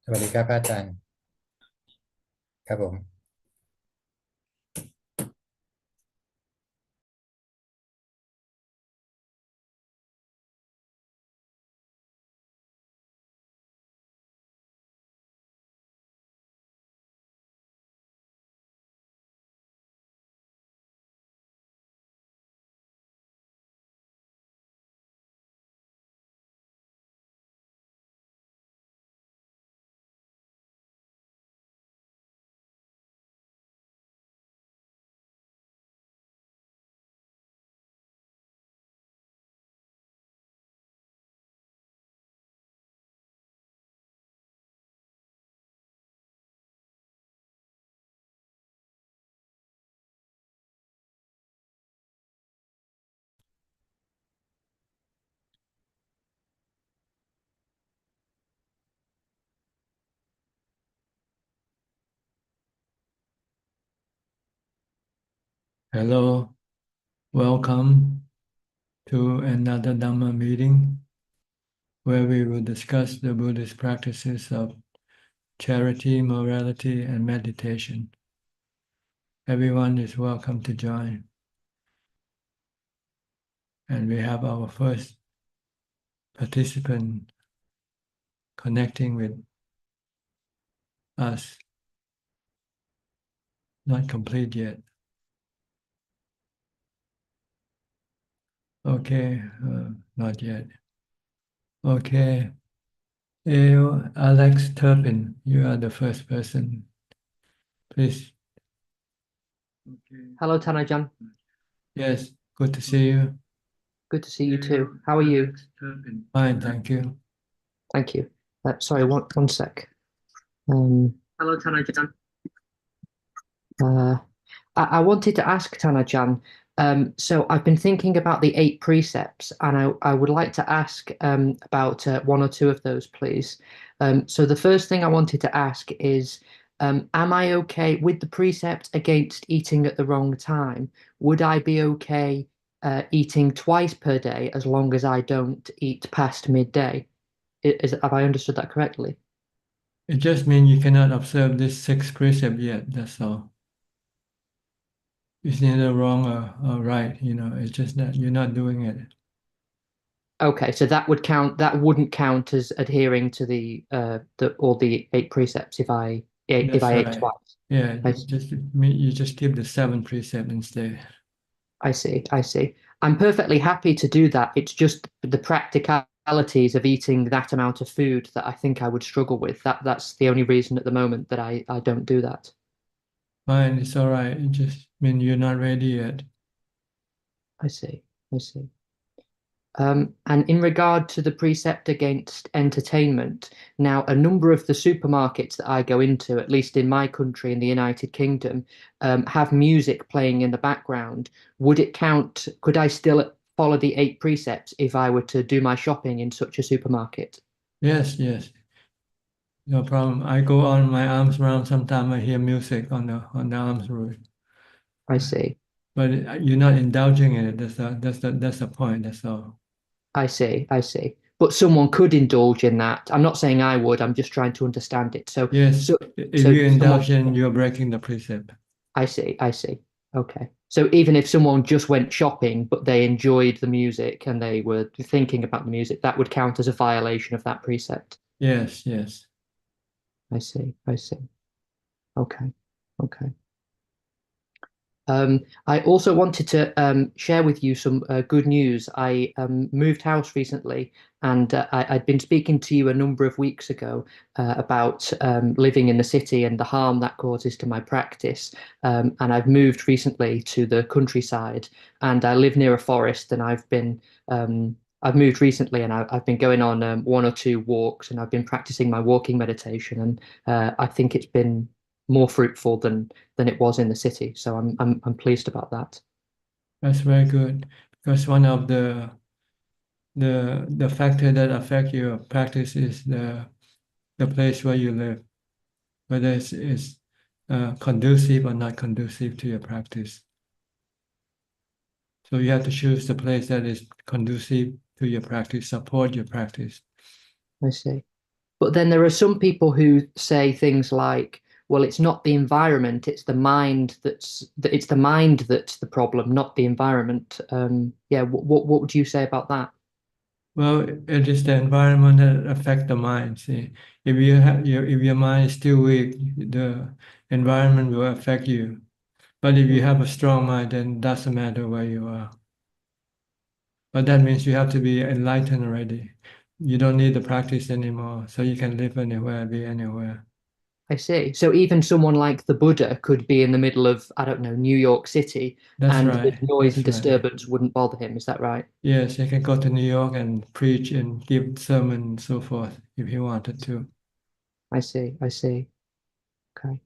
สวัสดีครับพระอาจารย์ครับผม Hello, welcome to another Dhamma meeting where we will discuss the Buddhist practices of charity, morality, and meditation. Everyone is welcome to join. And we have our first participant connecting with us. Not complete yet. Okay, not yet. Okay. Alex Turpin, you are the first person. Please. Okay. Hello, Tanajan. Yes, good to see you. Good to see you too. How are you? Fine, thank you. Thank you. Sorry, one sec. Hello, Tanajan. I wanted to ask Tanajan. So I've been thinking about the 8 precepts, and I would like to ask about one or two of those, please. So the first thing I wanted to ask is, am I okay with the precept against eating at the wrong time? Would I be okay eating twice per day as long as I don't eat past midday? Have I understood that correctly? It just means you cannot observe this 6 precept yet, that's all. It's neither wrong or right, it's just that you're not doing it. Okay, so that would count. That wouldn't count as adhering to the all the 8 precepts if That's I ate right. twice. Yeah, I, you just keep the 7 precept instead. I see. I see. I'm perfectly happy to do that. It's just the practicalities of eating that amount of food that I think I would struggle with. That's the only reason at the moment that I don't do that. Fine, it's all right. It just means you're not ready yet. I see. I see. And in regard to the precept against entertainment, now a number of the supermarkets that I go into, at least in my country, in the United Kingdom, have music playing in the background. Would it count? Could I still follow the 8 precepts if I were to do my shopping in such a supermarket? Yes, yes, no problem. I go on my arms around. Sometimes I hear music on the arms road, I see. but you're not indulging in it. That's the point. That's all. I see. I see. But someone could indulge in that. I'm not saying I would. I'm just trying to understand it. So, Yes, so, if so you someone. indulge in, you're breaking the precept. I see, I see. Okay. So even if someone just went shopping, but they enjoyed the music and they were thinking about the music, that would count as a violation of that precept. Yes, yes. I see, I see. Okay, okay. I also wanted to share with you some good news. I moved house recently, and I'd been speaking to you a number of weeks ago about living in the city and the harm that causes to my practice. And I've moved recently to the countryside, and I live near a forest, and I've moved recently, and I've been going on one or two walks, and I've been practicing my walking meditation, and I think it's been more fruitful than it was in the city. So I'm pleased about that. That's very good because one of the factor that affect your practice is the place where you live, whether it's conducive or not conducive to your practice. So you have to choose the place that is conducive to your practice, support your practice. I see. But then there are some people who say things like, well, it's not the environment, it's the mind it's the mind that's the problem, not the environment. Yeah, what would you say about that? Well, it is the environment that affect the mind. See, if you have if your mind is still weak, the environment will affect you. But if you have a strong mind, then it doesn't matter where you are. But that means you have to be enlightened already. You don't need the practice anymore, so you can live anywhere, be anywhere. I see. So even someone like the Buddha could be in the middle of, I don't know, New York City, That's and the right. noise and That's right. disturbance wouldn't bother him. Is that right? Yes, you can go to New York and preach and give sermon and so forth if you wanted to. I see. I see. Okay.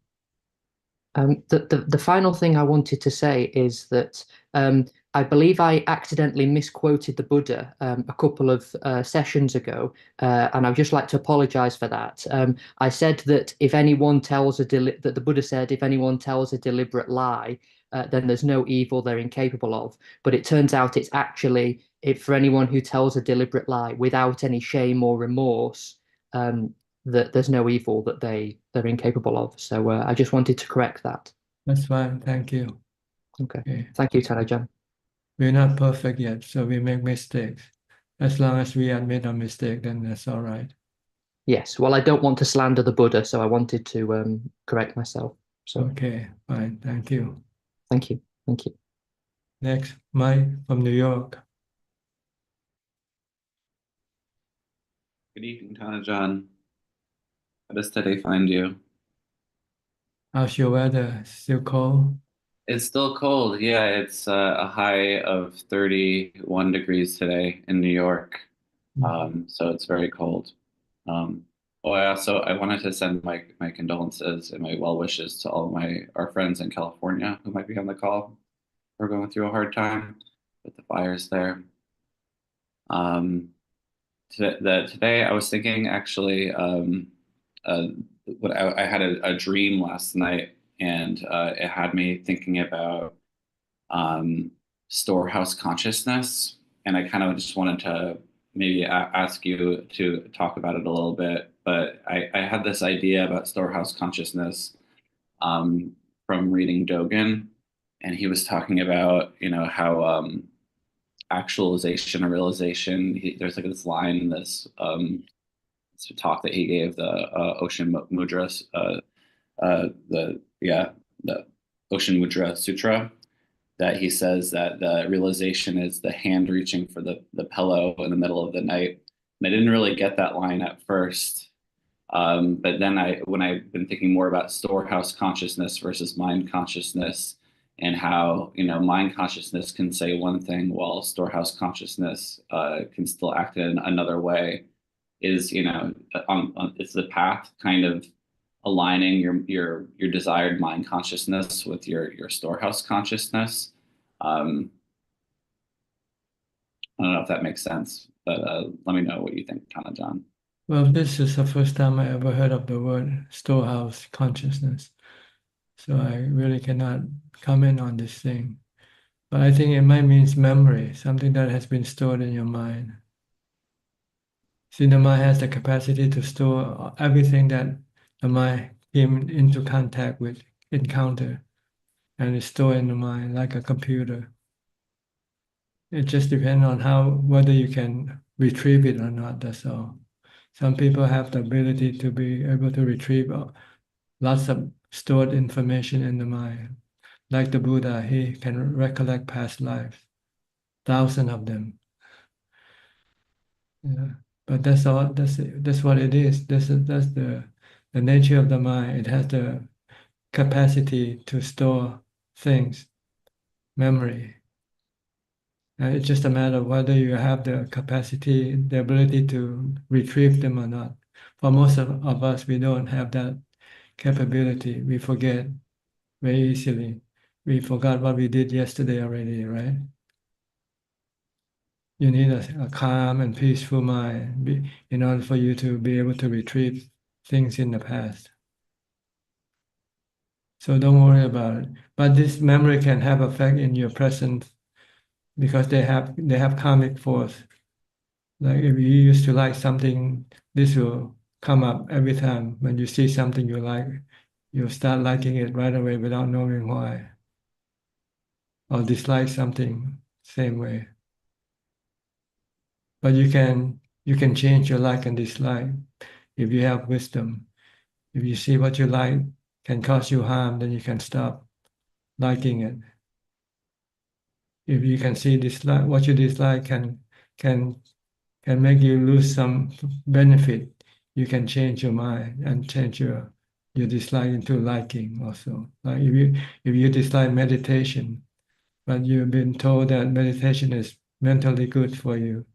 The final thing I wanted to say is that I believe I accidentally misquoted the Buddha a couple of sessions ago, and I'd just like to apologize for that. I said that if anyone tells that the Buddha said if anyone tells a deliberate lie, then there's no evil they're incapable of. But it turns out it's actually for anyone who tells a deliberate lie without any shame or remorse. That there's no evil that they're incapable of. So I just wanted to correct that. That's fine. Thank you. Okay. Okay. Thank you, Tarajan. We're not perfect yet, so we make mistakes. As long as we admit our mistake, then that's all right. Yes. Well, I don't want to slander the Buddha, so I wanted to correct myself. So Okay, fine. Thank you. thank you. Thank you. Next, Mike from New York. Good evening, Ajaan. How does today find you? How's your weather? Still cold? It's still cold. Yeah, it's a high of 31 degrees today in New York. So it's very cold. Um, I wanted to send my condolences and my well wishes to all of our friends in California who might be on the call. We're going through a hard time with the fires there. Um, Today I was thinking actually, uh, I had a dream last night, and it had me thinking about um, storehouse consciousness, and I kind of just wanted to maybe ask you to talk about it a little bit. But I had this idea about storehouse consciousness um, from reading Dogen, and he was talking about how actualization or realization. There's like this line in this talk that he gave, the Ocean Mudra, the Ocean Mudra Sutra, that he says that the realization is the hand reaching for the pillow in the middle of the night. And I didn't really get that line at first. But then when I've been thinking more about storehouse consciousness versus mind consciousness, and how mind consciousness can say one thing while storehouse consciousness can still act in another way, is it's the path kind of aligning your desired mind consciousness with your storehouse consciousness. I don't know if that makes sense, but let me know what you think, John. Well, this is the first time I ever heard of the word storehouse consciousness. So I really cannot comment on this thing. But I think it might mean memory, something that has been stored in your mind. See, the mind has the capacity to store everything that the mind came into contact with, encounter, and is stored in the mind like a computer. It just depends on whether you can retrieve it or not, that's all. Some people have the ability to be able to retrieve lots of stored information in the mind. Like the Buddha, he can recollect past lives, thousands of them. Yeah. But that's all. That's what it is. That's the nature of the mind. It has the capacity to store things, memory. And it's just a matter of whether you have the capacity, the ability to retrieve them or not. For most of us, we don't have that capability. We forget very easily. We forgot what we did yesterday already, right? You need a calm and peaceful mind in order for you to be able to retrieve things in the past. So don't worry about it. But this memory can have effect in your present because they have karmic force. Like if you used to like something, this will come up every time when you see something you like. You start liking it right away without knowing why, or dislike something same way. But you can change your like and dislike if you have wisdom. If you see what you like can cause you harm, then you can stop liking it. If you can see dislike, what you dislike can make you lose some benefit, you can change your mind and change your dislike into liking also. Like if you dislike meditation, but you've been told that meditation is mentally good for you,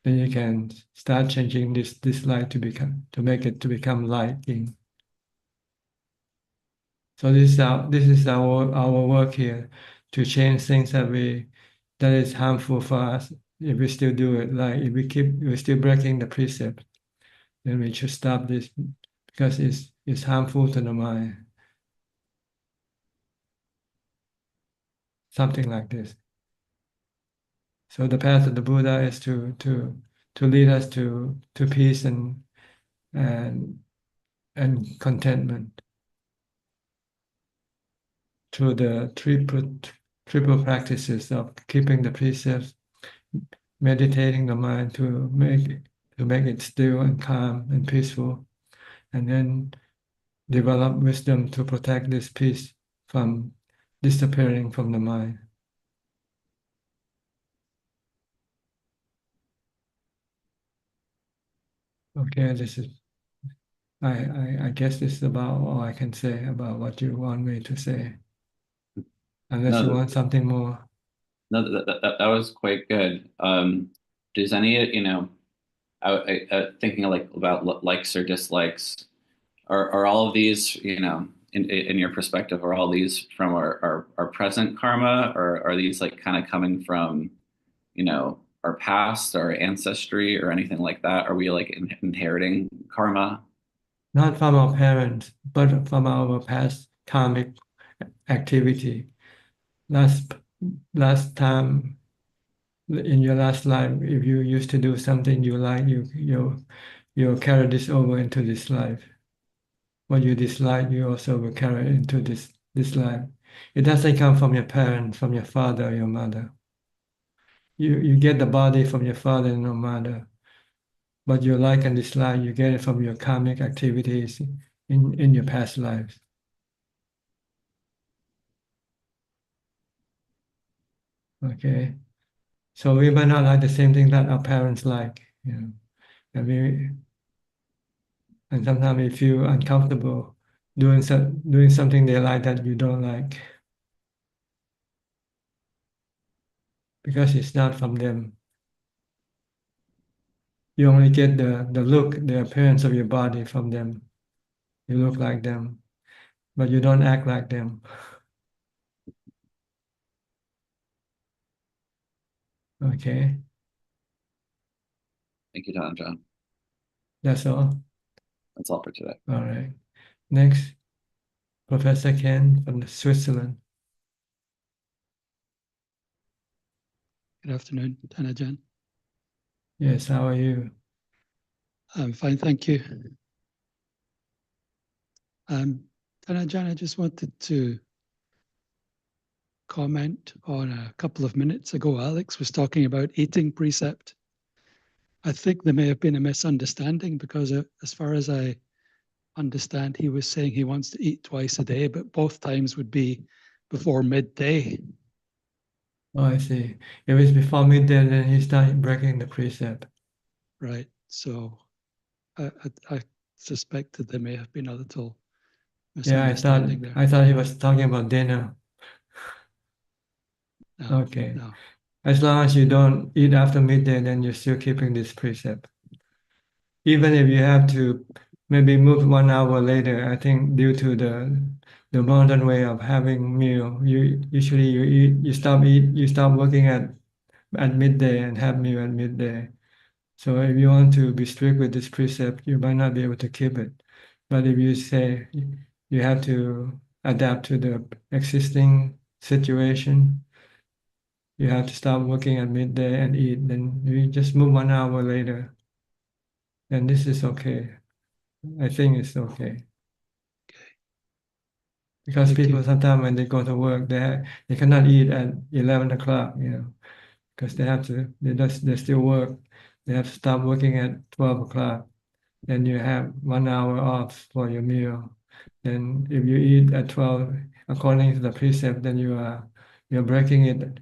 then you can start changing this dislike to make it to become liking. So this is our work here, to change things that is harmful for us. If we still do it, like if we're still breaking the precept, then we should stop this because it's harmful to the mind. Something like this. So the path of the Buddha is to lead us to peace and contentment through the triple practices of keeping the precepts, meditating the mind to make it still and calm and peaceful, and then develop wisdom to protect this peace from disappearing from the mind. Okay, this is I guess this is about all I can say about what you want me to say. Unless you want something more. No, that was quite good. Does any, thinking like about likes or dislikes, are all of these, in your perspective, are all these from our present karma, or are these like kind of coming from, our past, our ancestry, or anything like that? Are we like inheriting karma? Not from our parents, but from our past karmic activity. Last time in your last life, if you used to do something you like, you'll carry this over into this life. What you dislike, you also will carry into this life. It doesn't come from your parents, from your father or your mother. You get the body from your father and your mother, but your like and dislike, you get it from your karmic activities in your past lives. Okay, so we might not like the same thing that our parents like, and sometimes we feel uncomfortable doing something they like that you don't like because it's not from them. You only get the look, the appearance of your body from them. You look like them, but you don't act like them. Okay, Thank you, Ajaan. that's all. That's all for today. All right. Next, Professor Ken from Switzerland. Good afternoon, Ajaan. Yes, how are you? I'm fine, thank you. Ajaan, I just wanted to comment on a couple of minutes ago. Alex was talking about eating precept. I think there may have been a misunderstanding because as far as I understand, he was saying he wants to eat twice a day, but both times would be before midday. Oh, I see. If it's before midday, then he started breaking the precept. Right. So I suspected there may have been a little misunderstanding there. I thought he was talking about dinner. No, Okay. no. As long as you don't eat after midday, then you're still keeping this precept. Even if you have to maybe move 1 hour later, I think due to the modern way of having meal, you stop working at midday and have meal at midday. So if you want to be strict with this precept, you might not be able to keep it. But if you say you have to adapt to the existing situation, you have to stop working at midday and eat, then you just move 1 hour later. Then this is okay. I think it's okay. Okay. Because Thank people you. sometimes when they go to work, they cannot eat at 11 o'clock, because they still work. They have to stop working at 12 o'clock. Then you have 1 hour off for your meal. Then if you eat at 12, according to the precept, then you're breaking it.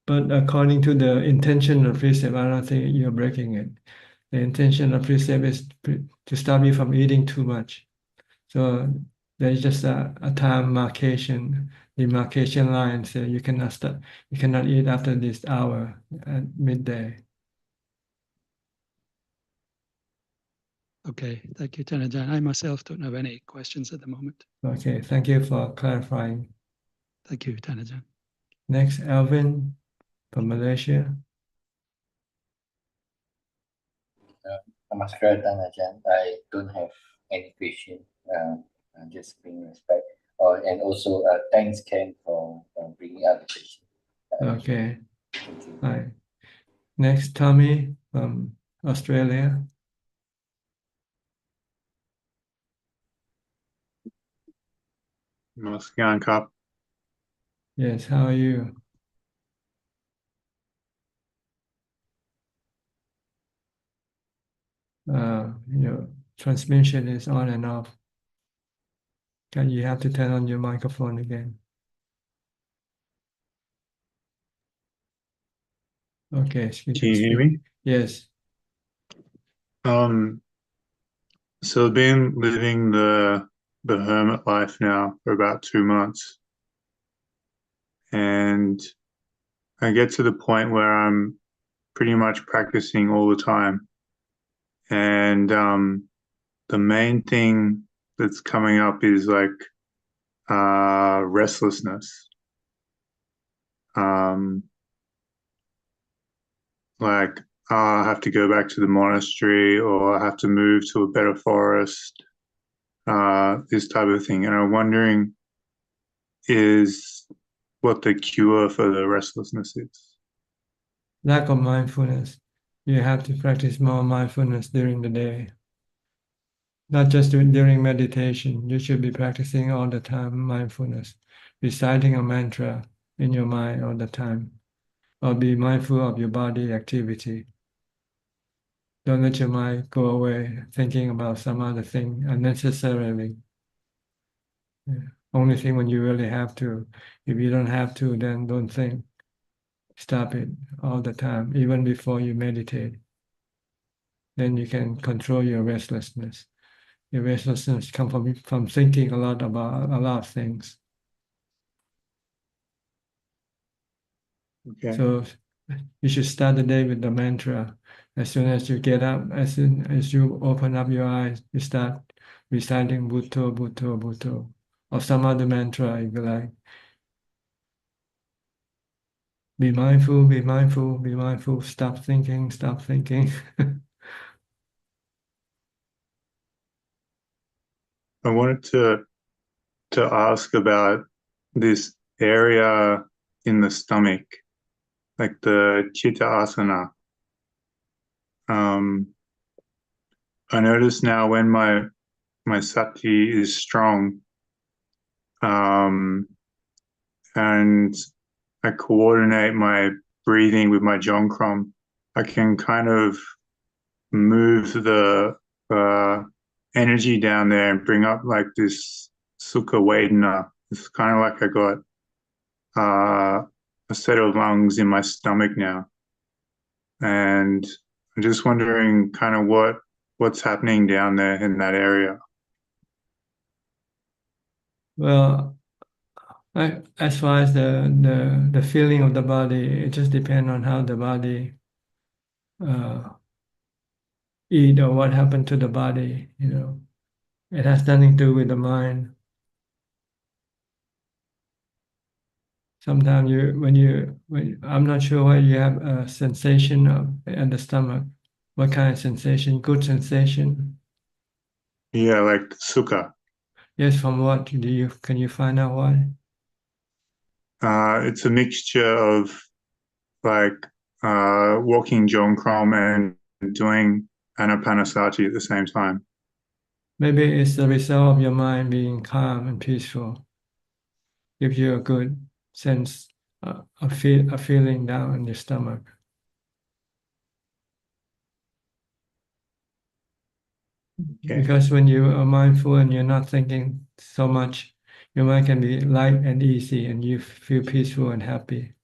But according to the intention of precept, I don't think you're breaking it. The intention of precept is to stop you from eating too much. So there's just a time demarcation line. So you cannot eat after this hour at midday. Okay, thank you, Ajaan. I myself don't have any questions at the moment. Okay, thank you for clarifying. Thank you, Ajaan. Next, Alvin from Malaysia. Namaskar, Ajaan. I don't have any question. I'm just being respect. And also, thanks, Ken, for bringing up the question. Okay, Thank you. hi. Next, Tommy from Australia. Namaskar, Kap. Yes, how are you? Your transmission is on and off. You have to turn on your microphone again. Okay, Can you hear me? Yes. So I've been living the hermit life now for about 2 months, and I get to the point where I'm pretty much practicing all the time, and the main thing that's coming up is like restlessness. Like I have to go back to the monastery, or I have to move to a better forest, this type of thing. And I'm wondering is what the cure for the restlessness is. Lack of mindfulness. You have to practice more mindfulness during the day. Not just during meditation. You should be practicing all the time mindfulness, reciting a mantra in your mind all the time, or be mindful of your body activity. Don't let your mind go away thinking about some other thing unnecessarily. Yeah. Only thing when you really have to. If you don't have to, then don't think. Stop it all the time, even before you meditate. Then you can control your restlessness. Your restlessness comes from thinking a lot about a lot of things. Okay. So you should start the day with the mantra. As soon as you get up, as soon as you open up your eyes, you start reciting Bhutto, Bhutto, Bhutto, or some other mantra if you like. Be mindful, be mindful, be mindful. Stop thinking, stop thinking. I wanted to ask about this area in the stomach, like the chitta asana. I notice now when my sati is strong, and I coordinate my breathing with my jongkram, I can kind of move the energy down there and bring up like this sukha vedana. It's kind of like I got a set of lungs in my stomach now, and I'm just wondering kind of what's happening down there in that area. Well, as far as the feeling of the body, it just depends on how the body eat or what happened to the body. It has nothing to do with the mind. Sometimes I'm not sure why you have a sensation in the stomach. What kind of sensation? Good sensation? Yeah, like sukha. Yes, from what can you find out why? It's a mixture of like walking jongkram and doing anapanasati at the same time. Maybe it's the result of your mind being calm and peaceful. Gives you a good sense, a feeling down in your stomach. Okay. Because when you are mindful and you're not thinking so much, your mind can be light and easy, and you feel peaceful and happy.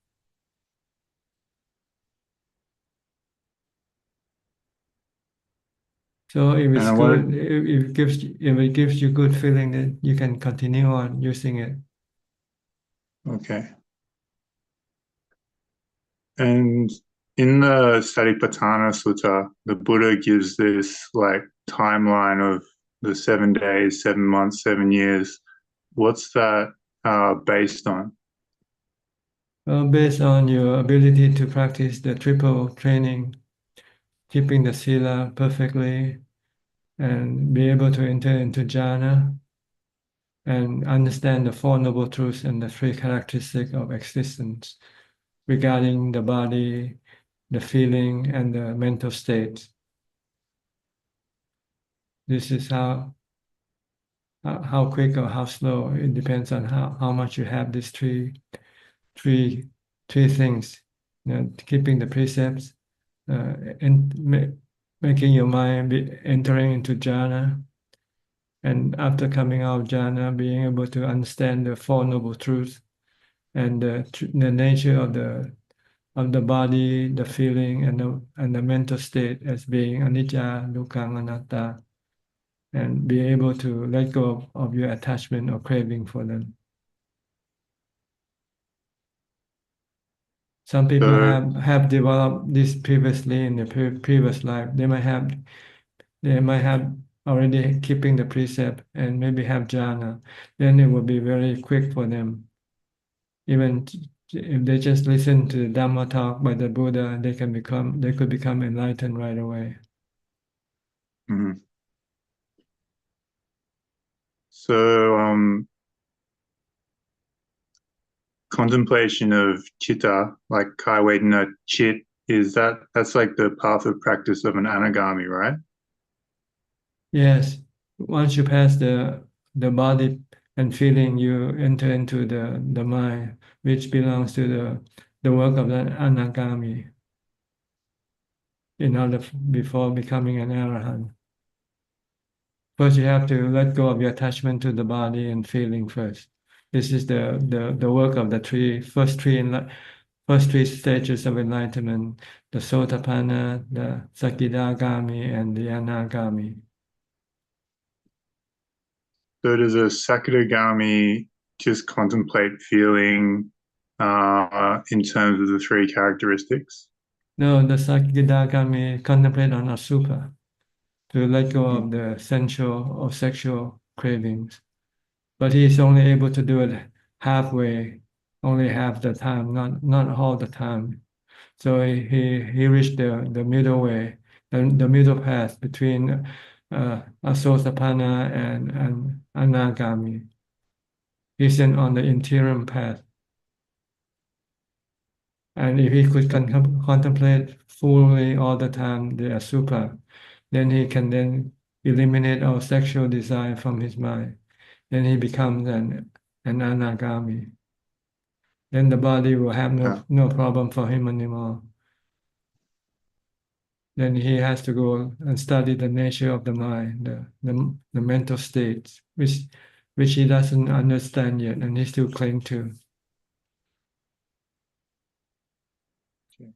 So if it's good, if it gives you good feeling, then you can continue on using it. Okay. And in the Satipatthana Sutta, the Buddha gives this like timeline of the 7 days, 7 months, 7 years. What's that based on? Well, based on your ability to practice the triple training, keeping the sila perfectly, and be able to enter into jhana, and understand the Four Noble Truths and the three characteristics of existence regarding the body, the feeling, and the mental state. This is how quick or how slow. It depends on how much you have these three things. Keeping the precepts, and making your mind entering into jhana, and after coming out of jhana, being able to understand the Four Noble Truths and the nature of the body, the feeling, and the mental state as being anicca, dukkha, anatta, and be able to let go of your attachment or craving for them. Some people have developed this previously in the previous life. They might have already keeping the precept and maybe have jhana. Then it will be very quick for them. Even if they just listen to the Dhamma talk by the Buddha, they could become enlightened right away. Mm-hmm. So contemplation of chitta, like kai vedana chit, that's like the path of practice of an anagami, right? Yes. Once you pass the body and feeling, you enter into the mind, which belongs to the work of the anagami before becoming an arahant. First, you have to let go of your attachment to the body and feeling first. This is the work of the first three stages of enlightenment: the Sotapanna, the Sakidagami, and the Anagami. So does a sakadagami just contemplate feeling in terms of the three characteristics? No, the Sakidagami contemplate on Asupa to let go of the sensual or sexual cravings. But he is only able to do it halfway, only half the time, not all the time. So he reached the middle way, the middle path between Asotapanna and Anagami. He's on the interim path. And if he could contemplate fully all the time the Asupa, then he can then eliminate all sexual desire from his mind. Then he becomes an Anagami. Then the body will have no problem for him anymore. Then he has to go and study the nature of the mind, the mental states, which he doesn't understand yet, and he still cling to. Okay.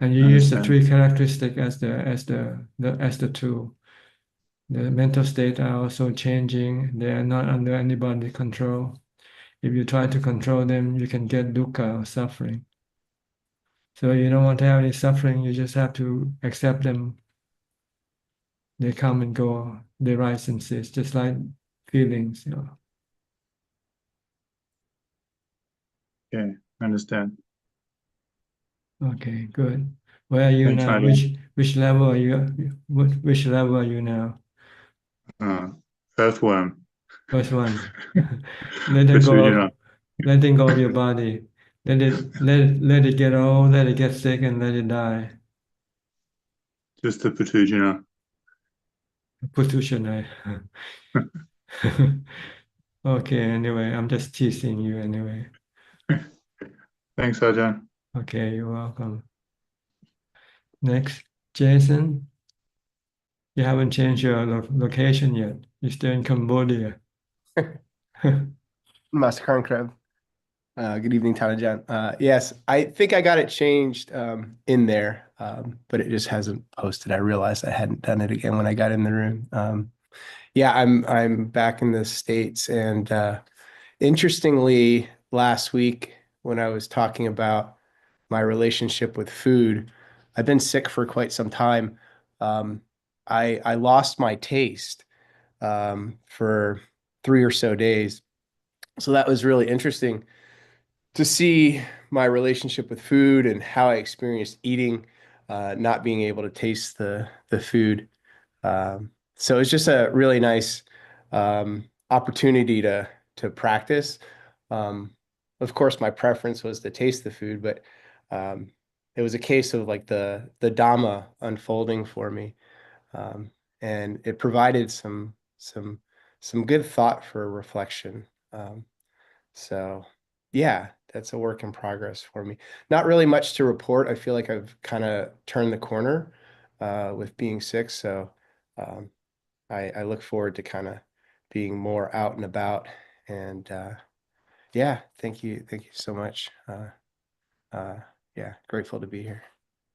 And you use the three characteristics as the tool. The mental state are also changing; they are not under anybody's control. If you try to control them, you can get dukkha or suffering. So you don't want to have any suffering. You just have to accept them. They come and go. They rise and cease, just like feelings. Okay, I understand. Okay, good. Where are you Thanks, now? Ajaan. Which level are you? Which level are you now? Earthworm. First one. Letting go of your body. Let it get old, let it get sick, and let it die. Just the Patujana. Putushanai. Okay, anyway, I'm just teasing you anyway. Thanks, Ajahn. Okay, you're welcome. Next, Jason. You haven't changed your location yet. You're still in Cambodia. Manasikara. Good evening, Tanajan. Yes, I think I got it changed in there, but it just hasn't posted. I realized I hadn't done it again when I got in the room. Yeah, I'm back in the States, and interestingly, last week when I was talking about my relationship with food, I've been sick for quite some time. I lost my taste for 3 or so days, so that was really interesting to see my relationship with food and how I experienced eating, not being able to taste the food. So it's just a really nice opportunity to practice. Of course, my preference was to taste the food, but it was a case of like the Dhamma unfolding for me, and it provided some good thought for reflection. So yeah, that's a work in progress for me. Not really much to report. I feel like I've kind of turned the corner with being sick. So um, I look forward to kind of being more out and about. And yeah, thank you. Thank you so much. Yeah, grateful to be here.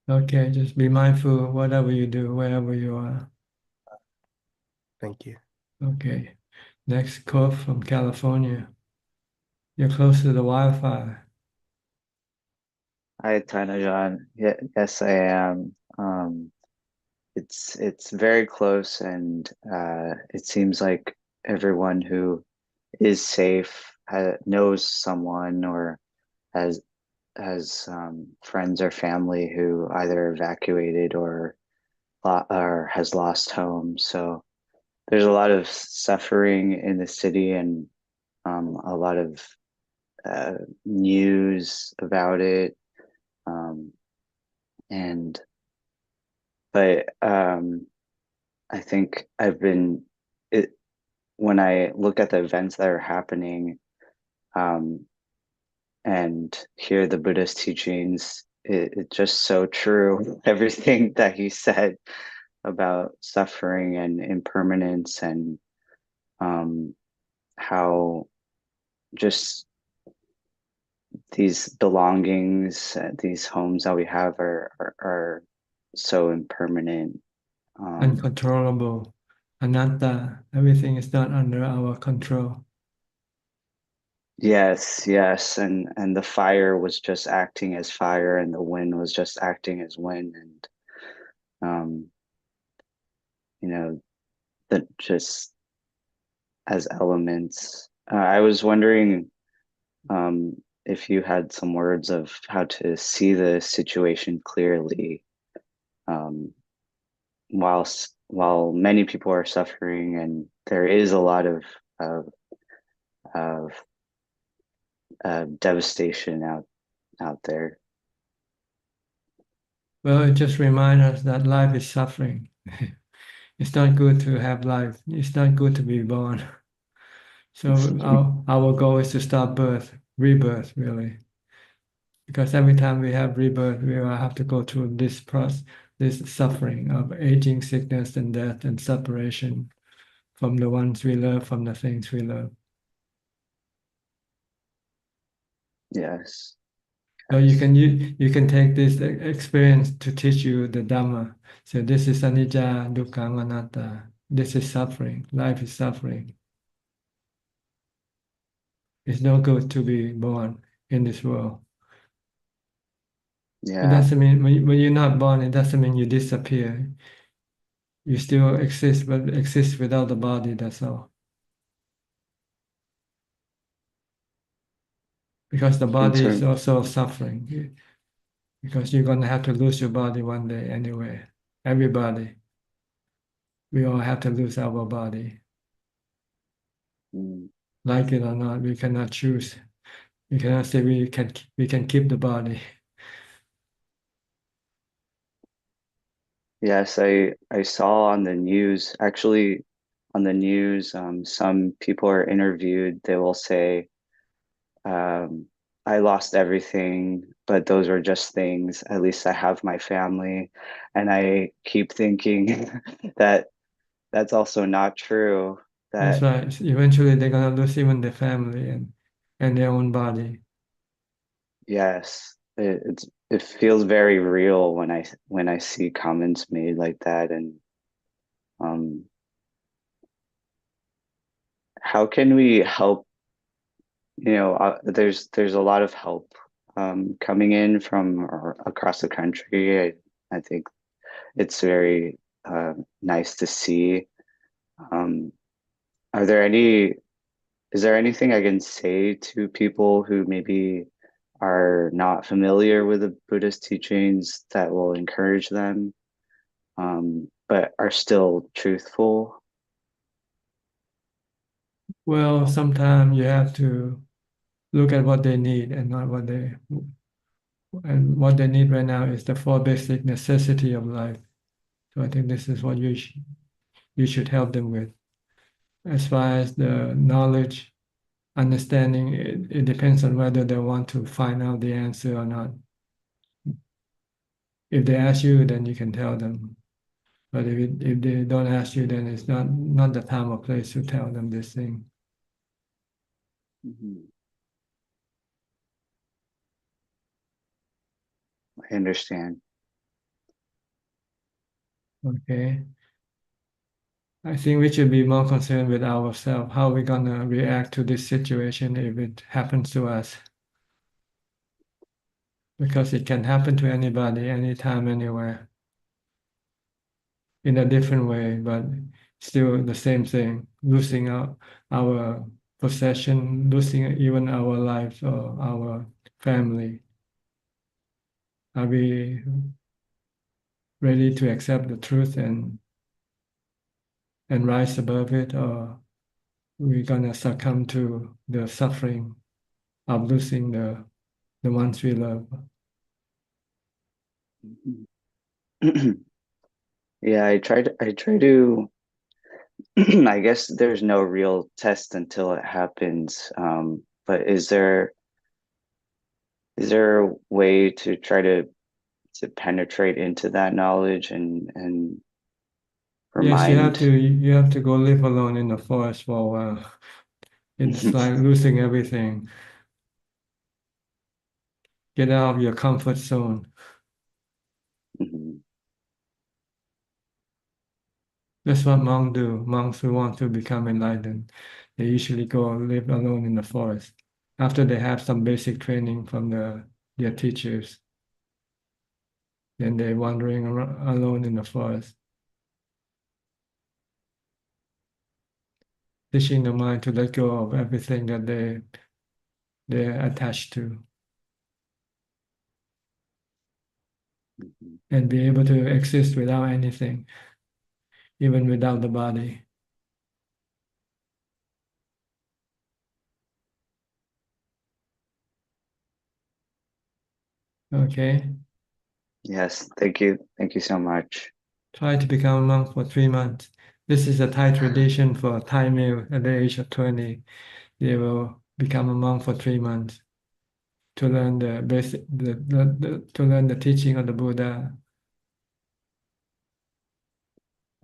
Okay, just be mindful whatever you do, wherever you are. Thank you. Okay. Next, Kof from California. You're close to the Wi-Fi. Hi, Tanajan. Yeah, yes, I am. It's very close, and it seems like everyone who is safe knows someone or has friends or family who either evacuated or has lost home. So there's a lot of suffering in the city, and a lot of news about it. And but I think it when I look at the events that are happening, um, and hear the Buddhist teachings, it's just so true. Everything that he said about suffering and impermanence, and how just these belongings, these homes that we have are so impermanent. Uncontrollable. Anatta. Everything is not under our control. Yes, and the fire was just acting as fire, and the wind was just acting as wind, and um, you know, that just as elements. I was wondering if you had some words of how to see the situation clearly, um, while many people are suffering, and there is a lot of, of devastation out there. Well, it just reminds us that life is suffering. It's not good to have life. It's not good to be born. So our goal is to stop rebirth, really. Because every time we have rebirth, we will have to go through this process, this suffering of aging, sickness, and death, and separation from the ones we love, from the things we love. Yes. So you can take this experience to teach you the Dhamma. So this is anicca, dukkha, anatta. This is suffering. Life is suffering. It's no good to be born in this world. It Yeah. doesn't mean when you're not born, it doesn't mean you disappear. You still exist, but exist without the body, that's all. Because the body is also suffering. Because you're going to have to lose your body one day anyway. Everybody. We all have to lose our body. Like it or not, we cannot choose. We cannot say we can keep the body. Yes, I saw on the news, actually on the news, some people are interviewed. They will say, I lost everything, but those were just things. At least I have my family. And I keep thinking that that's also not true. That's That right. Eventually, they're gonna lose even their family and their own body. yes, it feels very real when I see comments made like that. And um, how can we help? There's a lot of help coming in from across the country. I think it's very nice to see. Um, are there any? Is there anything I can say to people who maybe are not familiar with the Buddhist teachings that will encourage them, but are still truthful? Well, sometimes you have to look at what they need and not what what they need right now is the four basic necessity of life. So I think this is what you should help them with. As far as the knowledge, understanding, it depends on whether they want to find out the answer or not. If they ask you, then you can tell them. But if they don't ask you, then it's not the time or place to tell them this thing. Mhm. I understand. Okay. I think we should be more concerned with ourselves, how we're gonna react to this situation if it happens to us. Because it can happen to anybody, anytime, anywhere, in a different way, but still the same thing, losing our possession, losing even our lives or our family. Are we ready to accept the truth and rise above it, or we're gonna succumb to the suffering of losing the ones we love? Yeah, I try to I guess there's no real test until it happens. But is there a way to try to penetrate into that knowledge and Yes, remind? you have to go live alone in the forest for a while. It's like losing everything. Get out of your comfort zone. Mhm. That's what monks do. Monks who want to become enlightened, they usually go live alone in the forest after they have some basic training from their teachers. Then they're wandering alone in the forest, teaching the mind to let go of everything that they're attached to and be able to exist without anything, even without the body. Okay? Yes, thank you. Thank you so much. Try to become a monk for 3 months. This is a Thai tradition for a Thai male at the age of 20. They will become a monk for 3 months to learn the basic to learn the teaching of the Buddha.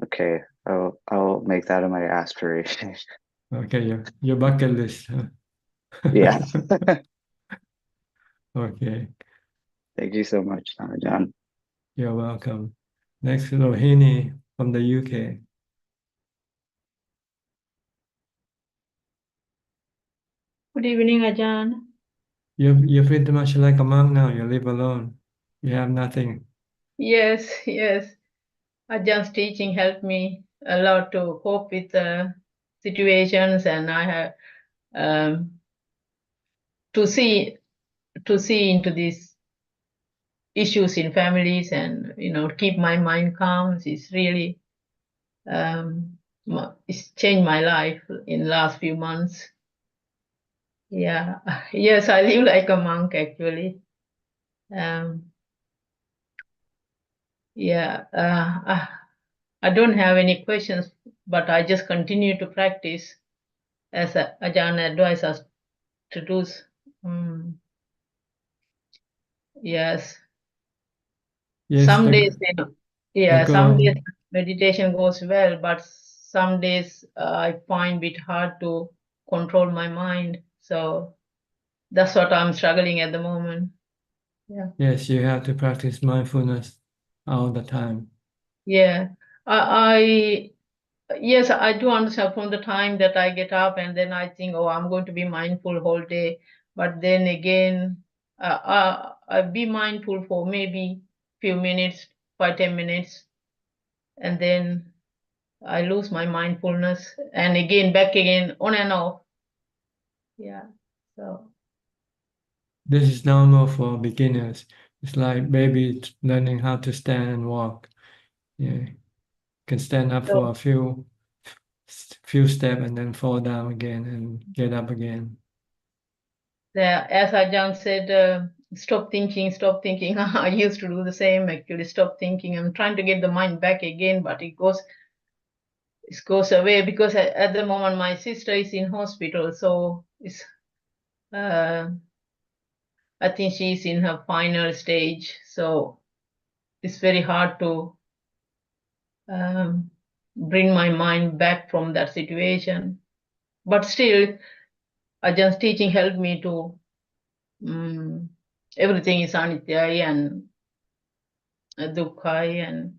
Okay, I'll make that my aspiration. Okay, your bucket list. Huh? Yeah. Okay, Thank you so much, Ajaan. you're welcome. Next, Rohini from the UK. Good evening, Ajaan. You're pretty much like a monk now. You live alone. You have nothing. Yes, yes. Ajaan's teaching helped me a lot to cope with situations, and I have um, to see into these issues in families, and keep my mind calm. It's really it's changed my life in last few months. Yeah, yes, I live like a monk actually. Um, Yeah, I don't have any questions, but I just continue to practice as Ajahn advised us to do. Yes. Yes, Some days, the some goal. days meditation goes well, but some days I find it hard to control my mind. So that's what I'm struggling at the moment. Yeah. Yes, you have to practice mindfulness all the time. Yeah. I yes, I do understand from the time that I get up and then I think, oh, I'm going to be mindful whole day. But then again, I be mindful for maybe few minutes, 5, 10 minutes, and then I lose my mindfulness and again back again on and off. Yeah. So This is normal for beginners. It's like baby learning how to stand and walk. Yeah, can stand up for a few steps and then fall down again and get up again. as Ajahn said, stop thinking, stop thinking. I used to do the same actually. Stop thinking. I'm trying to get the mind back again, but it goes away because at the moment my sister is in hospital, so it's I think she's in her final stage, so it's very hard to um, bring my mind back from that situation. But still, Ajah's teaching helped me to everything is anitya and dukkha and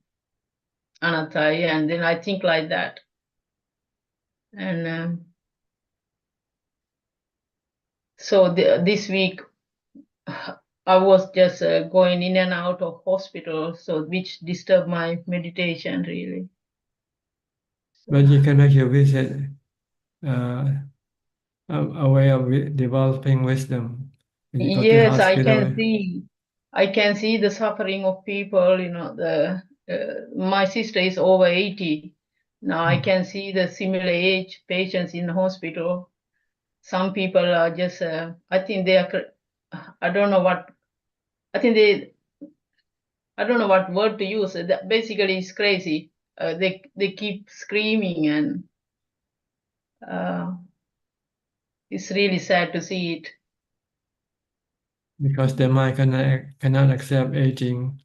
anatta, and then I think like that. And so this week I was just going in and out of hospital, so which disturbed my meditation really. But you can make your visit a way of developing wisdom. When you go to Yes, hospital, I can see the suffering of people. My sister is over 80 now. I can see the similar age patients in the hospital. Some people are just, I think they are, I don't know what, I think I don't know what word to use. Basically, it's crazy. They keep screaming, and it's really sad to see it. because their mind cannot accept aging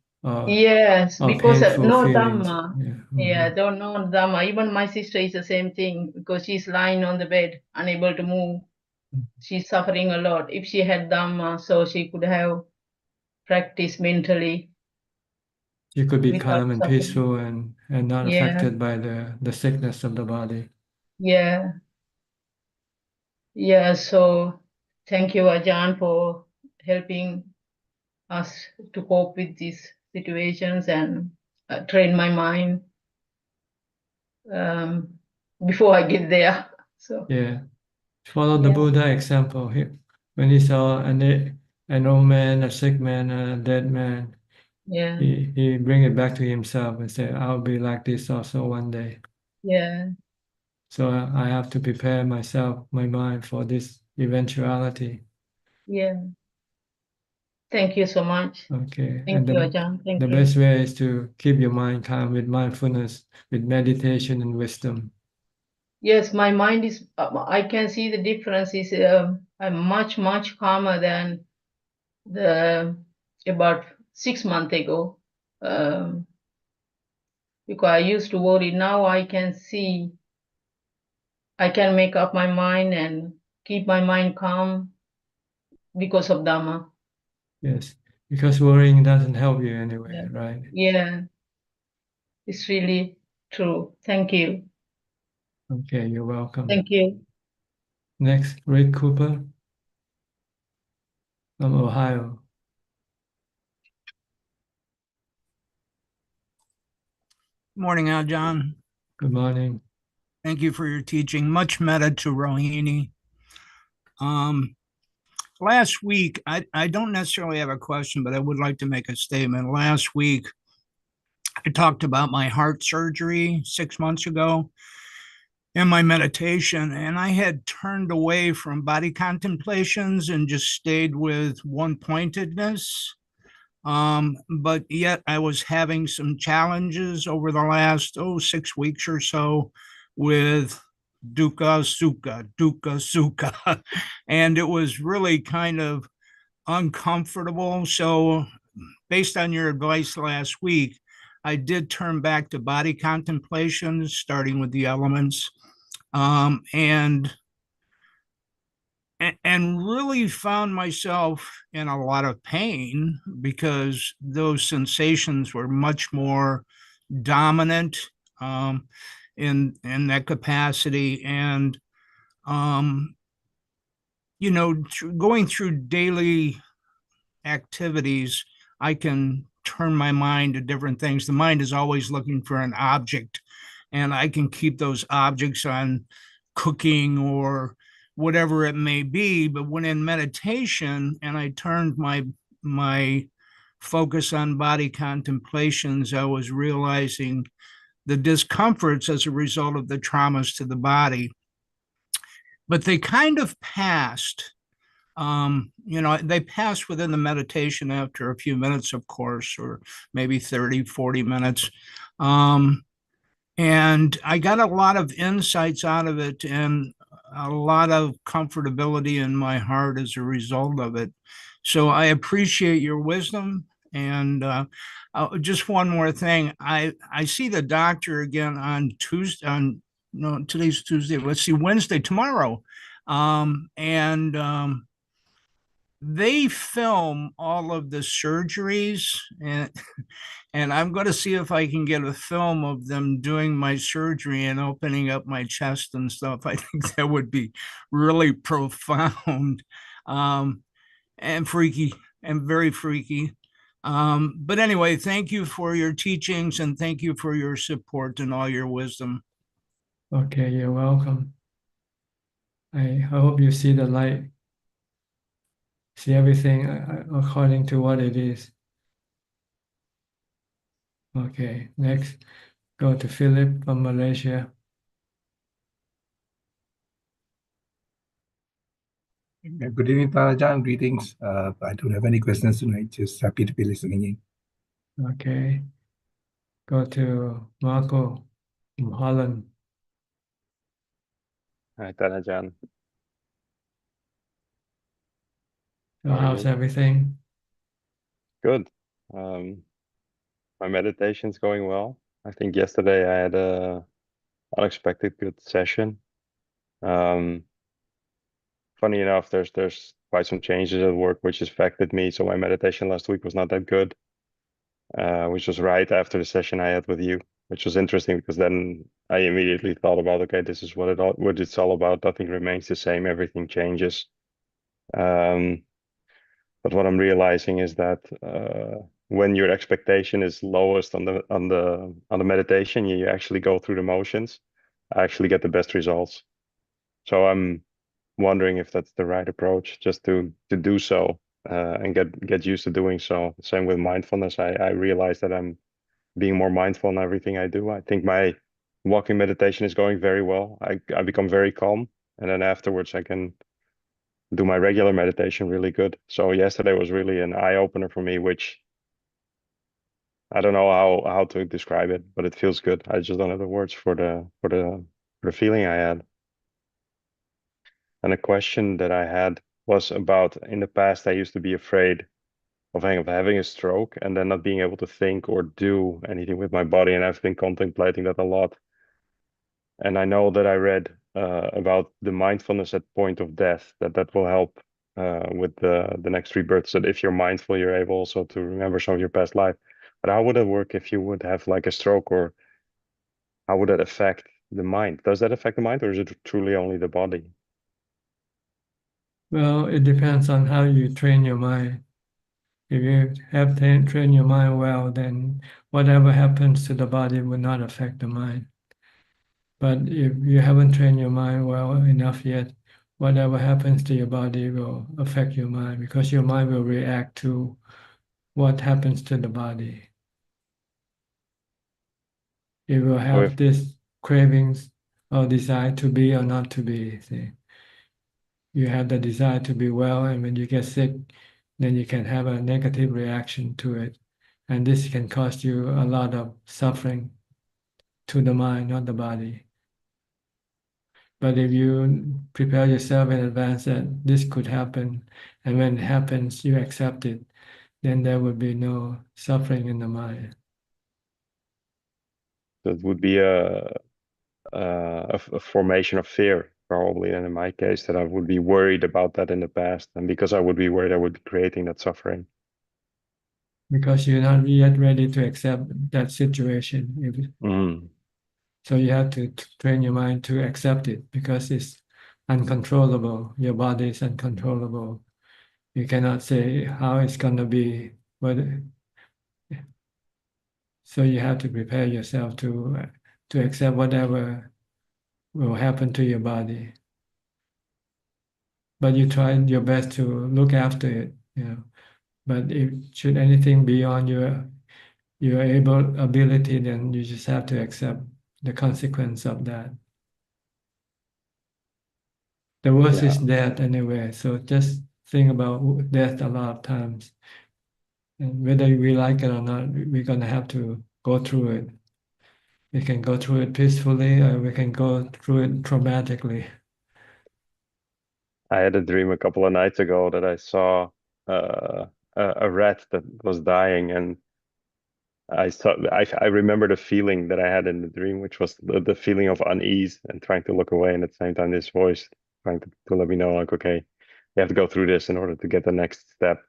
Yes, or because painful no feelings. Dhamma. Yeah. Yeah, don't know Dhamma. Even my sister is the same thing because she's lying on the bed, unable to move. She's suffering a lot. If she had Dhamma, so she could have practiced mentally You could be without calm and suffering. peaceful and not Yeah, affected by the sickness of the body. yeah, yeah. So thank you, Ajahn, for helping us to cope with these situations and train my mind um, before I get there. So Yeah. Follow the yeah, Buddha example. When he saw an old man, a sick man, a dead man, yeah, he bring it back to himself and say, I'll be like this also one day. yeah, So I have to prepare myself, my mind for this eventuality. yeah. Thank you so much. Okay. Thank And you, Ajahn. the Thank you. best way is to keep your mind calm with mindfulness, with meditation and wisdom. Yes, my mind is, I can see the difference is I'm much calmer than the about 6 months ago. Um, because I used to worry. Now I can see, I can make up my mind and keep my mind calm because of Dhamma. Yes. Because worrying doesn't help you anyway, Yeah, right? yeah, it's really true. Thank you. Okay, you're welcome. Thank you. Next, Rick Cooper from Ohio. Morning, Ajahn. Good morning. Thank you for your teaching. Much metta to Rohini. Last week, I don't necessarily have a question, but I would like to make a statement. Last week, I talked about my heart surgery 6 months ago in my meditation, and I had turned away from body contemplations and just stayed with one pointedness. But yet I was having some challenges over the last 6 weeks or so with dukkha sukha, and it was really kind of uncomfortable. So based on your advice last week, I did turn back to body contemplation, starting with the elements, and really found myself in a lot of pain because those sensations were much more dominant, in that capacity. And going through daily activities, I can turn my mind to different things. The mind is always looking for an object, and I can keep those objects on cooking or whatever it may be. But when in meditation and I turned my focus on body contemplations, I was realizing the discomforts as a result of the traumas to the body. But they kind of passed. They pass within the meditation after a few minutes, of course, or maybe 30, 40 minutes. And I got a lot of insights out of it and a lot of comfortability in my heart as a result of it. So I appreciate your wisdom. And just one more thing. I see the doctor again on Tuesday, no, today's Tuesday. Let's see, Wednesday, tomorrow. They film all of the surgeries, and I'm going to see if I can get a film of them doing my surgery and opening up my chest and stuff. I think that would be really profound, and freaky, and very freaky. But anyway, thank you for your teachings and thank you for your support and all your wisdom. Okay, you're welcome. I hope you see the light. See everything according to what it is. Okay, next, go to Philip from Malaysia. Good evening, Ajaan. Greetings. I don't have any questions tonight. Just happy to be listening in. Okay, go to Marco from Holland. Hi, Ajaan. So how's everything? Good. My meditation's going well. I think yesterday I had a unexpected good session. Funny enough, there's quite some changes at work which has affected me. So my meditation last week was not that good, which was right after the session I had with you, which was interesting because then I immediately thought about, okay, this is what it's all about. Nothing remains the same. Everything changes. But what I'm realizing is that when your expectation is lowest on the meditation, you actually go through the motions, actually get the best results. So I'm wondering if that's the right approach, just to do so and get used to doing so. Same with mindfulness. I realize that I'm being more mindful in everything I do. I think my walking meditation is going very well. I become very calm, and then afterwards I can do my regular meditation really good. So yesterday was really an eye opener for me, which I don't know how to describe it, but it feels good. I just don't have the words for the feeling I had. And a question that I had was about, in the past I used to be afraid of having a stroke and then not being able to think or do anything with my body, and I've been contemplating that a lot. And I know that I read about the mindfulness at point of death, that will help with the next rebirth. So if you're mindful, you're able also to remember some of your past life. But how would it work if you would have like a stroke, or how would that affect the mind? Does that affect the mind, or is it truly only the body? Well, it depends on how you train your mind. If you have trained your mind well, then whatever happens to the body will not affect the mind. But if you haven't trained your mind well enough yet, whatever happens to your body will affect your mind, because your mind will react to what happens to the body. It will have this cravings or desire to be or not to be. See? You have the desire to be well, and when you get sick, then you can have a negative reaction to it. And this can cause you a lot of suffering to the mind, not the body. But if you prepare yourself in advance that this could happen, and when it happens, you accept it, then there would be no suffering in the mind. That would be a formation of fear, probably. And in my case, that I would be worried about that in the past. And because I would be worried, I would be creating that suffering. Because you're not yet ready to accept that situation. So you have to train your mind to accept it because it's uncontrollable. Your body is uncontrollable. You cannot say how it's going to be. So you have to prepare yourself to accept whatever will happen to your body. But you try your best to look after it, But if should anything beyond your ability, then you just have to accept the consequence of that. The worst is death anyway, so just think about death a lot of times. And whether we like it or not, we're going to have to go through it. We can go through it peacefully, or we can go through it traumatically. I had a dream a couple of nights ago that I saw a rat that was dying, and I remember the feeling that I had in the dream, which was the feeling of unease and trying to look away, and at the same time this voice trying to let me know, like, okay, you have to go through this in order to get the next step.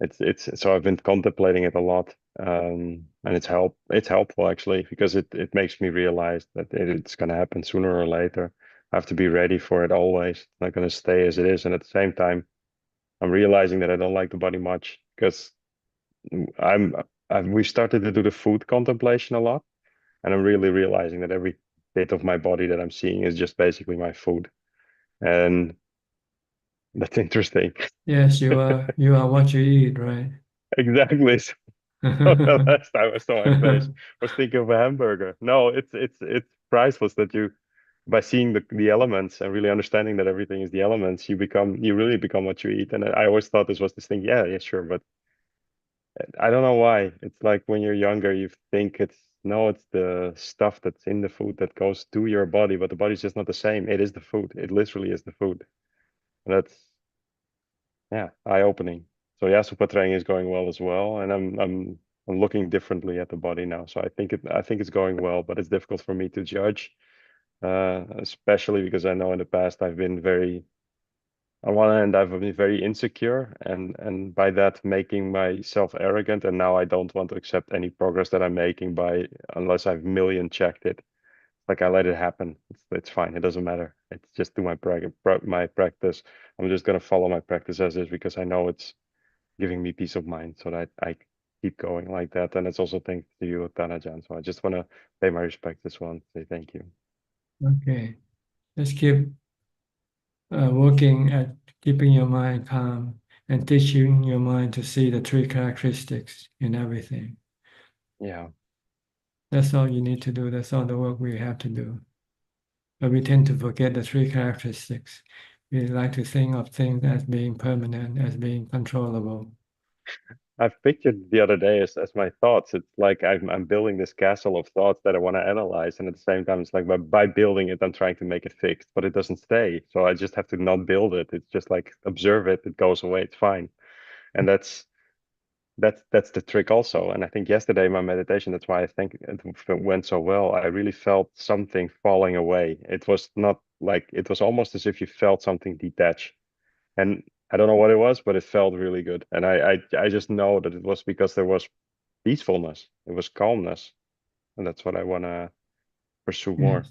It's so I've been contemplating it a lot, and it's helpful actually, because it makes me realize that it's going to happen sooner or later. I have to be ready for it always. It's not going to stay as it is, and at the same time, I'm realizing that I don't like the body much because we started to do the food contemplation a lot, and I'm really realizing that every bit of my body that I'm seeing is just basically my food, and that's interesting. Yes, you are what you eat, right? Exactly. The last time I saw my face was thinking of a hamburger. No, it's priceless that you, by seeing the elements and really understanding that everything is the elements, you really become what you eat. And I always thought this was this thing. Yeah, sure, but I don't know why. It's like when you're younger, you think it's the stuff that's in the food that goes to your body, but the body's just not the same. It is the food. It literally is the food. And that's eye-opening. So Yasupa training is going well as well, and I'm looking differently at the body now. So I think it's going well, but it's difficult for me to judge, especially because I know in the past I've been on one hand I've been very insecure, and by that making myself arrogant, and now I don't want to accept any progress that I'm making unless I've million checked it. Like I let it happen. It's fine. It doesn't matter. It's just do my practice. I'm just gonna follow my practice as is because I know it's giving me peace of mind, so that I keep going like that. And it's also thanks to you, Tanajan. So I just want to pay my respect this one. Say thank you. Okay, let's keep working at keeping your mind calm and teaching your mind to see the three characteristics in everything. Yeah. That's all you need to do. That's all the work we have to do. But we tend to forget the three characteristics. We like to think of things as being permanent, as being controllable. I've pictured the other day as my thoughts. It's like I'm building this castle of thoughts that I want to analyze, and at the same time, it's like by building it, I'm trying to make it fixed, but it doesn't stay. So I just have to not build it. It's just like observe it. It goes away. It's fine, and that's the trick also. And I think yesterday my meditation, that's why I think it went so well. I really felt something falling away. It was not like, it was almost as if you felt something detach, and I don't know what it was, but it felt really good. And I just know that it was because there was peacefulness, it was calmness, and that's what I want to pursue more.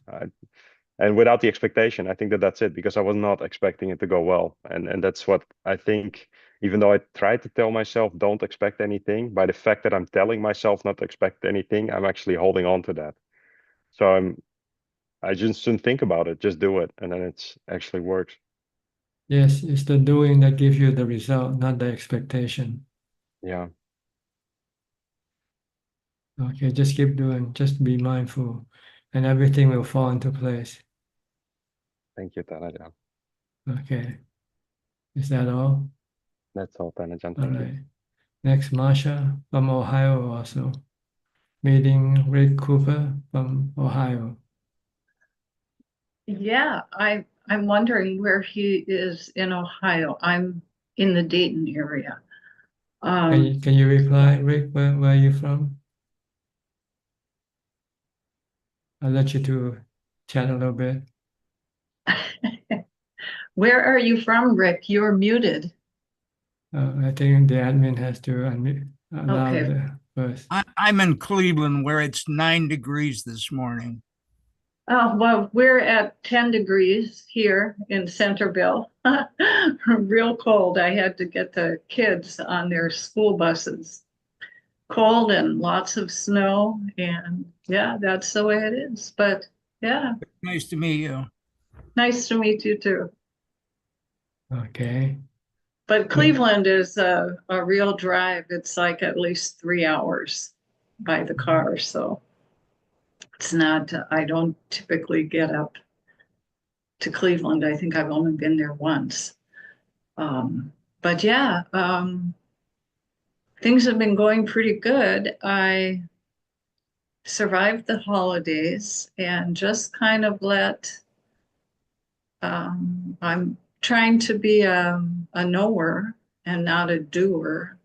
And without the expectation, I think that's it, because I was not expecting it to go well. And that's what I think, even though I tried to tell myself, don't expect anything, by the fact that I'm telling myself not to expect anything, I'm actually holding on to that. So I just shouldn't think about it, just do it. And then it's actually works. Yes, it's the doing that gives you the result, not the expectation. Yeah. Okay, just keep doing, just be mindful, and everything will fall into place. Thank you, Tanaja. Okay, is that all? That's all, Ajaan. All Thank you. right. Next, Marsha from Ohio also. Meeting Rick Cooper from Ohio. Yeah, I'm wondering where he is in Ohio. I'm in the Dayton area. Can you reply, Rick? Where are you from? I'll let you to chat a little bit. Where are you from, Rick? You're muted. I think the admin has to unmute, allow Okay. the first. I'm in Cleveland where it's 9 degrees this morning. Oh, well, we're at 10 degrees here in Centerville. Real cold. I had to get the kids on their school buses. Cold and lots of snow. And yeah, that's the way it is. But yeah, Nice to meet you. nice to meet you too. Okay. But Cleveland is a real drive. It's like at least 3 hours by the car. So it's not, I don't typically get up to Cleveland. I think I've only been there once. But yeah, things have been going pretty good. I survived the holidays and just kind of I'm trying to be a knower and not a doer.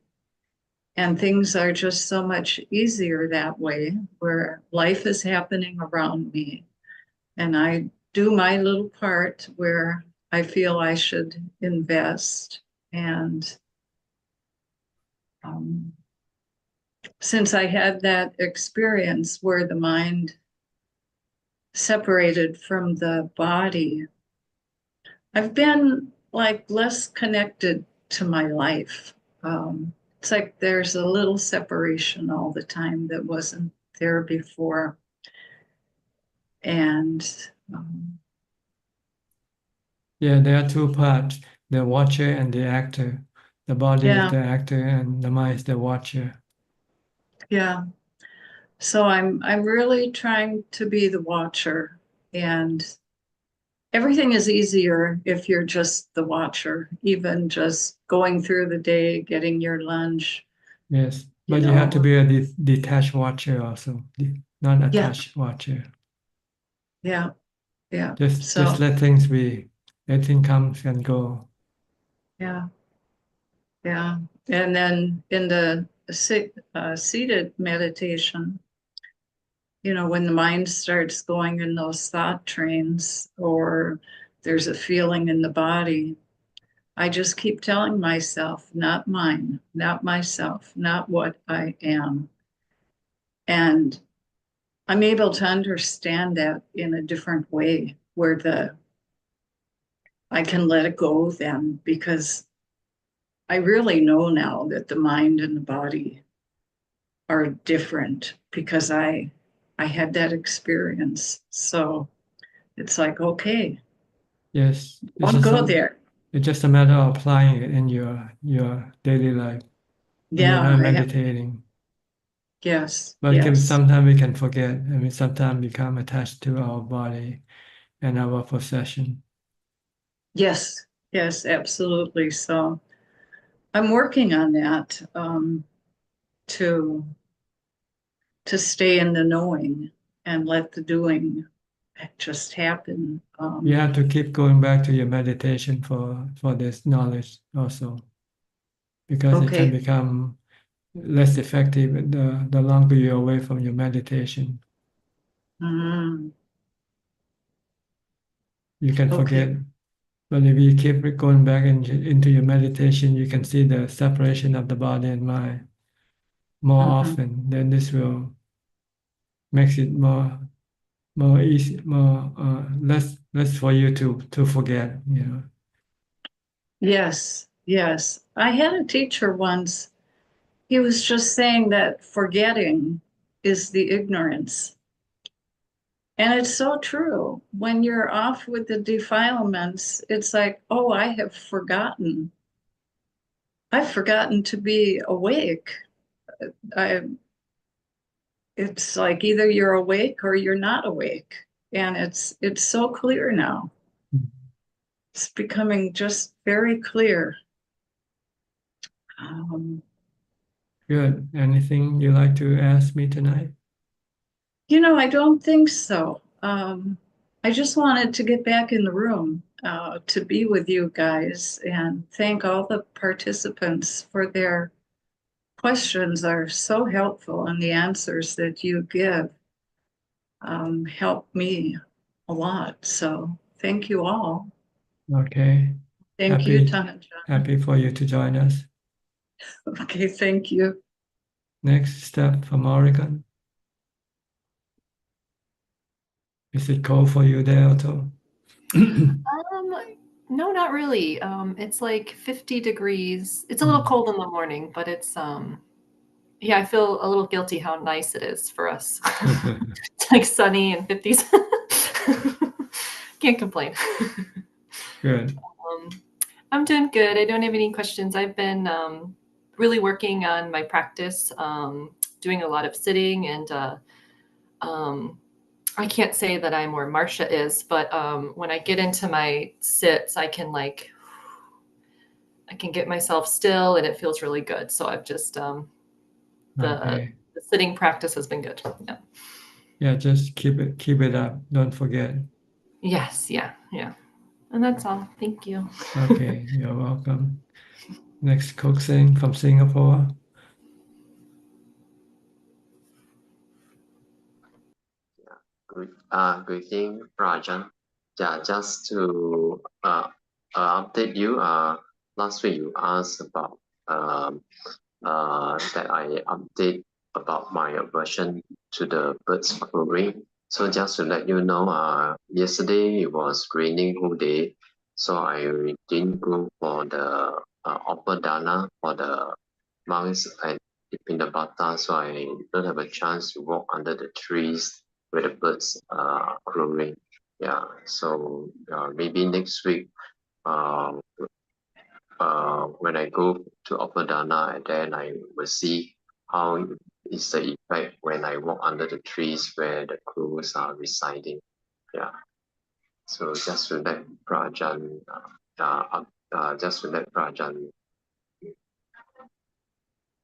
And things are just so much easier that way, where life is happening around me. And I do my little part where I feel I should invest. And since I had that experience where the mind separated from the body, I've been like less connected to my life. It's like there's a little separation all the time that wasn't there before. And yeah, there are two parts, the watcher and the actor. The body is the actor and the mind is the watcher. Yeah. So I'm really trying to be the watcher, and everything is easier if you're just the watcher, even just going through the day, getting your lunch. Yes, but you have to be a detached watcher also, not attached watcher. Yeah, yeah. Just let things be. Everything comes and go. Yeah, yeah. And then in the seated meditation, you know, when the mind starts going in those thought trains or there's a feeling in the body, I just keep telling myself, not mine, not myself, not what I am. And I'm able to understand that in a different way where I can let it go then, because I really know now that the mind and the body are different because I had that experience. So it's like, okay. Yes. Don't go there. It's just a matter of applying it in your daily life. When you're not meditating. Yes. But sometimes we can forget. I mean, sometimes become attached to our body and our possession. Yes. Yes, absolutely. So I'm working on that to stay in the knowing and let the doing just happen. You have to keep going back to your meditation for this knowledge also, because it can become less effective the longer you're away from your meditation. Mm-hmm. You can forget, but if you keep going back into your meditation, you can see the separation of the body and mind more often. Then this will makes it more easy, less for you to forget. You know. Yes, yes. I had a teacher once. He was just saying that forgetting is the ignorance. And it's so true. When you're off with the defilements, it's like, oh, I have forgotten. I've forgotten to be awake. It's like either you're awake or you're not awake. And it's so clear now. It's becoming just very clear. Good. Anything you like to ask me tonight? I don't think so. I just wanted to get back in the room to be with you guys and thank all the participants for their questions are so helpful and the answers that you give help me a lot. So thank you all. Okay. Thank you, Tanajan. Happy for you to join us. Okay, thank you. Next step from Oregon. Is it cold for you there, Otto? No, not really. It's like 50 degrees. It's a little cold in the morning, but it's yeah, I feel a little guilty how nice it is for us. It's like sunny and 50s. Can't complain. Good. I'm doing good. I don't have any questions. I've been really working on my practice, doing a lot of sitting, and I can't say that I'm where Marcia is, but when I get into my sits, I can get myself still, and it feels really good. So I've just the sitting practice has been good. Yeah. Yeah, just keep it up. Don't forget. Yes. Yeah. And that's all. Thank you. Okay, you're welcome. Next, Coxing from Singapore. Greeting, Rajan. Yeah, just to update you, last week you asked about that I update about my aversion to the birds crowing. So just to let you know, yesterday it was raining whole day, so I didn't go for the upper dana for the monks at Ipinabata, so I don't have a chance to walk under the trees where the birds are crowing. Yeah, so maybe next week, when I go to Upper Dana, and then I will see how is the effect when I walk under the trees where the crows are residing. Yeah. So just to let Prajan,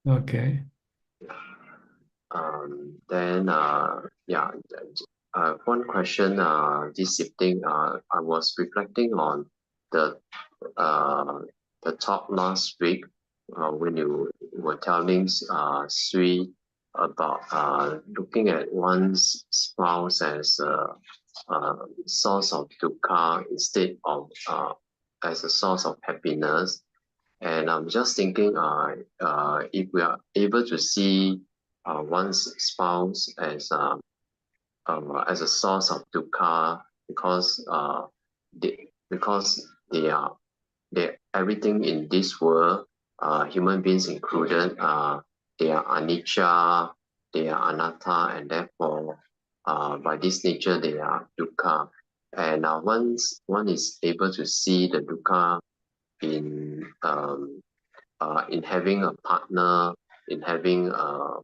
Okay. Then one question this evening, I was reflecting on the talk last week when you were telling Sui about looking at one's spouse as a source of dukkha instead of as a source of happiness. And I'm just thinking, if we are able to see one's spouse as a source of dukkha, because they are everything in this world, human beings included, they are anicca, they are anatta, and therefore, by this nature, they are dukkha. And once one is able to see the dukkha in having a partner, in having a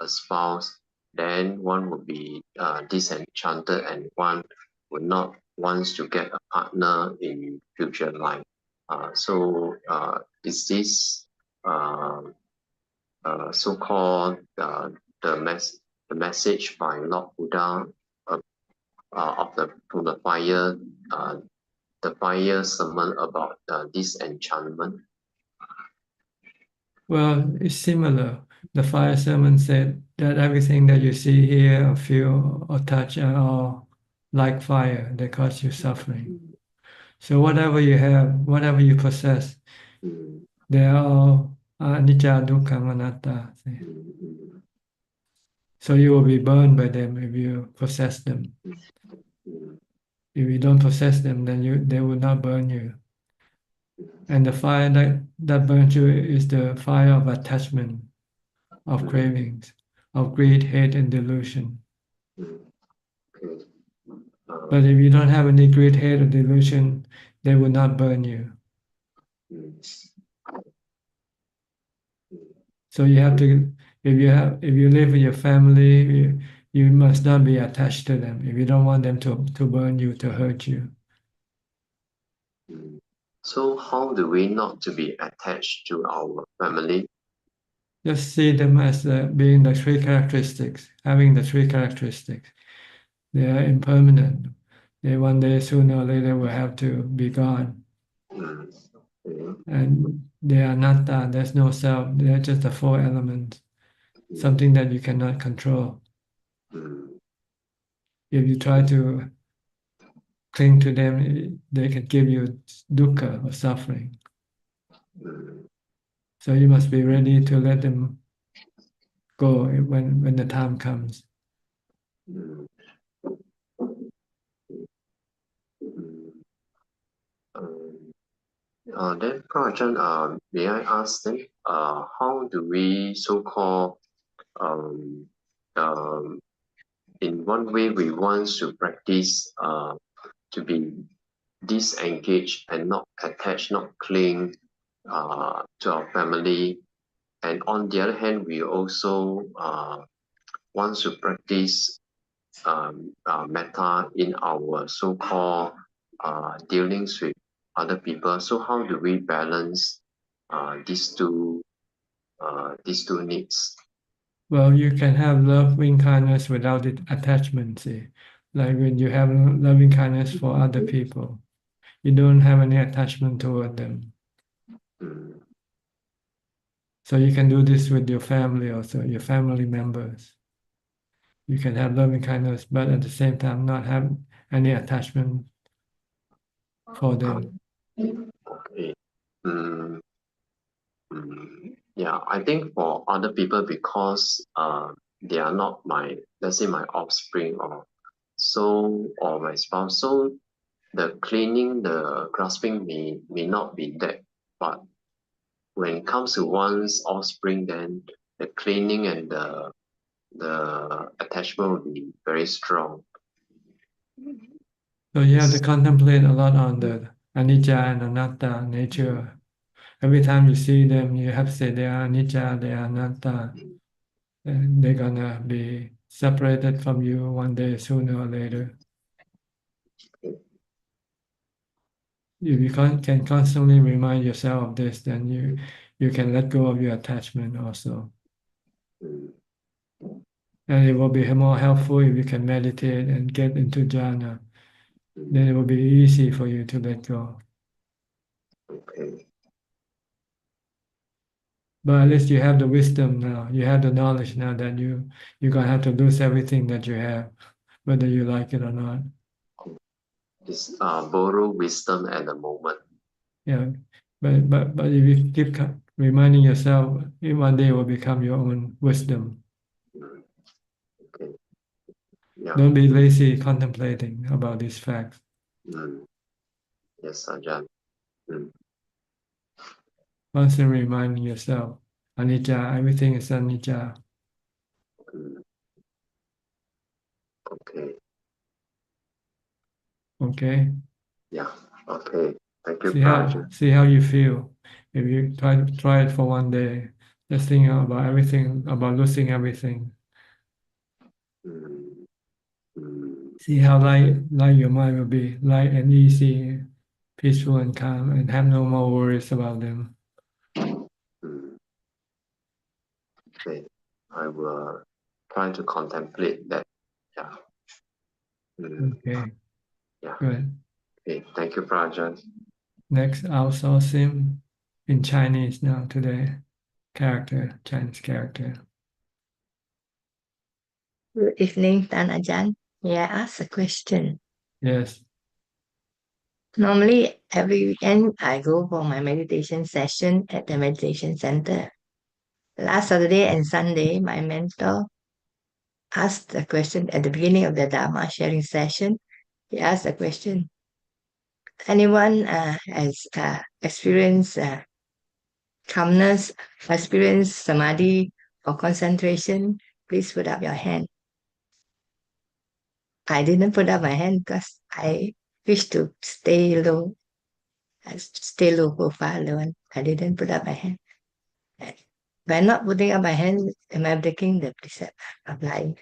spouse, then one would be disenchanted, and one would not wants to get a partner in future life. So is this so-called the message by Lord Buddha from the fire sermon about disenchantment? Well, it's similar. The fire sermon said that everything that you see, hear, or feel, or touch are all like fire. They cause you suffering. So whatever you have, whatever you possess, they are all anicca, dukkha, anatta. So you will be burned by them if you possess them. If you don't possess them, then they will not burn you. And the fire that burns you is the fire of attachment, of cravings, of greed, hate, and delusion. But if you don't have any greed, hate, or delusion, they will not burn you. So you have to, if you live with your family, you must not be attached to them if you don't want them to burn you, to hurt you. So how do we not to be attached to our family? Just see them as being the three characteristics, having the three characteristics. They are impermanent. They one day, sooner or later, will have to be gone. And they are not that. There's no self. They are just the four elements, something that you cannot control. If you try to cling to them, they can give you dukkha or suffering. So you must be ready to let them go when the time comes. Then, Ajaan, may I ask then, how do we so-called, in one way we want to practice to be disengaged and not attached, not cling to our family. And on the other hand, we also want to practice metta in our so-called dealings with other people. So how do we balance these two needs? Well, you can have loving kindness without attachment, see. Like when you have loving kindness for other people, you don't have any attachment toward them. So you can do this with your family also, your family members. You can have loving kindness, but at the same time not have any attachment for them. Okay. Yeah, I think for other people, because they are not my, let's say, my offspring or so, or my spouse, so the cleaning, the grasping may not be that, but when it comes to one's offspring, then the cleaning and the attachment will be very strong. So you have to contemplate a lot on the anicca and anatta nature. Every time you see them, you have to say they are anicca, they are anatta. And they're gonna be separated from you one day, sooner or later. If you can constantly remind yourself of this, then you can let go of your attachment also. And it will be more helpful if you can meditate and get into jhana. Then it will be easy for you to let go. Okay. But at least you have the wisdom now. You have the knowledge now that you're gonna have to lose everything that you have, whether you like it or not. Just borrow wisdom at the moment. Yeah, but if you keep reminding yourself, in one day it will become your own wisdom. Okay. Yeah. Don't be lazy contemplating about these facts. Yes, Ajaan. Constantly reminding yourself, anicca, everything is anicca. Okay. Okay. Yeah. Okay. Thank you, See how you feel. If you try it for one day, just think about everything, about losing everything. See how light your mind will be, light and easy, peaceful and calm, and have no more worries about them. Okay. I will try to contemplate that. Yeah. Okay. Yeah. Good. Okay. Thank you, Ajaan. Next, outsourcing in Chinese now today. Chinese character. Good evening, Tan Ajaan. May I ask a question? Yes. Normally, every weekend, I go for my meditation session at the meditation center. Last Saturday and Sunday, my mentor asked a question at the beginning of the Dharma sharing session. He asked a question. Anyone has experienced calmness, experienced samadhi or concentration? Please put up your hand. I didn't put up my hand because I wish to stay low. Stay low profile alone. I didn't put up my hand. By not putting up my hand, am I breaking the precept of lying?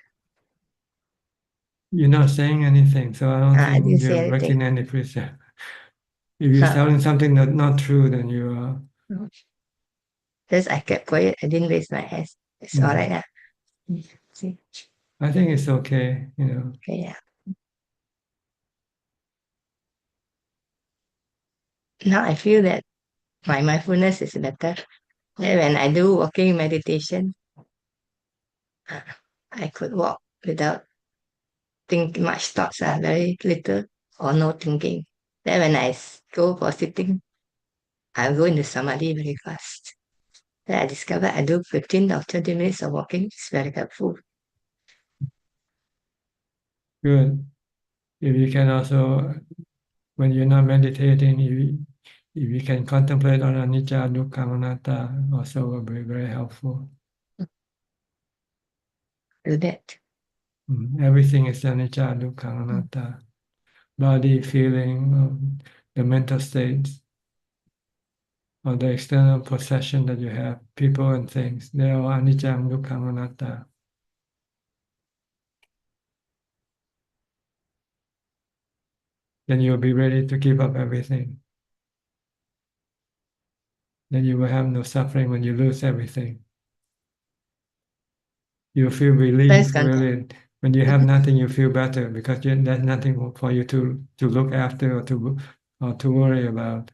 You're not saying anything, so I don't I think didn't say you're anything. breaking any precept. If you're telling something that's not true, then you are. Just I kept quiet. I didn't raise my hands. It's all right now. See? I think it's okay, you know. Okay, yeah. Now I feel that my mindfulness is better. When I do walking meditation, I could walk without thinking much thoughts, very little or no thinking. Then when I go for sitting, I go into samadhi very fast. Then I discover I do 15 or 20 minutes of walking. It's very helpful. Good. If you can also, when you're not meditating, if you can contemplate on anicca, dukkha, anatta, also will be very helpful. Do that. Everything is anicca, dukkha, anatta. Body, feeling, the mental states, or the external possession that you have, people and things, they are anicca, dukkha, anatta. Then you'll be ready to give up everything. Then you will have no suffering when you lose everything. You feel relief, really. When you have nothing, you feel better because there's nothing for you to look after or to worry about.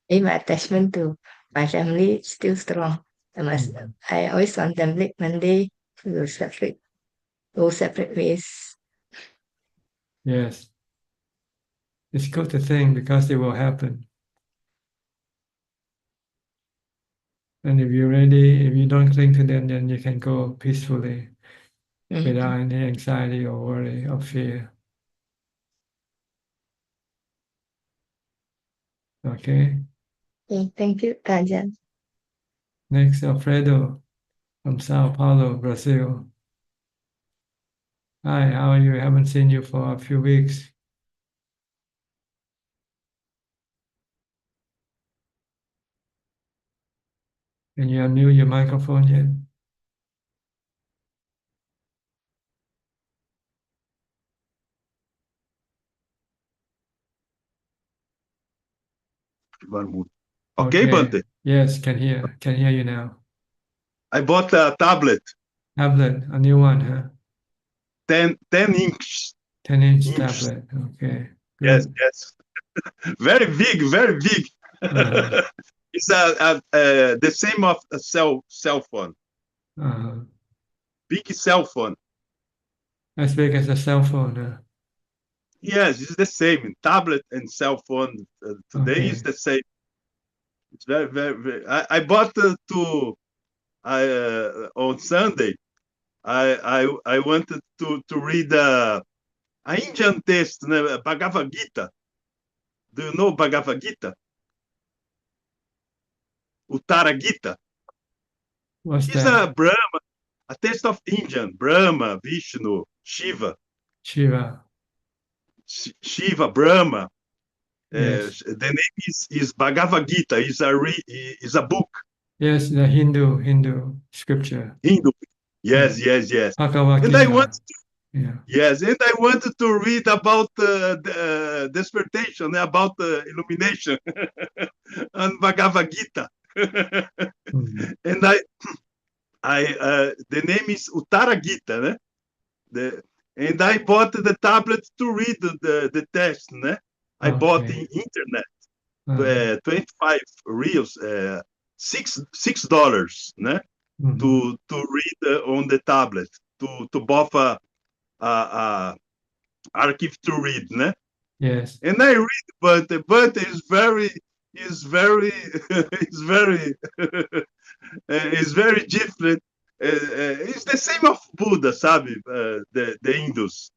My attachment to my family is still strong. I always contemplate one day we will go separate ways. Yes. It's good to think because it will happen. And if you're ready, if you don't cling to them, then you can go peacefully without any anxiety or worry or fear. Okay. Thank you, Ajaan. Next, Alfredo from Sao Paulo, Brazil. Hi, how are you? I haven't seen you for a few weeks. Can you unmute your microphone yet? Okay, Bante. Yes, can hear you now. I bought a tablet. Tablet, a new one, huh? 10 inch. 10-inch tablet. Okay. Good. Yes. Very big, very big. It's the same of a cell phone. Big cell phone. As big as a cell phone, huh? Yes, it's the same. Tablet and cell phone today is the same. It's very, very, very. I bought on Sunday. I wanted to read a Indian text, Bhagavad Gita. Do you know Bhagavad Gita? Uttara Gita. What's It's that? a Brahma, a text of Indian, Brahma, Vishnu, Shiva. Shiva. Shiva, Brahma. Yes. The name is Bhagavad Gita. Is a book. Yes, the Hindu scripture. Hindu. Yes. Bhagavad And Gita. I want to. Yeah. Yes, and I wanted to read about the despertation, about illumination, and Bhagavad Gita. And the name is Uttara Gita, and I bought the tablet to read the text. I bought in internet, 25 reals, $6, to read on the tablet, to buy a archive to read, Yes. And I read, but it's very it's very it's very different. It's the same of Buddha, sabe? The Hindus,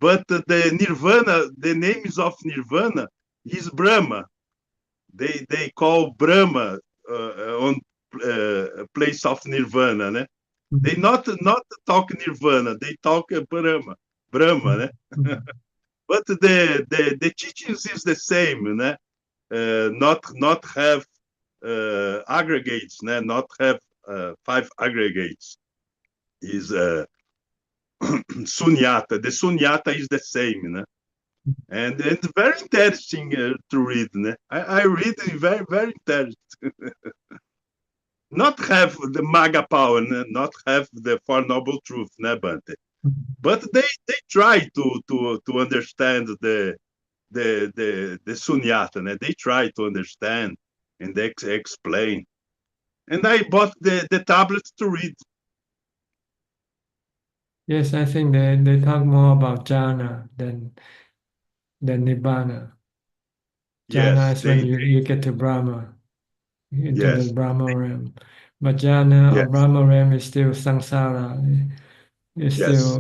but the Nirvana, the names of Nirvana is Brahma. They call Brahma on place of Nirvana, né? They not talk Nirvana, they talk Brahma, né? But the teachings is the same, né? Not have aggregates, né? Not have 5 aggregates. Is sunyata. The sunyata is the same, né? and very interesting to read. Né? I read it very interesting. Not have the maga power, né? Not have the Four Noble Truth, né, Bante? But they try to understand the sunyata, né? They try to understand and they explain. And I bought the tablet to read. Yes, I think they talk more about jhana than nibbana. Jhana Yes, is when you get to Brahma, into the yes, Brahma realm. But jhana or yes, Brahma realm is still samsara. It's yes,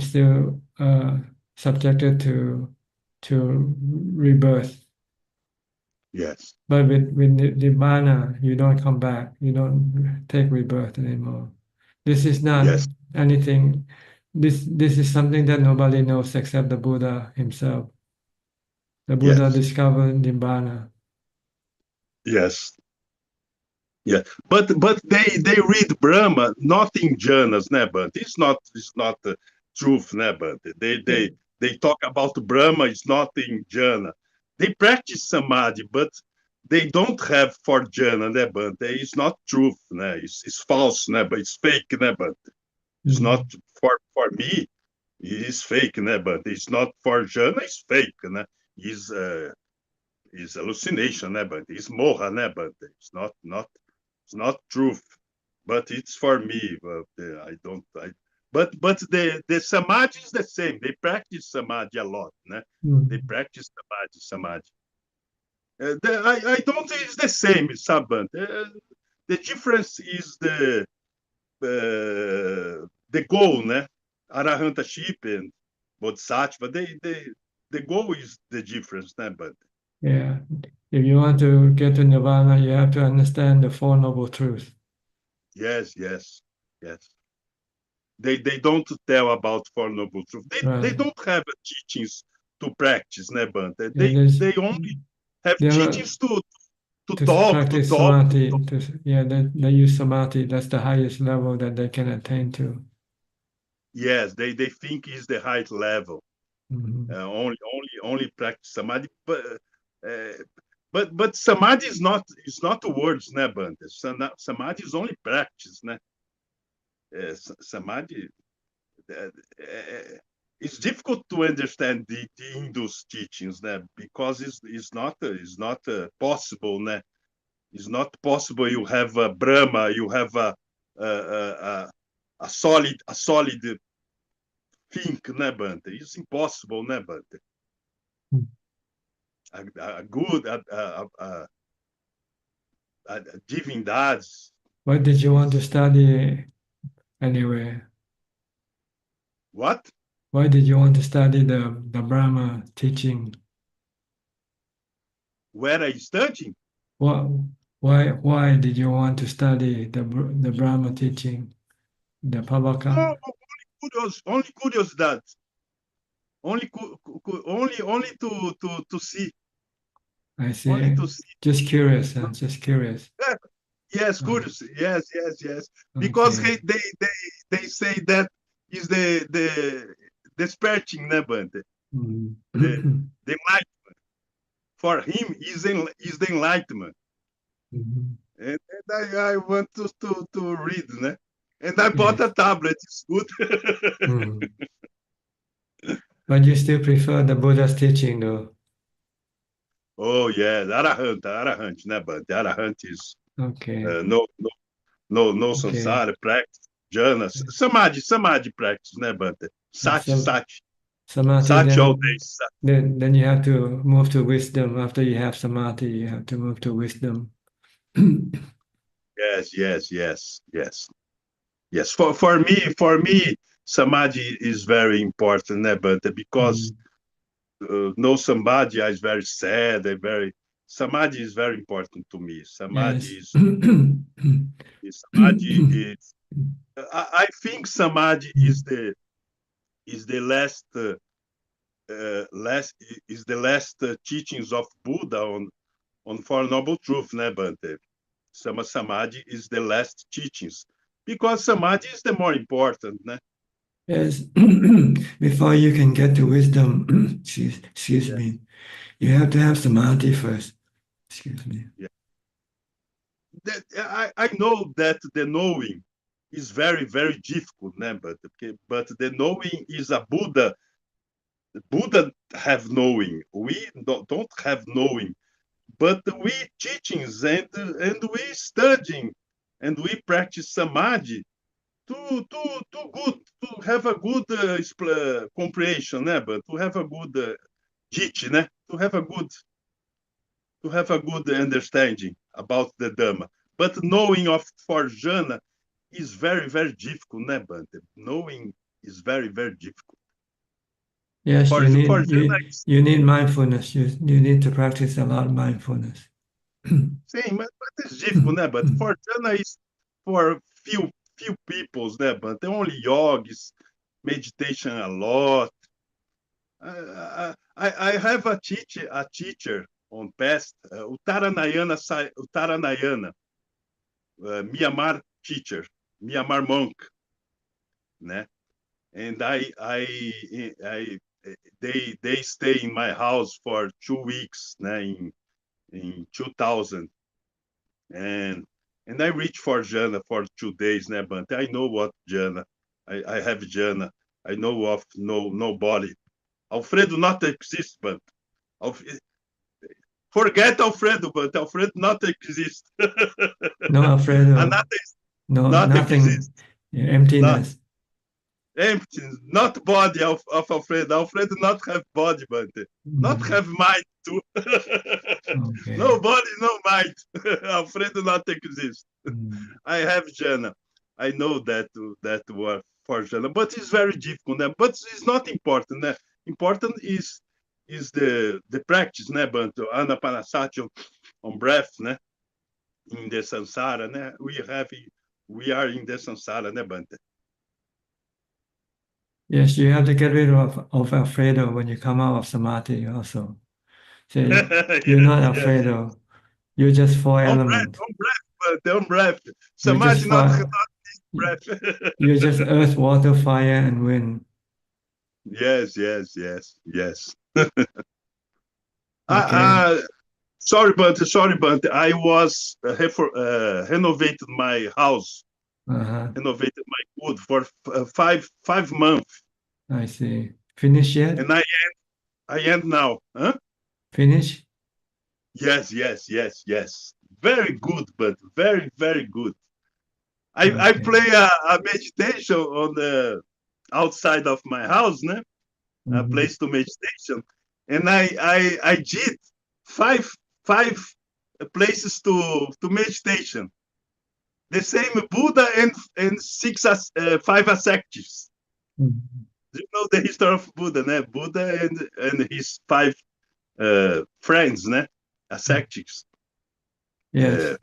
still subjected to rebirth. yes, But with nibbana, you don't come back. You don't take rebirth anymore. This is not yes, anything. This is something that nobody knows except the Buddha himself. The Buddha yes, discovered nibbana. yes. Yeah, but they read Brahma not in jhanas, né? But it's not truth, né? But they talk about Brahma is not in jhana. They practice samadhi, but they don't have for jhana, né? But it's not truth, né? It's false, né? But it's fake, né? But it's not for me. It's fake, né? But it's not for jhana. It's fake, né? Is hallucination, né? But it's moha, né? But it's not truth, but it's for me. But I don't. But the samadhi is the same. They practice samadhi a lot. Né? They practice samadhi. I don't think it's the same, Saban. The difference is the goal, né? Arahantaship and Bodhisattva. The goal is the difference, né? But Yeah. If you want to get to nirvana, you have to understand the Four Noble Truths. yes. They don't tell about Four Noble Truth. They don't have teachings to practice, né, Bante? They only have teachings to talk. Practice samadhi. They use samadhi. That's the highest level that they can attain to. Yes, they think is the highest level. Only practice samadhi, but samadhi is not words, né, Bante? Samadhi is only practice, né? Samadhi. It's difficult to understand the Hindu's teachings, né? Because it's not possible, né? It's not possible. You have a Brahma, you have a solid think, né, Bante? It's impossible, né, Bante? A good divindades. Why did you want to study anyway? What? Why did you want to study the Brahma teaching? Where are you studying? Why did you want to study the Brahma teaching, the Pavaka? No, only curiosidade. Only to see. I see. Only to see. Just curious, huh? Just curious. Yes, curious. Yes. Because Okay. they say that is the spreading, né, Bante? The enlightenment. For him is the enlightenment. And I want to read, né? And I bought a tablet. It's good. But you still prefer the Buddha's teaching, though? Oh yes, Arahant, né, Bante? Arahant is okay. No samsara practice, jhana, samadhi practice, né, Bante? Sati. Samadhi, Sati all day. Then you have to move to wisdom. After you have samadhi, you have to move to wisdom. Yes. For me, samadhi is very important, né, Bante? Because no samadhi is very sad. Samadhi is very important to me. Samadhi is. I think samadhi is the last teachings of Buddha on Four Noble Truth, né, Bante? Samadhi is the last teachings because samadhi is the more important, né? Yes, before you can get to wisdom, excuse Yeah, me, you have to have samadhi first. Excuse me. yeah. I know that the knowing is very, very difficult, né? But the knowing is a Buddha. Buddha have knowing. We don't have knowing. But we teachings and we studying and we practice samadhi to good to have a good comprehension, né? But to have a good teach, né? To have a good understanding about the Dhamma. But knowing of for jhana is very, very difficult, né? But knowing is very, very difficult. Yes, For jhana, you need mindfulness. You need to practice a lot of mindfulness. sim, but it's difficult, né? But for jhana is for few peoples, né? But only yogis, meditation a lot. I have a teacher on past, Utaranayana, Myanmar teacher, Myanmar monk, né? And they stay in my house for 2 weeks, né? In 2000, and I reach for jhana for 2 days, né? But I know what jhana. I have jhana. I know of nobody. Alfredo not exist, but forget Alfredo, but Alfredo not exist. No, Alfredo. Another No, not nothing. exist. Yeah, emptiness. Empty, not body of Alfredo. Alfredo not have body, but not have mind too. Okay. No body, no mind. Alfredo not exist. I have jhana. I know that word for jhana, but it's very difficult. Né? But it's not important. Né? Important is the practice, né? But anapanasati on breath, né? In the samsara, né? We are in the samsara, né, Bante? Yes, you have to get rid of Alfredo when you come out of samadhi also. So you're not Alfredo. You're just four elements. On breath. You're just Samadhi not breath. breath. You're just earth, water, fire, and wind. Yes. Okay. Sorry, but I was renovated my house, renovated my wood for 5 months. I see. Finish yet? And I end now. Huh? Finish? Yes. Very good, but very, very good. I play a meditation on the outside of my house, né? A place to meditation, and I did five places to meditation. The same Buddha and five ascetics. You know the history of Buddha, né? Buddha and his five friends, né? Ascetics. Yes.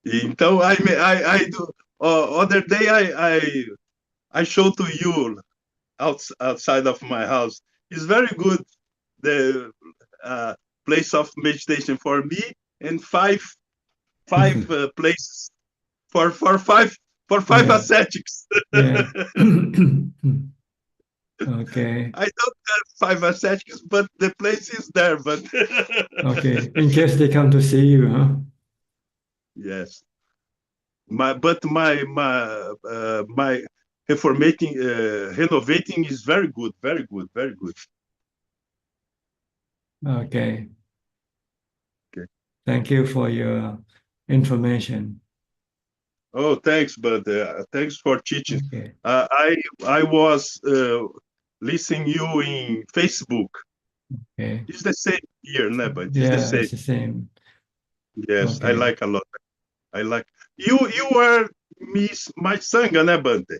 Então I do. Other day I show to you outside of my house. It's very good. The place of meditation for me, and five places for five ascetics. Yeah. Okay. I don't have five ascetics, but the place is there. But okay, in case they come to see you, huh? Yes. My reformating, renovating is very good. Okay. Okay. Thank you for your information. Oh, thanks, but thanks for teaching. Okay. I was listening you in Facebook. Okay. It's the same here, never. It's Yeah, the same. it's the same. Yes, Okay. I like a lot. I like you. You are my sangha, né, Bante?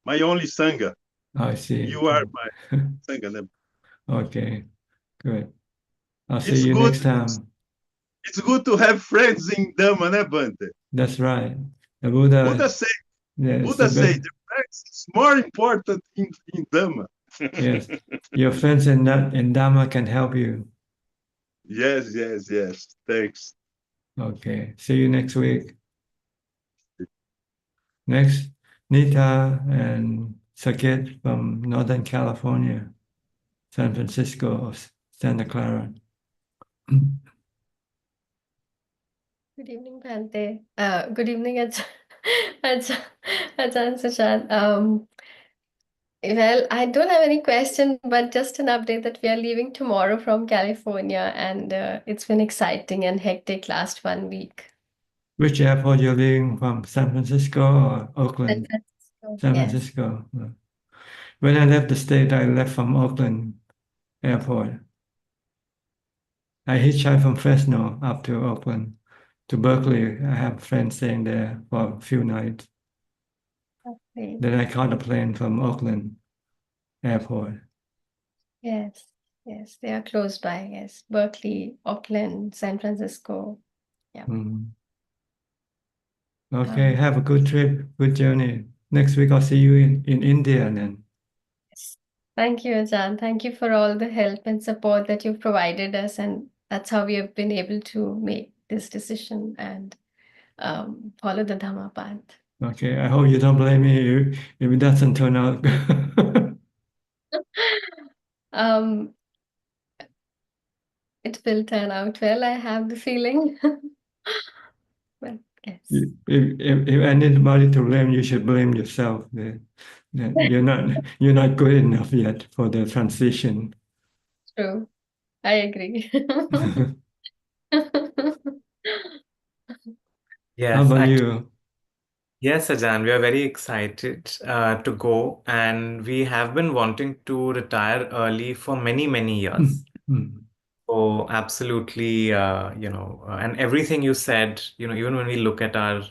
My only sangha. I see. You are my sangha, né? Okay, good. I'll see It's you good. next time. It's good to have friends in Dhamma, né, Bante? That's right. The Buddha. Buddha say. Yeah, Buddha say the friends is more important in Dhamma. Yes, your friends in Dhamma can help you. Yes. Thanks. Okay, see you next week. Next, Nita and Suchart from Northern California, San Francisco, Santa Clara. Good evening, Bhante. Good evening, Ajaan Suchart. Well, I don't have any question, but just an update that we are leaving tomorrow from California, and it's been exciting and hectic last 1 week. Which airport you're leaving from, San Francisco or San Oakland? Francisco, San yes. Francisco. When I left the state, I left from Oakland Airport. I hitchhiked from Fresno up to Oakland to Berkeley. I have friends staying there for a few nights. Okay. Then I caught a plane from Oakland Airport. Yes, yes, they are close by. Yes, Berkeley, Auckland, San Francisco. Yeah. Okay, have a good trip, good journey. Next week I'll see you in India then. Yes. Thank you, Ajaan. Thank you for all the help and support that you've provided us, and that's how we have been able to make this decision and follow the Dhamma path. Okay, I hope you don't blame me if it doesn't turn out. Um, it will turn out well, I have the feeling. Well, yes. If anybody to blame, you should blame yourself. That you're not good enough yet for the transition. True. I agree. How about you? Yes, Ajahn, we are very excited to go, and we have been wanting to retire early for many, many years. So absolutely, and everything you said, even when we look at our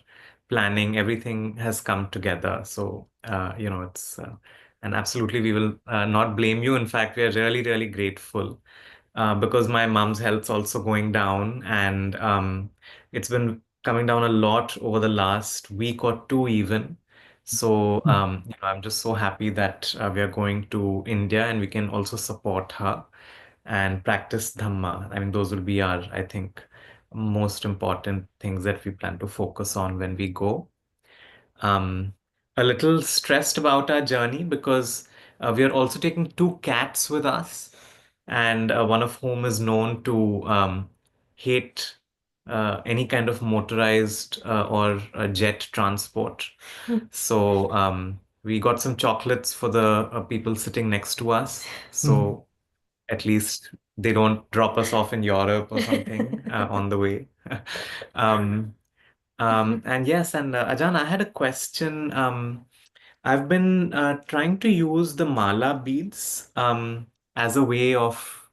planning, everything has come together. So, and absolutely, we will not blame you. In fact, we are really, really grateful because my mom's health's also going down, and it's been coming down a lot over the last week or two, even. So, I'm just so happy that we are going to India and we can also support her and practice Dhamma. I mean, those will be our, I think, most important things that we plan to focus on when we go. Um, a little stressed about our journey because we are also taking two cats with us, and one of whom is known to hate any kind of motorized or jet transport. So we got some chocolates for the people sitting next to us. So at least they don't drop us off in Europe or something on the way. Um, and yes, and Ajahn, I had a question. I've been trying to use the mala beads as a way of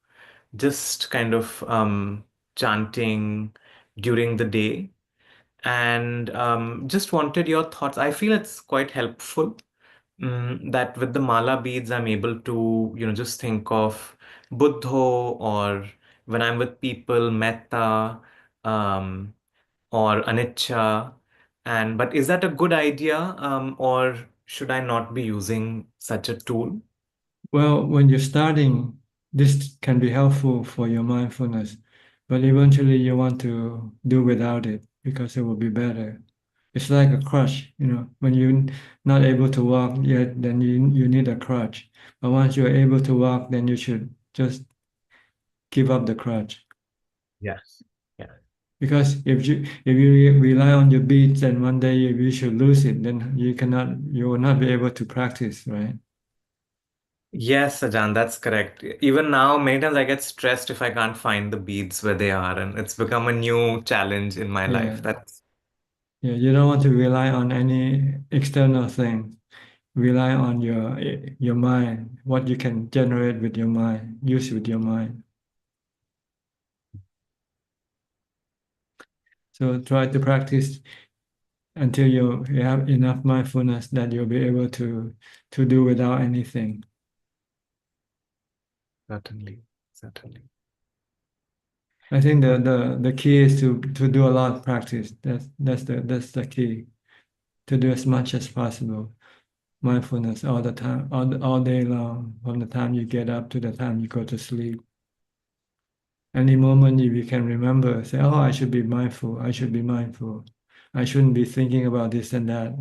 just kind of chanting during the day, and just wanted your thoughts. I feel it's quite helpful that with the mala beads, I'm able to, just think of Buddho, or when I'm with people, metta, um, or anicca. But is that a good idea, or should I not be using such a tool? Well, when you're starting, this can be helpful for your mindfulness, but eventually you want to do without it because it will be better. It's like a crutch, when you're not able to walk yet, then you need a crutch. But once you're able to walk, then you should just give up the crutch. Yes. Yeah. Because if you rely on your beats and one day you should lose it, then you will not be able to practice, right? Yes, Ajahn, that's correct. Even now, many times I get stressed if I can't find the beads where they are, and it's become a new challenge in my life. Yeah, you don't want to rely on any external thing. Rely on your mind, what you can generate with your mind, use with your mind. So try to practice until you have enough mindfulness that you'll be able to do without anything. Certainly, certainly. I think the key is to do a lot of practice. That's the key. To do as much as possible. Mindfulness all the time, all day long, from the time you get up to the time you go to sleep. Any moment if you can remember, say, oh, I should be mindful, I should be mindful. I shouldn't be thinking about this and that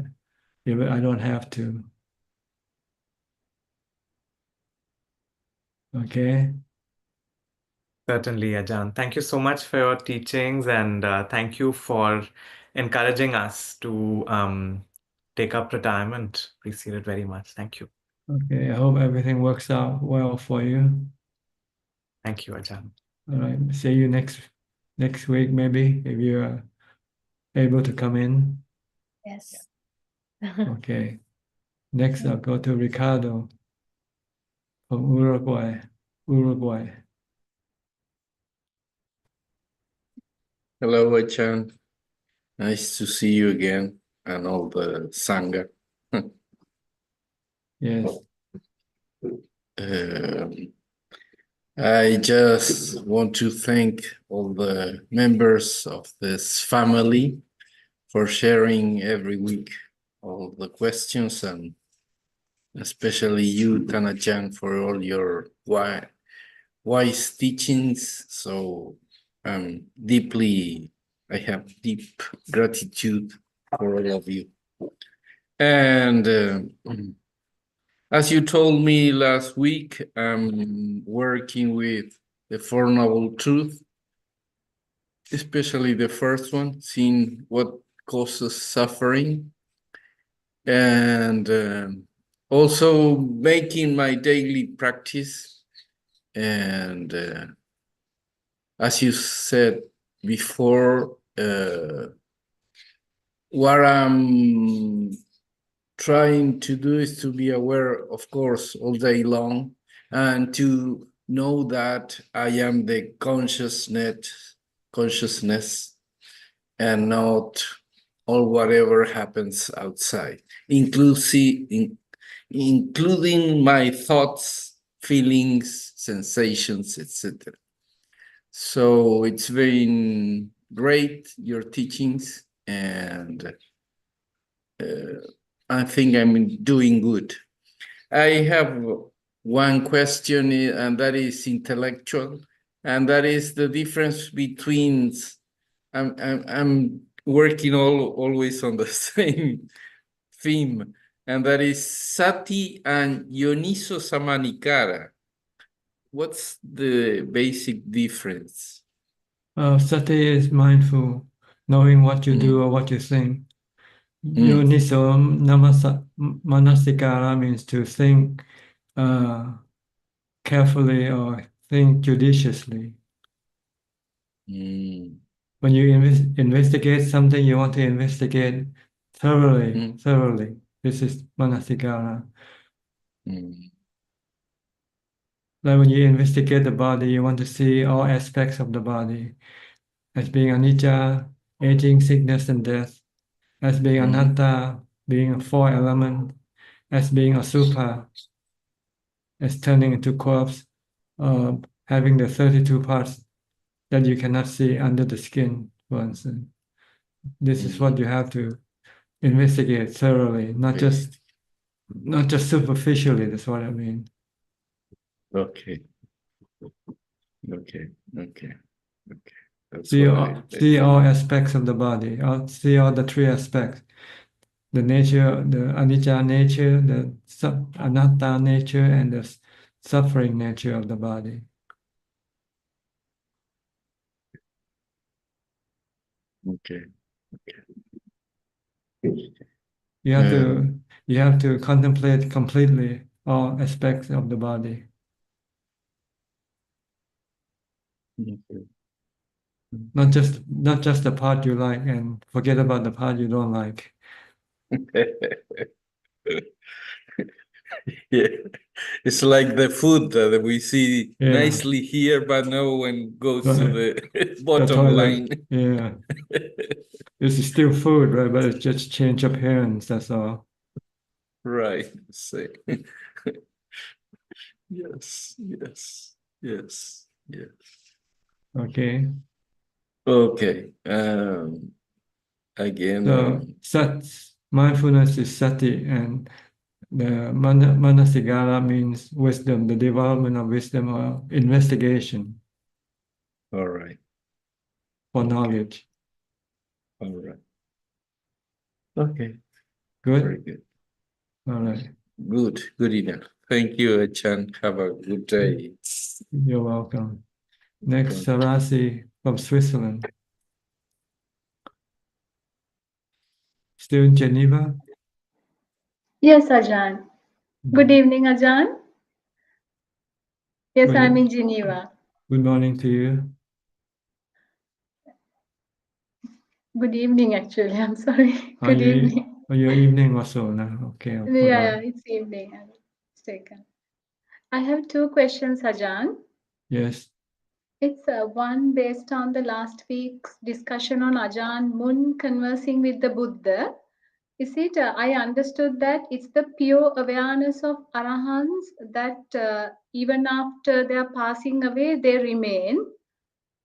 if I don't have to. Okay. Certainly, Ajaan. Thank you so much for your teachings, and thank you for encouraging us to take up retirement. Appreciate it very much. Thank you. Okay. I hope everything works out well for you. Thank you, Ajaan. All right. See you next week, maybe, if you are able to come in. Yes. Okay. Next, I'll go to Ricardo from Uruguay. Hello, Ajaan. Nice to see you again and all the Sangha. Yes. I just want to thank all the members of this family for sharing every week all the questions, and especially you, Tana-chan, for all your wise teachings. So I have deep gratitude for all of you. And as you told me last week, I'm working with the Four Noble Truth, especially the first one, seeing what causes suffering, and also making my daily practice. And as you said before, what I'm trying to do is to be aware, of course, all day long, and to know that I am the consciousness and not all whatever happens outside, including my thoughts, feelings, sensations, etc. So it's been great, your teachings, and I think I'm doing good. I have one question, and that is intellectual, and that is the difference between. I'm working always on the same theme, and that is Sati and Yoniso Samanikara. What's the basic difference? Sati is mindful, knowing what you do or what you think. Yoniso Manasikara means to think carefully or think judiciously. When you investigate something, you want to investigate thoroughly. This is Manasikara. Like when you investigate the body, you want to see all aspects of the body as being anicca, aging, sickness, and death, as being anatta, being a four element, as being asubha, as turning into corpse, having the 32 parts that you cannot see under the skin, for instance. This is what you have to investigate thoroughly, not just superficially. That's what I mean. Okay. That's See what see all aspects of the body. See all the three aspects: the nature, the anicca nature, the anatta nature, and the suffering nature of the body. Okay. You have to contemplate completely all aspects of the body. Not just the part you like and forget about the part you don't like. Yeah, it's like the food that we see nicely here, but no one goes to the bottom line. Yeah, this is still food, right? But it's just change appearance. That's all. Right. Yes. Okay. Okay. Again. So mindfulness is sati, and the manasikara means wisdom, the development of wisdom or investigation. All right. For knowledge. All right. Okay. Good. Very good. All right. Good enough. Thank you, Ajaan. Have a good day. You're welcome. Next, Sarasi from Switzerland. Still in Geneva? Yes, Ajaan. Good evening, Ajaan. Yes, I'm in Geneva. Good morning to you. Good evening, actually. I'm sorry. Good evening. Your evening also now. Okay. Yeah, it's evening. I'm mistaken. I have two questions, Ajaan. Yes. It's one based on the last week's discussion on Ajahn Mun conversing with the Buddha. Is it, I understood that it's the pure awareness of Arahants that even after their passing away, they remain.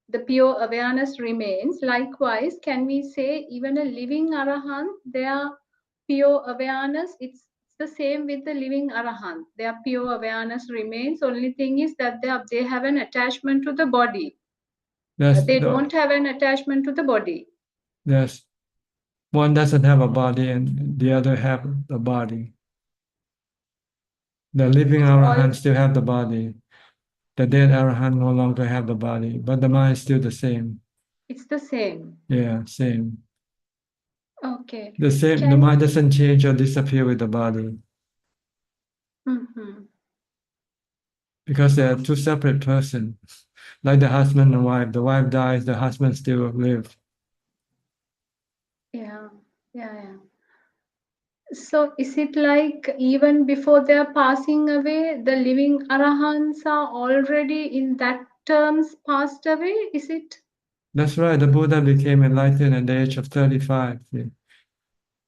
The pure awareness remains. Likewise, can we say even a living Arahant, their pure awareness, it's the same with the living Arahant. Their pure awareness remains. Only thing is that they have an attachment to the body. They don't have an attachment to the body. Yes. One doesn't have a body and the other have the body. The living Arahant still have the body. The dead Arahant no longer have the body, but the mind is still the same. It's the same. Yeah, same. Okay. The same. The mind doesn't change or disappear with the body. Mm-hmm. Because they are two separate persons, like the husband and wife. The wife dies, the husband still lives. Yeah. So is it like even before they are passing away, the living Arahants are already in that terms passed away? Is it? That's right. The Buddha became enlightened at the age of 35.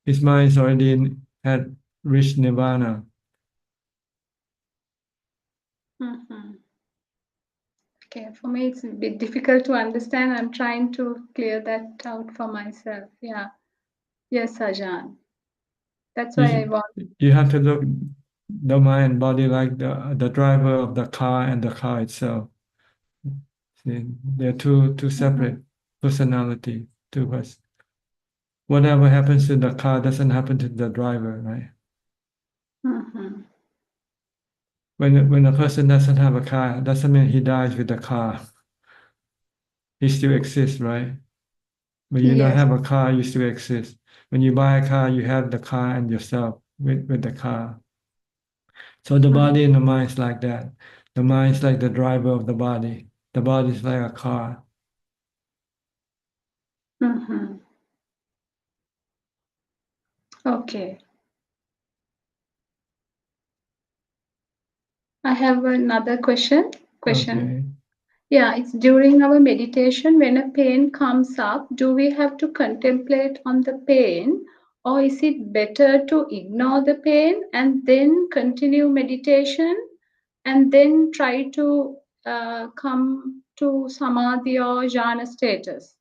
His mind is already had reached nirvana. Mm-hmm. Okay, for me it's a bit difficult to understand. I'm trying to clear that out for myself. Yeah. Yes, Ajahn. That's why I want. You have to look the mind and body like the driver of the car and the car itself. See, they're two separate personality, two us. Whatever happens to the car doesn't happen to the driver, right? Mm-hmm. When a person doesn't have a car, doesn't mean he dies with the car. He still exists, right? When you don't have a car, you still exist. When you buy a car, you have the car and yourself with the car. So the body and the mind is like that. The mind is like the driver of the body. The body is like a car. Mm-hmm. Okay. I have another question. Okay. Yeah, it's during our meditation, when a pain comes up, do we have to contemplate on the pain, or is it better to ignore the pain and then continue meditation and then try to come to samadhi or jhana status?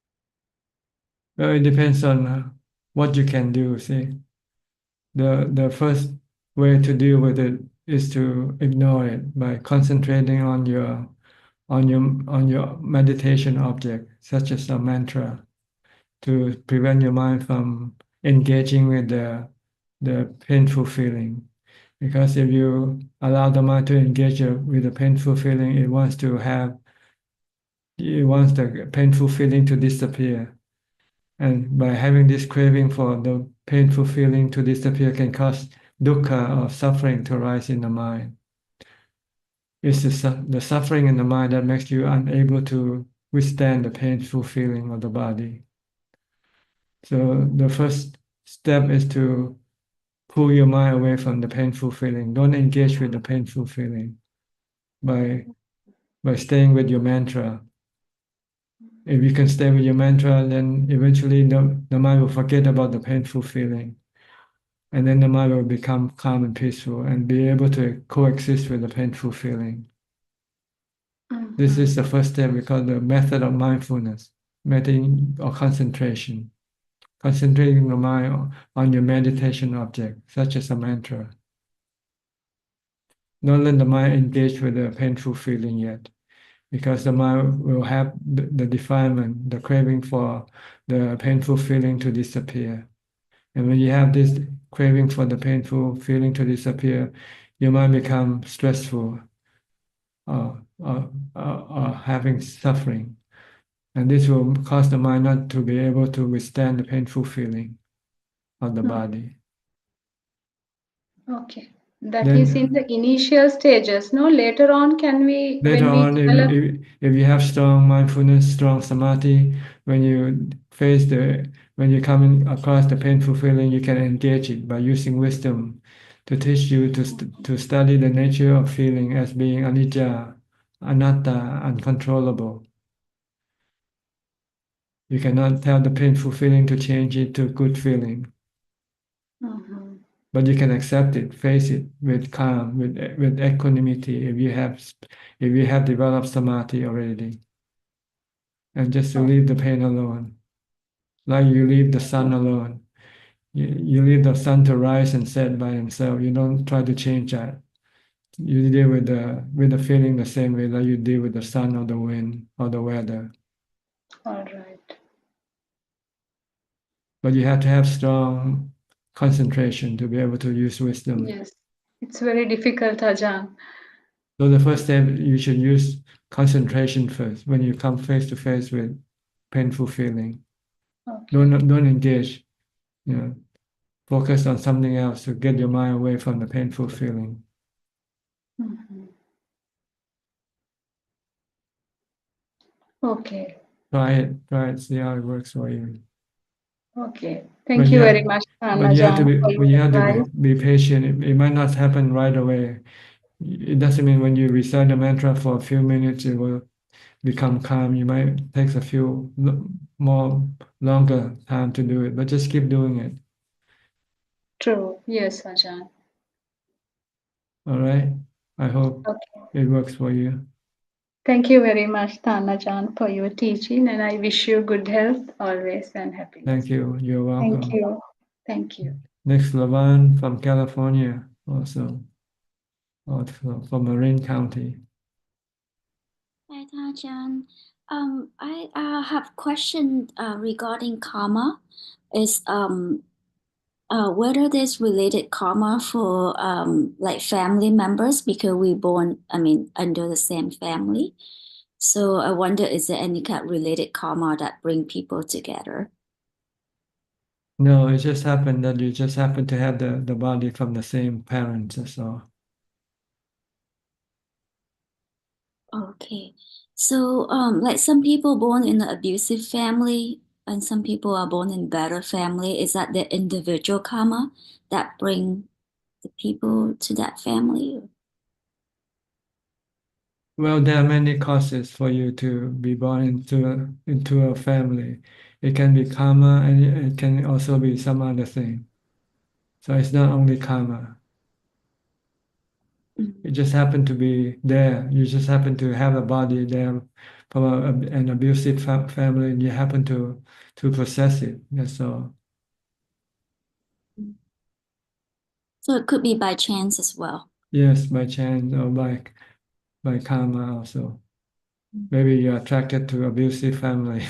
Well, it depends on what you can do. See, the first way to deal with it is to ignore it by concentrating on your meditation object, such as a mantra, to prevent your mind from engaging with the painful feeling. Because if you allow the mind to engage with the painful feeling, it wants the painful feeling to disappear. And by having this craving for the painful feeling to disappear can cause dukkha or suffering to arise in the mind. It's the suffering in the mind that makes you unable to withstand the painful feeling of the body. So the first step is to pull your mind away from the painful feeling. Don't engage with the painful feeling by staying with your mantra. If you can stay with your mantra, then eventually the mind will forget about the painful feeling. And then the mind will become calm and peaceful and be able to coexist with the painful feeling. This is the first step we call the method of mindfulness, meditating or concentration. Concentrating the mind on your meditation object, such as a mantra. Don't let the mind engage with the painful feeling yet, because the mind will have the defilement, the craving for the painful feeling to disappear. And when you have this craving for the painful feeling to disappear, your mind become stressful or having suffering. And this will cause the mind not to be able to withstand the painful feeling of the body. Okay. That is in the initial stages, no? Later on, can we, Later when we on, develop... if you have strong mindfulness, strong samadhi, when you come across the painful feeling, you can engage it by using wisdom to teach you to study the nature of feeling as being anicca, anatta, uncontrollable. You cannot tell the painful feeling to change it to a good feeling. But you can accept it, face it with calm, with equanimity if you have developed samadhi already. And just to leave the pain alone. Like you leave the sun alone. You leave the sun to rise and set by himself. You don't try to change that. You deal with the feeling the same way like you deal with the sun or the wind or the weather. All right. But you have to have strong concentration to be able to use wisdom. Yes. It's very difficult, Ajahn. So the first step, you should use concentration first when you come face to face with painful feeling. Okay. Don't engage. Focus on something else to get your mind away from the painful feeling. Okay. Try it, see how it works for you. Okay. Thank you very much, But you have to Ajahn. be patient. It might not happen right away. It doesn't mean when you recite the mantra for a few minutes, it will become calm. You might take a few longer time to do it, but just keep doing it. True. Yes, Ajahn. All right. I hope it works for you. Thank you very much, Ajahn, for your teaching, and I wish you good health always and happiness. Thank you. You're welcome. Thank you. Thank you. Next, Lavan from California, also, from Marin County. Hi, Ajahn. I have a question regarding karma. Is whether there's related karma for like family members because we born, under the same family. So I wonder, is there any kind of related karma that bring people together? No, it just happened that you just happen to have the body from the same parents, that's all. Okay. So like some people born in an abusive family and some people are born in better family. Is that the individual karma that bring the people to that family? Well, there are many causes for you to be born into a family. It can be karma, and it can also be some other thing. So it's not only karma. It just happened to be there. You just happen to have a body there from an abusive family, and you happen to possess it. That's all. So it could be by chance as well. Yes, by chance or by karma also. Maybe you're attracted to abusive family.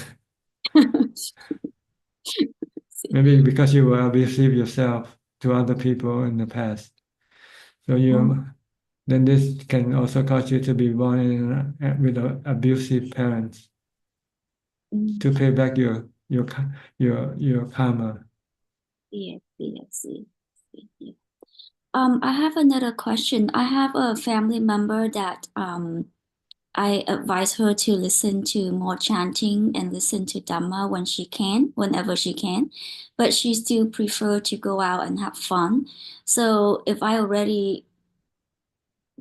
Maybe because you were abusive yourself to other people in the past. So then this can also cause you to be born with abusive parents to pay back your karma. Yes. Yeah. I have another question. I have a family member that I advise her to listen to more chanting and listen to Dhamma whenever she can, but she still prefer to go out and have fun. So if I already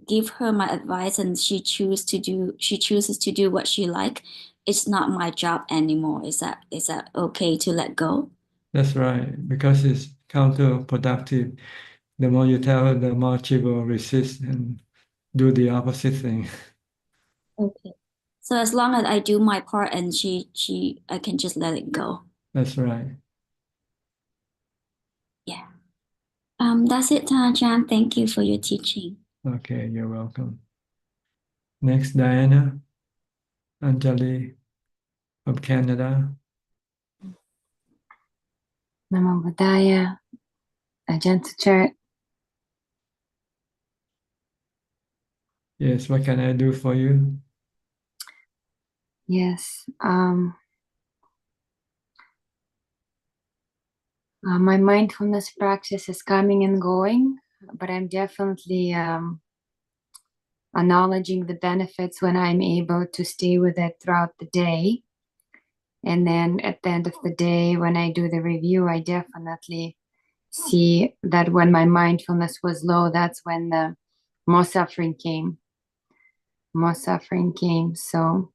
give her my advice and she chooses to do what she like, it's not my job anymore. Is that okay to let go? That's right, because it's counterproductive. The more you tell her, the more she will resist and do the opposite thing. Okay. So as long as I do my part and I can just let it go. That's right. Yeah. That's it, Ajahn. Thank you for your teaching. Okay, you're welcome. Next, Diana Anjali from Canada. Namo Buddhaya, Ajahn Suchart. Yes, what can I do for you? Yes. My mindfulness practice is coming and going, but I'm definitely acknowledging the benefits when I'm able to stay with it throughout the day. And then at the end of the day, when I do the review, I definitely see that when my mindfulness was low, that's when the more suffering came. More suffering came. So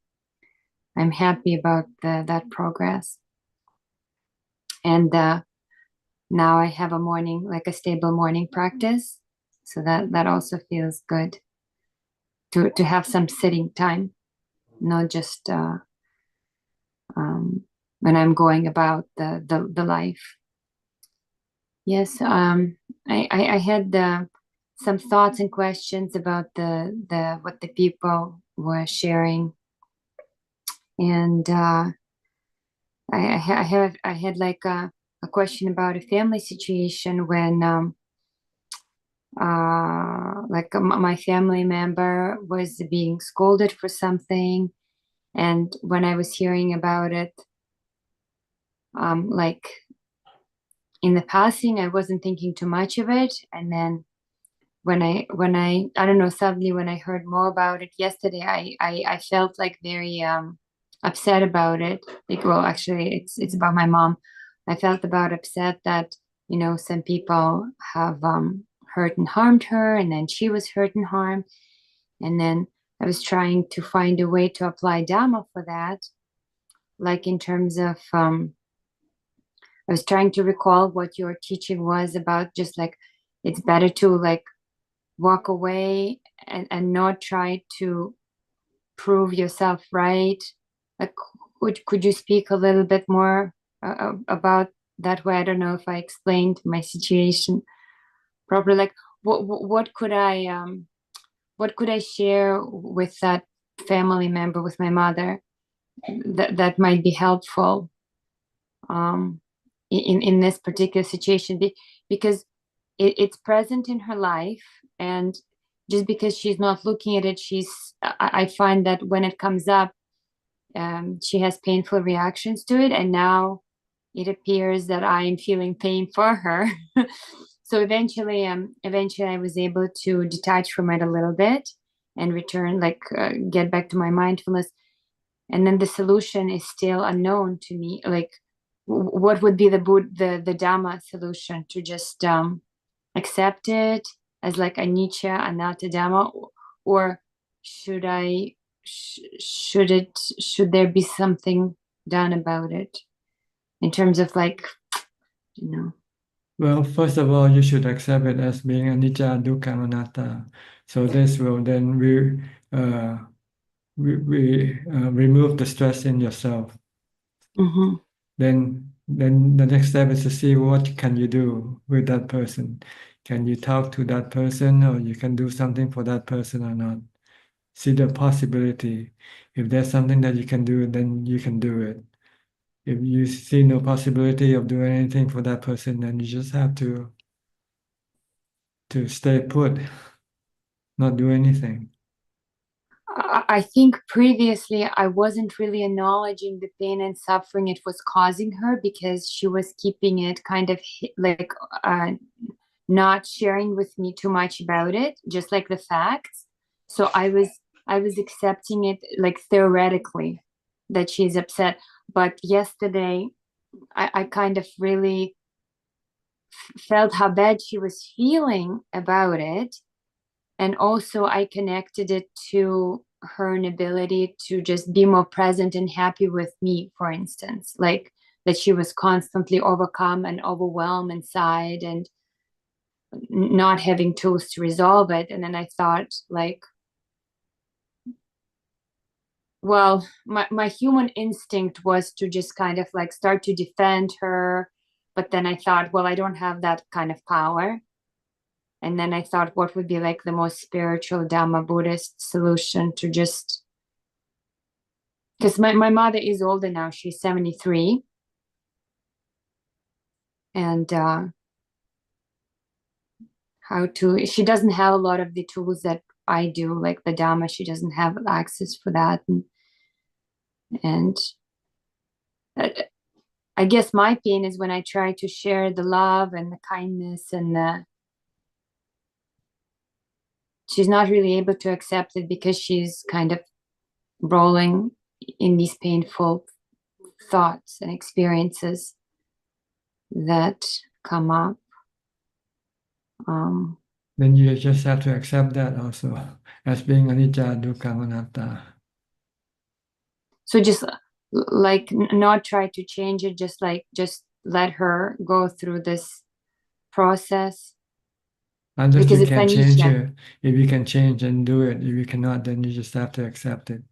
I'm happy about that progress. And now I have a morning, like a stable morning practice. So that also feels good to have some sitting time, not just when I'm going about the life. Yes, I had some thoughts and questions about the what the people were sharing, and I had like a question about a family situation when like my family member was being scolded for something, and when I was hearing about it, like in the passing, I wasn't thinking too much of it, and then when I don't know, suddenly when I heard more about it yesterday, I felt like very upset about it. Like, well, actually, it's about my mom. I felt about upset that, you know, some people have hurt and harmed her, and then she was hurt and harmed, and then I was trying to find a way to apply Dhamma for that, like in terms of I was trying to recall what your teaching was about, just like it's better to like walk away and not try to prove yourself right. Like, could you speak a little bit more about that way? I don't know if I explained my situation properly. Like, what could I share with that family member, with my mother, that might be helpful in this particular situation? Because it's present in her life, and just because she's not looking at it, I find that when it comes up, she has painful reactions to it, and now it appears that I'm feeling pain for her. So eventually I was able to detach from it a little bit and return, like get back to my mindfulness. And then the solution is still unknown to me. Like, what would be the Dhamma solution? To just accept it as like anicca, anatta, Dhamma, or should there be something done about it in terms of, like, you know? Well, first of all, you should accept it as being anicca, dukkha, anatta. So this will then remove the stress in yourself. Mm-hmm. Then the next step is to see what can you do with that person. Can you talk to that person, or you can do something for that person or not? See the possibility. If there's something that you can do, then you can do it. If you see no possibility of doing anything for that person, then you just have to stay put, not do anything. I think previously I wasn't really acknowledging the pain and suffering it was causing her, because she was keeping it kind of like not sharing with me too much about it, just like the facts. So I was accepting it like theoretically that she's upset. But yesterday I kind of really felt how bad she was feeling about it. And also I connected it to her inability to just be more present and happy with me, for instance, like that she was constantly overcome and overwhelmed inside and not having tools to resolve it. And then I thought, like, well, my human instinct was to just kind of like start to defend her. But then I thought, well, I don't have that kind of power. And then I thought, what would be like the most spiritual Dhamma Buddhist solution to just, because my mother is older now, she's 73. And she doesn't have a lot of the tools that I do, like the Dhamma. She doesn't have access for that, and I guess my pain is when I try to share the love and the kindness, and she's not really able to accept it because she's kind of rolling in these painful thoughts and experiences that come up. Then you just have to accept that also as being anicca, dukkha, anatta. So just like not try to change it, just let her go through this process. Unless Because you it's can change anicca. it, if you can change and do it, if you cannot, then you just have to accept it.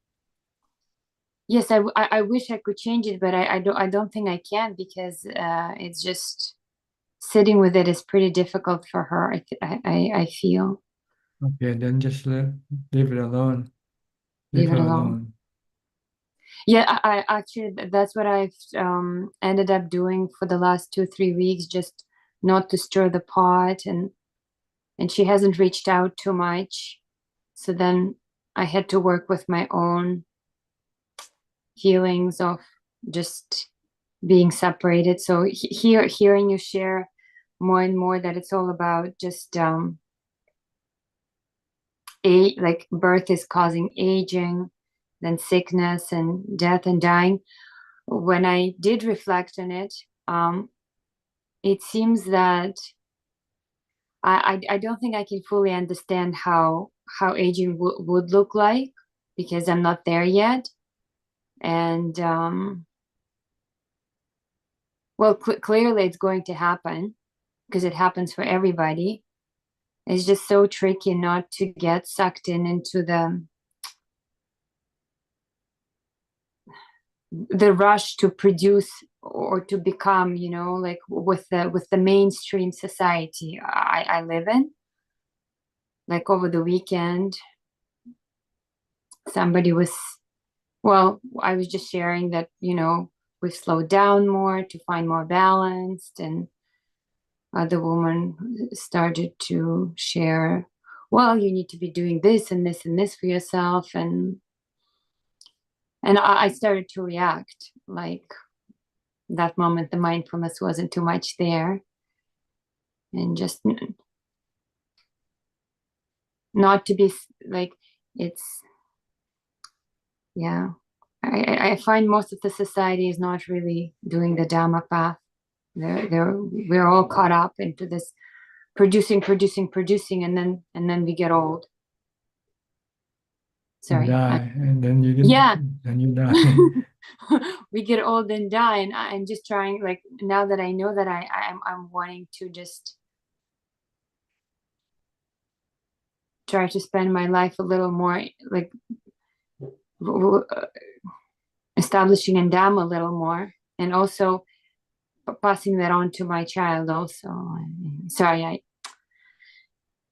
Yes, I wish I could change it, but I don't think I can, because it's just sitting with it is pretty difficult for her. I feel. Okay, then just leave it alone. Leave it alone. Yeah, I actually, that's what I've ended up doing for the last 2-3 weeks, just not to stir the pot, and she hasn't reached out too much. So then I had to work with my own feelings of just being separated. So hearing you share more and more that it's all about just like birth is causing aging, then sickness and death and dying. When I did reflect on it, it seems that I don't think I can fully understand how aging would look like, because I'm not there yet. And well, clearly it's going to happen, because it happens for everybody. It's just so tricky not to get sucked into the rush to produce or to become, like with the mainstream society I live in. Like over the weekend, somebody was, well, I was just sharing that, we've slowed down more to find more balanced, and other woman started to share, well, you need to be doing this and this and this for yourself, and I started to react. Like that moment, the mindfulness wasn't too much there, and just not to be like, it's, yeah. I find most of the society is not really doing the Dhamma path. We're all caught up into this producing, and then we get old. Sorry. And then you and you die. We get old and die, and I'm just trying, like, now that I know that I'm wanting to just try to spend my life a little more like establishing in Dhamma a little more, and also passing that on to my child also. Sorry,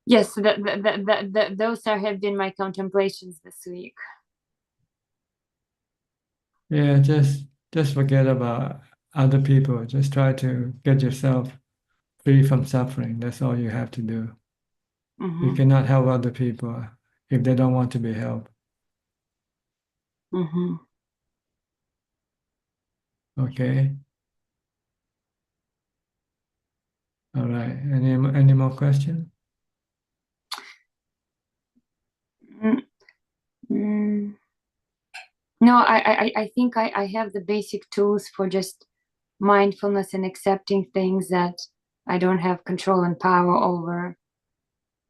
yes, those have been my contemplations this week. Yeah, just forget about other people. Just try to get yourself free from suffering. That's all you have to do. You cannot help other people if they don't want to be helped. Okay. All right. Any more questions? No, I think I have the basic tools for just mindfulness and accepting things that I don't have control and power over.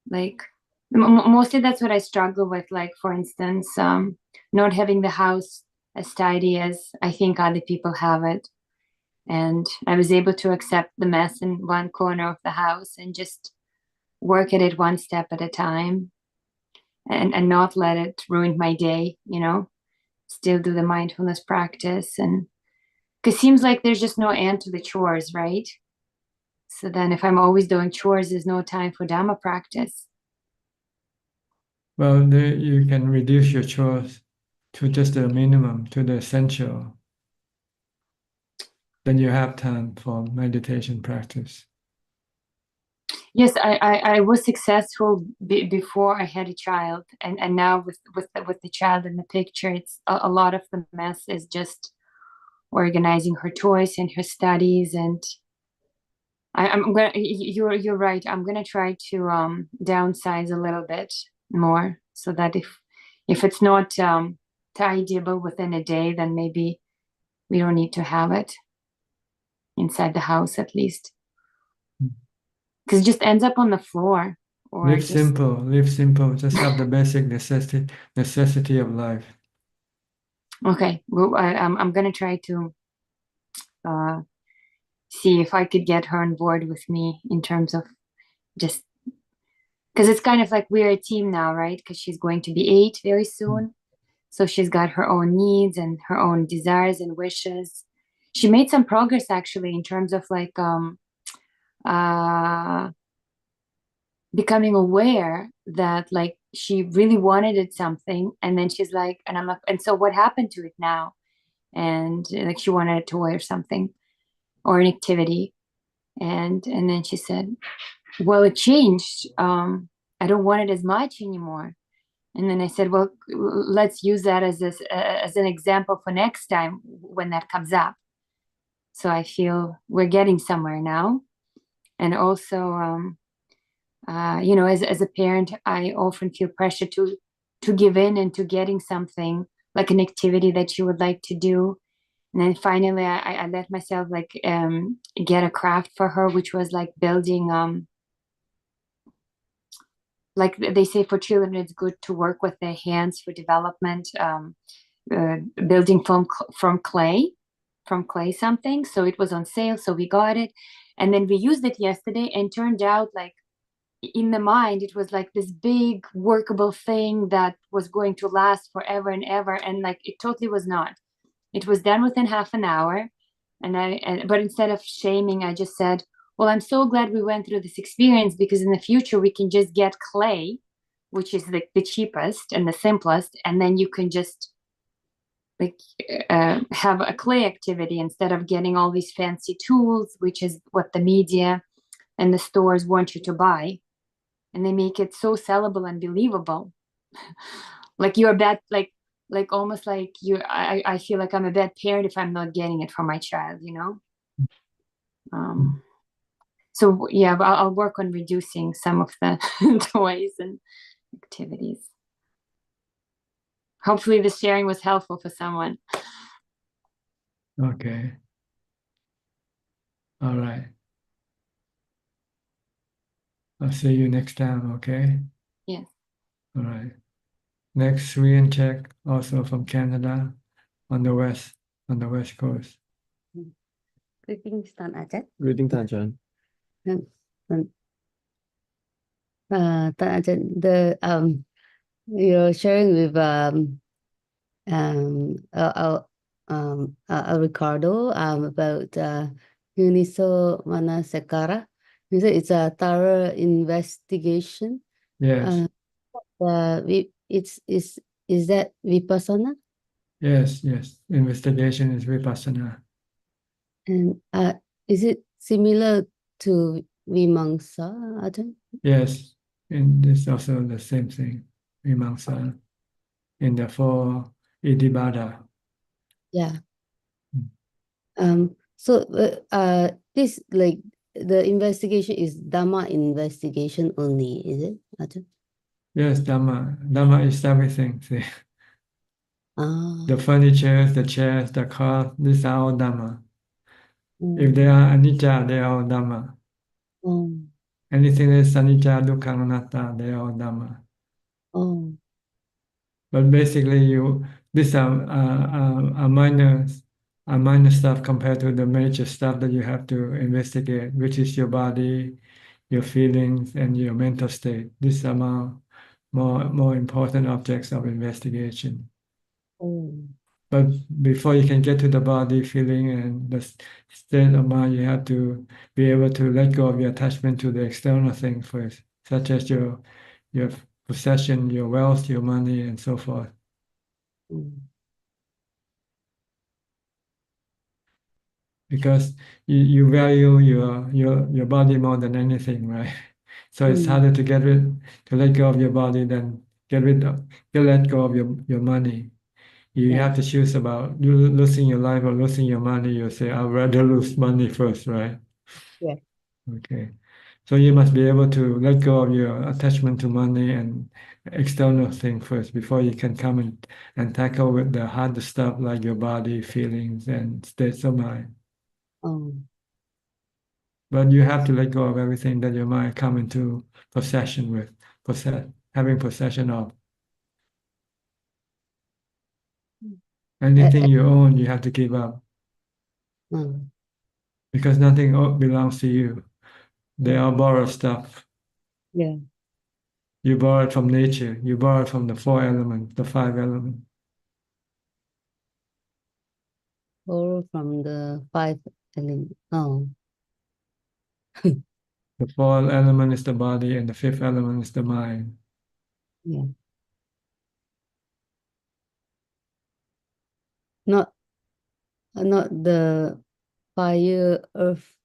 Like mostly that's what I struggle with. Like, for instance, not having the house as tidy as I think other people have it. And I was able to accept the mess in one corner of the house and just work at it one step at a time, and not let it ruin my day, still do the mindfulness practice. And because it seems like there's just no end to the chores, right? So then if I'm always doing chores, there's no time for Dhamma practice. Well, you can reduce your chores to just the minimum, to the essential. Then you have time for meditation practice. Yes, I was successful before I had a child, and now with the child in the picture, it's a lot of the mess is just organizing her toys and her studies, and I'm gonna you're right. I'm gonna try to downsize a little bit more so that if it's not tidyable within a day, then maybe we don't need to have it inside the house at least, because it just ends up on the floor. Or Live just simple, live simple. Just have the basic necessity of life. okay. Well, I'm gonna try to see if I could get her on board with me in terms of just because it's kind of like we're a team now, right? Because she's going to be 8 very soon. So she's got her own needs and her own desires and wishes. She made some progress actually in terms of like becoming aware that like she really wanted something, and then she's like, and I'm like, and so what happened to it now? And like she wanted a toy or something or an activity, and then she said, well, it changed. I don't want it as much anymore. And then I said, well, let's use that as an example for next time when that comes up. So I feel we're getting somewhere now. And also, as a parent, I often feel pressure to give in into getting something like an activity that you would like to do. And then finally, I let myself like get a craft for her, which was like building like they say for children, it's good to work with their hands for development, building from clay something. So it was on sale, so we got it, and then we used it yesterday, and turned out like in the mind it was like this big workable thing that was going to last forever and ever, and like it totally was not. It was done within half an hour, but instead of shaming, I just said, well, I'm so glad we went through this experience, because in the future we can just get clay, which is like the cheapest and the simplest, and then you can just like have a clay activity instead of getting all these fancy tools, which is what the media and the stores want you to buy, and they make it so sellable and believable. Like you're bad, like almost like you. I feel like I'm a bad parent if I'm not getting it for my child, So yeah, but I'll work on reducing some of the toys and activities. Hopefully the sharing was helpful for someone. Okay. All right. I'll see you next time, okay? Yes. All right. Next, Sri and Czech, also from Canada, on the west coast. Greetings, Tan Ajahn. Greeting, Ajaan. Tan Ajahn, you're sharing with Ricardo about Yoniso Manasikara. You said it's a thorough investigation. Yes. Is that vipassana? Yes. Investigation is vipassana. And is it similar to vimamsa, Ajahn? Yes, and it's also the same thing, vimamsa, in the 4 Iddhibada. Yeah. So this like the investigation is Dhamma investigation only, is it, Ajahn? Yes, Dhamma. Dhamma is everything. See? Ah. The furniture, the chairs, the car, these are all Dhamma. If they are anicca, they are all Dhamma. Anything that is anicca, dukkha, anatta, they are all Dhamma. But basically, these are minor stuff compared to the major stuff that you have to investigate, which is your body, your feelings, and your mental state. These are more important objects of investigation. But before you can get to the body, feeling, and the state of mind, you have to be able to let go of your attachment to the external thing first, such as your possession, your wealth, your money, and so forth. because you value your body more than anything, right? So it's harder to let go of your body than let go of your money. You have to choose about losing your life or losing your money. You say, I'd rather lose money first, right? Yeah. Okay. So you must be able to let go of your attachment to money and external thing first before you can come and tackle with the harder stuff like your body, feelings, and states of mind. But you have to let go of everything that your mind come into possession with, having possession of. Anything you own, you have to give up because nothing belongs to you. They are borrowed stuff. Yeah. You borrow it from nature. You borrow it from the four elements, the five elements. Borrow from the five elements. Oh. The fourth element is the body, and the fifth element is the mind. Yeah. Not the fire, earth,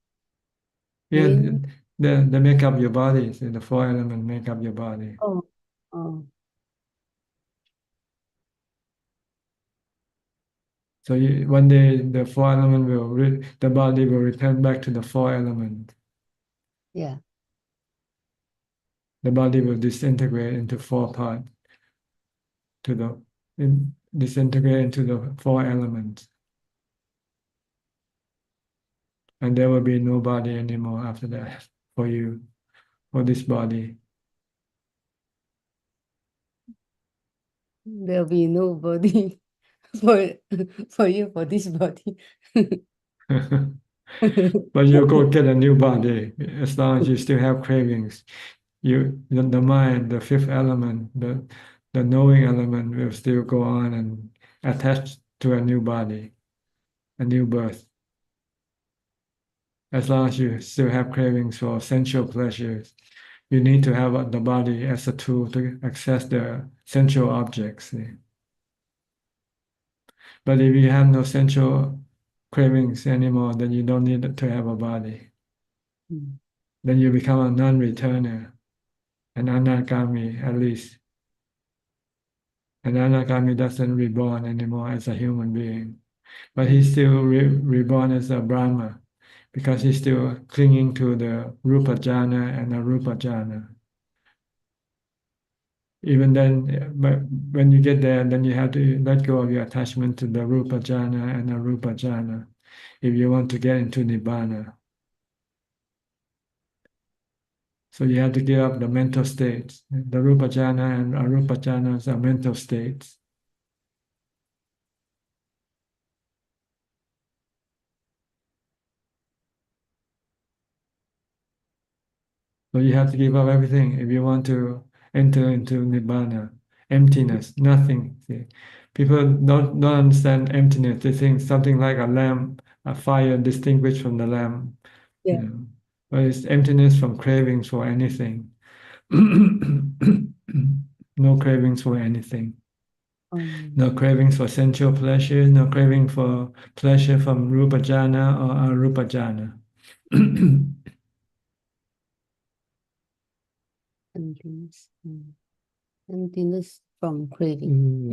Yeah, wind. they make up your body. So the four elements make up your body. Oh. Oh. So one day the four element the body will return back to the four element. Yeah. The body will disintegrate into four parts. Disintegrate into the four elements. And there will be no body anymore after that for you, for this body. There'll be no body for you for this body. But you go get a new body as long as you still have cravings. The mind, the fifth element, the knowing element will still go on and attach to a new body, a new birth. As long as you still have cravings for sensual pleasures, you need to have the body as a tool to access the sensual objects. See? But if you have no sensual cravings anymore, then you don't need to have a body. Then you become a non-returner, an anagami at least. An anagami doesn't reborn anymore as a human being, but he's still reborn as a Brahma because he's still clinging to the rupa jhana and arupa jhana. Even then, but when you get there, then you have to let go of your attachment to the rupa jhana and arupa jhana if you want to get into nibbana. So you have to give up the mental states. The rupa jhana and arupa jhanas are mental states. So you have to give up everything if you want to enter into nibbana, emptiness, nothing. See? People don't understand emptiness. They think something like a lamp, a fire distinguished from the lamp. Yeah. You know? But it's emptiness from cravings for anything. No cravings for anything. No cravings for sensual pleasure, no craving for pleasure from rupa jhana or arupa jhana. Emptiness from craving.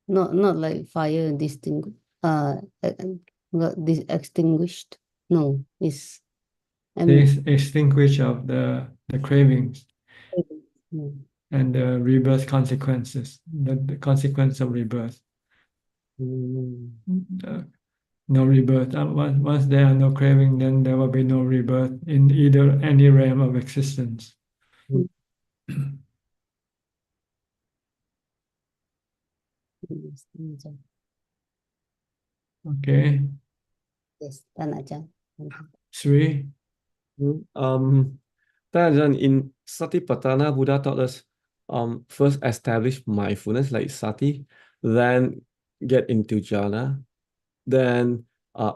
Not like fire extinguished. No, it's They extinguish of the cravings and the rebirth consequences, the consequence of rebirth. No rebirth. Once there are no craving, then there will be no rebirth in any realm of existence. Okay. Yes, Ajaan. Sri. Ajaan, in Satipatthana, Buddha taught us first establish mindfulness like Sati, then get into jhana, then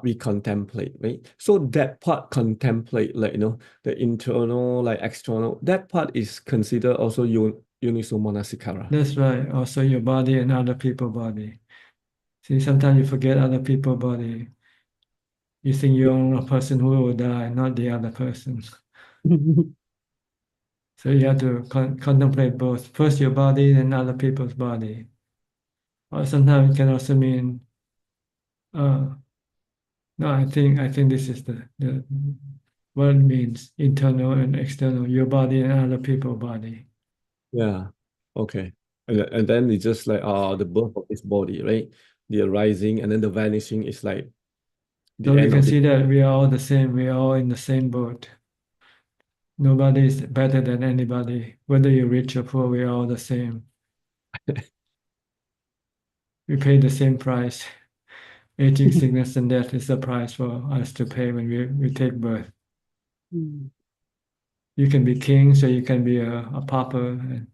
we contemplate, right? So that part contemplate, like the internal, like external, that part is considered also Yoniso Manasikara. That's right. Also your body and other people's body. See, sometimes you forget other people's body. You think you're a person who will die, not the other person. So you have to contemplate both, first your body and other people's body. Or sometimes it can also mean, no, I think this is the what it means, internal and external, your body and other people's body. Yeah. Okay. And then it's just like the birth of this body, right? The arising and then the vanishing is like the So we end can of the see that we are all the same, we are all in the same boat. Nobody is better than anybody. Whether you're rich or poor, we are all the same. We pay the same price. Aging, sickness, and death is the price for us to pay when we take birth. You can be king, so you can be a pauper, and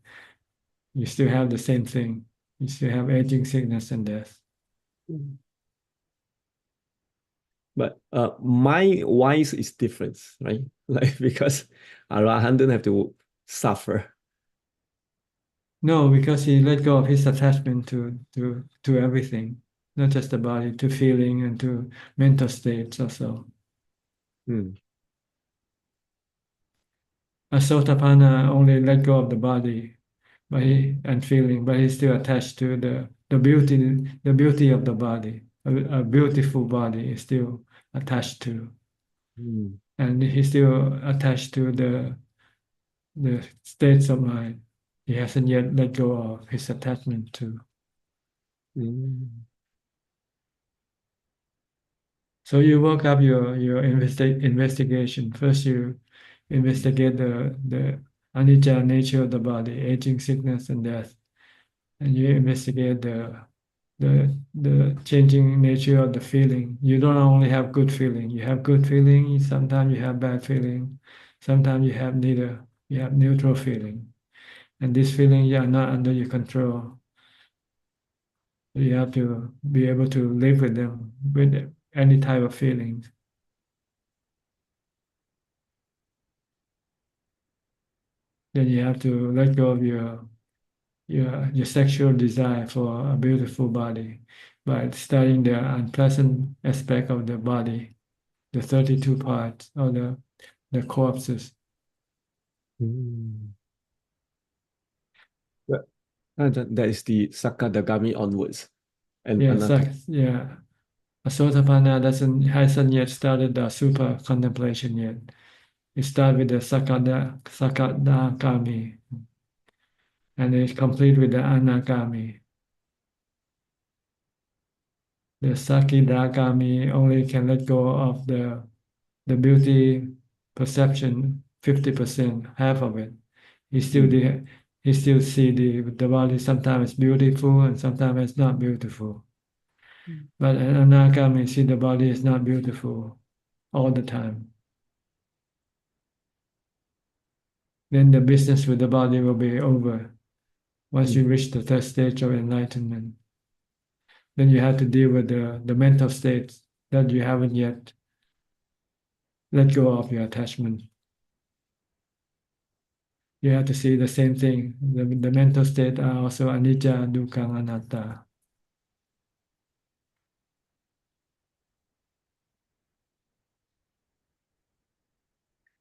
you still have the same thing. You still have aging, sickness, and death. But my wise is different, right? Like because Arahant don't have to suffer. No, because he let go of his attachment to everything, not just the body, to feeling and to mental states also. A Sotapanna only let go of the body, and feeling, but he's still attached to the beauty of the body. A beautiful body is still attached to, and he's still attached to the states of mind. He hasn't yet let go of his attachment to. So you work up your investigation. First, you investigate the anicca nature of the body, aging, sickness, and death, and you investigate the changing nature of the feeling. You don't only have good feeling. You have good feeling. Sometimes you have bad feeling. Sometimes you have neither. You have neutral feeling, and this feeling are not under your control. You have to be able to live with them, with any type of feelings. Then you have to let go of your sexual desire for a beautiful body by studying the unpleasant aspect of the body, the 32 parts or the corpses. That is the Sakadagami onwards. And Yeah, Anatta. yeah. Asotapanna hasn't yet started the super contemplation yet. It starts with the Sakadagami, and it's complete with the Anagami. The Sakidagami only can let go of the beauty perception 50%, half of it. He still see the body sometimes beautiful and sometimes it's not beautiful. But an anagami see the body is not beautiful all the time. Then the business with the body will be over once you reach the third stage of enlightenment. Then you have to deal with the mental states that you haven't yet let go of your attachment. You have to see the same thing. The mental state are also anicca, dukkha, anatta.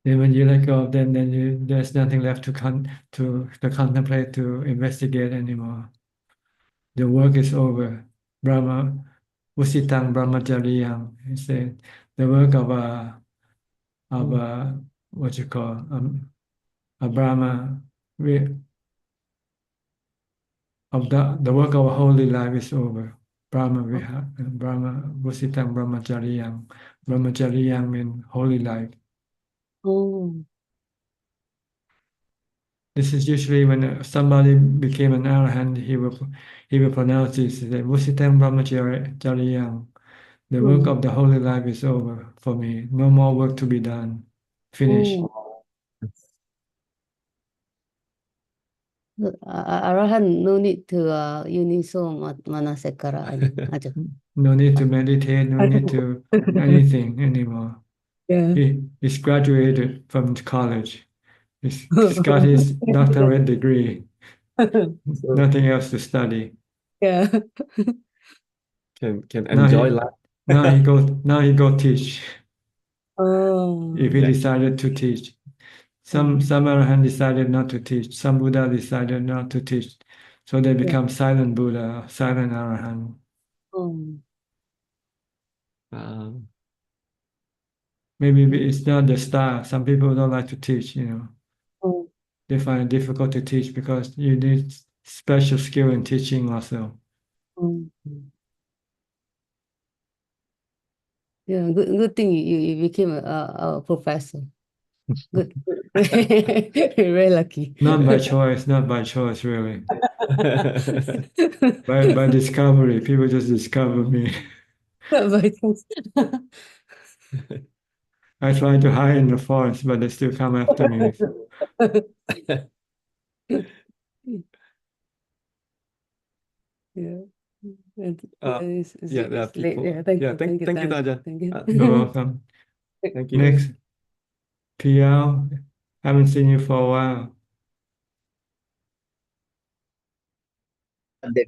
Then when you let go of them, then there's nothing left to contemplate, to investigate anymore. The work is over. Brahma, Usitang Brahmacharyam. He said the work of a what you call a Brahma, of the work of a holy life is over. Brahma Usitang Brahmacharyam. Brahmacharyam means holy life. This is usually when somebody became an arahant, he will pronounce this. Vusitam brahmacharya. The work of the holy life is over for me. No more work to be done. Finish. Arahant, no need to Yoniso Manasikara. No need to meditate, no need to anything anymore. Yeah. He's graduated from college. He's got his doctorate degree. Nothing else to study. Yeah. Can enjoy life Now he go teach. Oh. If he decided to teach. Some Arahant decided not to teach. Some Buddha decided not to teach. So they become silent Buddha, silent Arahant. Maybe it's not the style. Some people don't like to teach, They find it difficult to teach because you need special skill in teaching also. Yeah, good thing you became a professor. Good. Very lucky. Not by choice, really. By discovery, people just discover me. By choice. I try to hide in the forest, but they still come after me. Yeah. There are people. Yeah, thank you, thank you, Ajaan. Thank you. You're welcome. Thank you. Next, PL, haven't seen you for a while.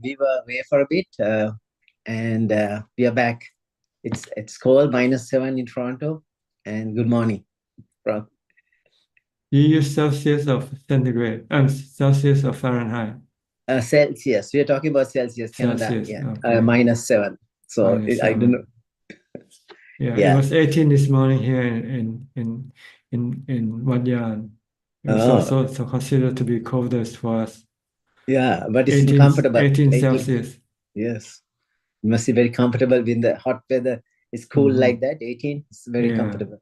We were away for a bit, and we are back. It's cold, -7 in Toronto, and good morning. You use Celsius or centigrade, Celsius or Fahrenheit? Celsius. We are talking about Celsius, Canada. Celsius, Yeah, okay. -7. So I don't know. Yeah, it was 18 this morning here in Ajaan. It was also considered to be coldest for us. Yeah, but it's 18, comfortable. 18 Celsius. Yes, it must be very comfortable in the hot weather. It's cool like that. 18. It's very comfortable.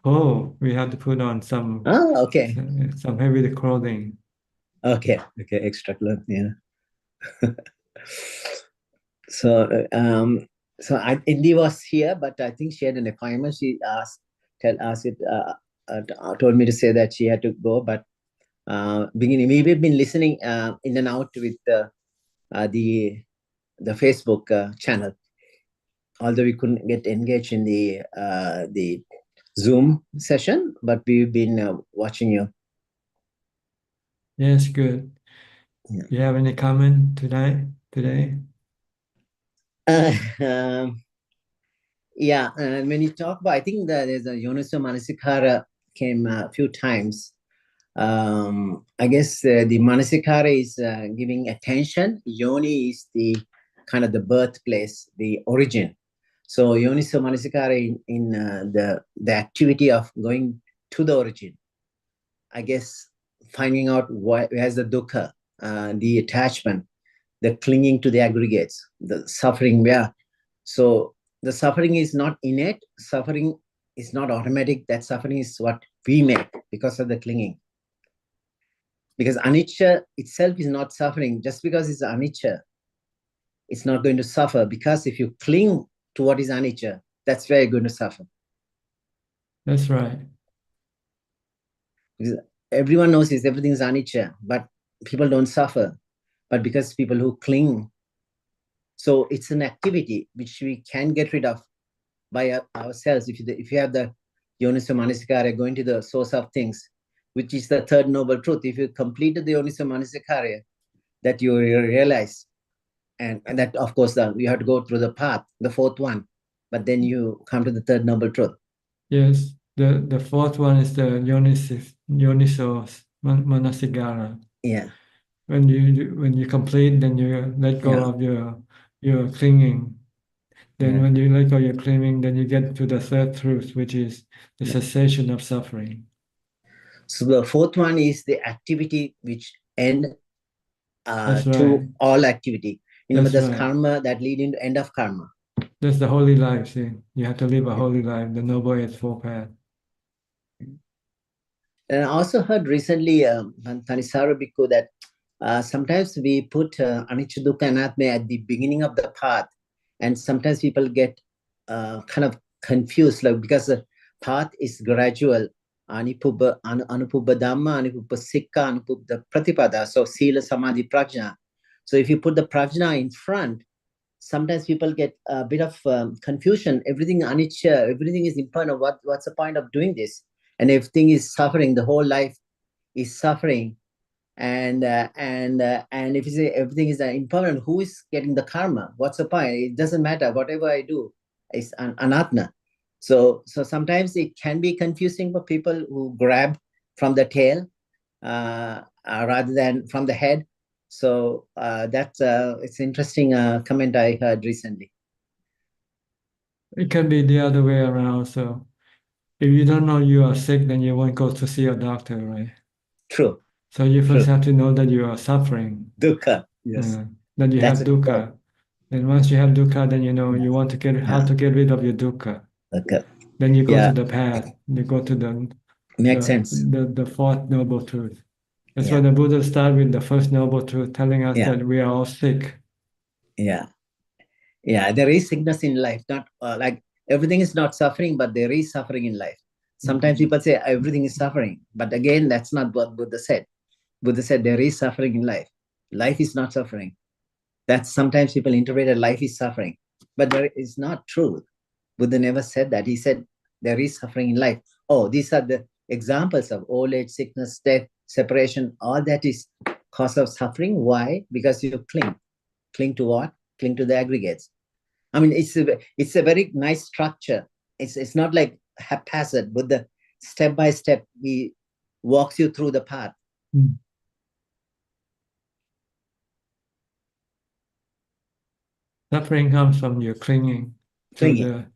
Oh, we had to put on some okay. some heavy clothing. Okay, extra clothes. Yeah. So Indy was here, but I think she had an appointment. She told me to say that she had to go, but we've been listening in and out with the Facebook channel, although we couldn't get engaged in the Zoom session, but we've been watching you. Yes, good. Yeah. You have any comment today? Yeah, and when you talk about, I think that there's a Yoniso Manasikara came a few times. I guess the Manasikara is giving attention. Yoni is the kind of the birthplace, the origin. So Yoniso Manasikara in the activity of going to the origin. I guess finding out where's the dukkha, the attachment, the clinging to the aggregates, the suffering where. So the suffering is not innate. Suffering is not automatic. That suffering is what we make because of the clinging. Because anicca itself is not suffering. Just because it's anicca, it's not going to suffer. Because if you cling to what is anicca, that's where you're going to suffer. That's right. Because everyone knows everything is anicca, but people don't suffer. But because people who cling, so it's an activity which we can get rid of by ourselves. If you have the Yoniso Manasikara, going to the source of things, which is the third noble truth. If you completed the Yoniso Manasikara, that you realize, and that of course you have to go through the path, the fourth one, but then you come to the third noble truth. Yes, the fourth one is the Yoniso Manasikara. Yeah. When you complete, then you let go of your clinging. Then when you let go of your clinging, then you get to the third truth, which is the cessation of suffering. So the fourth one is the activity which end That's to right. all activity. That's There's right. karma that lead into end of karma. That's the holy life. See, you have to live a holy life, the Noble Eightfold Path. And I also heard recently, Tanisaru Bhikkhu, that sometimes we put anicca dukkha anatma at the beginning of the path, and sometimes people get kind of confused, like because the path is gradual. Anupubba dhamma, anupubba sikha, anupubba pratipada. So sila, samadhi, prajna. So if you put the prajna in front, sometimes people get a bit of confusion. Everything anicca, everything is impermanent. What's the point of doing this? And everything is suffering. The whole life is suffering. And if you say everything is impermanent, who is getting the karma? What's the point? It doesn't matter. Whatever I do, is an anatma. So sometimes it can be confusing for people who grab from the tail rather than from the head. So that's it's interesting comment I heard recently. It can be the other way around. So if you don't know you are sick, then you won't go to see a doctor, right? True. So you first True. have to know that you are suffering. Dukkha. Yes. Then you That's have dukkha. Then once you have dukkha, then you know you want to get how to get rid of your dukkha. Okay. Then you go Yeah. to the path. You go to Makes sense. the fourth noble truth. That's Yeah. why the Buddha started with the first noble truth, telling us Yeah. that we are all sick. Yeah. Yeah. There is sickness in life. Not like everything is not suffering, but there is suffering in life. Sometimes people say everything is suffering, but again, that's not what Buddha said. Buddha said there is suffering in life. Life is not suffering. That's sometimes people interpret that life is suffering, but there is not true. Buddha never said that. He said there is suffering in life. Oh, these are the examples of old age, sickness, death, separation. All that is cause of suffering. Why? Because you cling. Cling to what? Cling to the aggregates. I mean, it's a very nice structure. It's not like haphazard. Buddha, step by step, he walks you through the path. Suffering comes from your clinging to the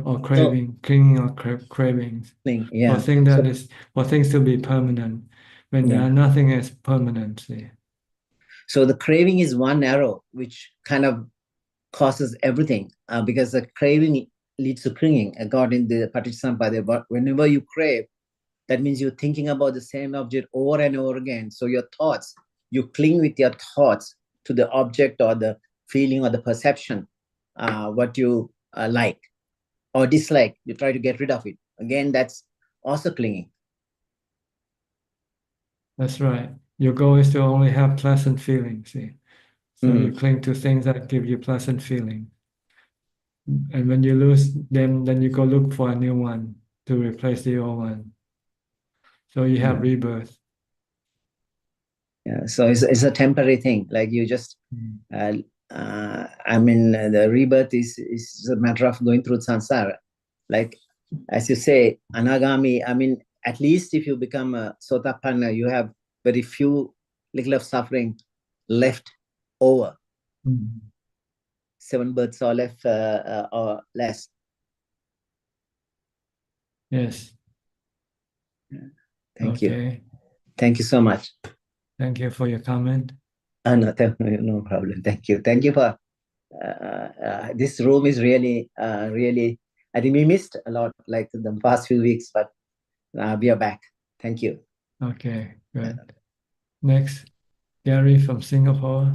or craving, clinging or cravings. Yeah. Or things to be permanent when nothing is permanent. See. So the craving is one arrow which kind of causes everything because the craving leads to clinging according to the Paticcasamuppada. But whenever you crave, that means you're thinking about the same object over and over again. So your thoughts, you cling with your thoughts to the object or the feeling or the perception, what you like or dislike. You try to get rid of it. Again, that's also clinging. That's right. Your goal is to only have pleasant feelings. See? So you cling to things that give you pleasant feeling. And when you lose them, then you go look for a new one to replace the old one. So you have rebirth. Yeah, so it's a temporary thing. Like you just, the rebirth is a matter of going through samsara. Like, as you say, anagami, at least if you become a sotapanna, you have very few little of suffering left over. 7 births or left or less. Yes. Thank you. Thank you so much. Thank you for your comment. No problem. Thank you. Thank you for this room is really, really, I think we missed a lot like the past few weeks, but we are back. Thank you. Okay, good. Next, Gary from Singapore.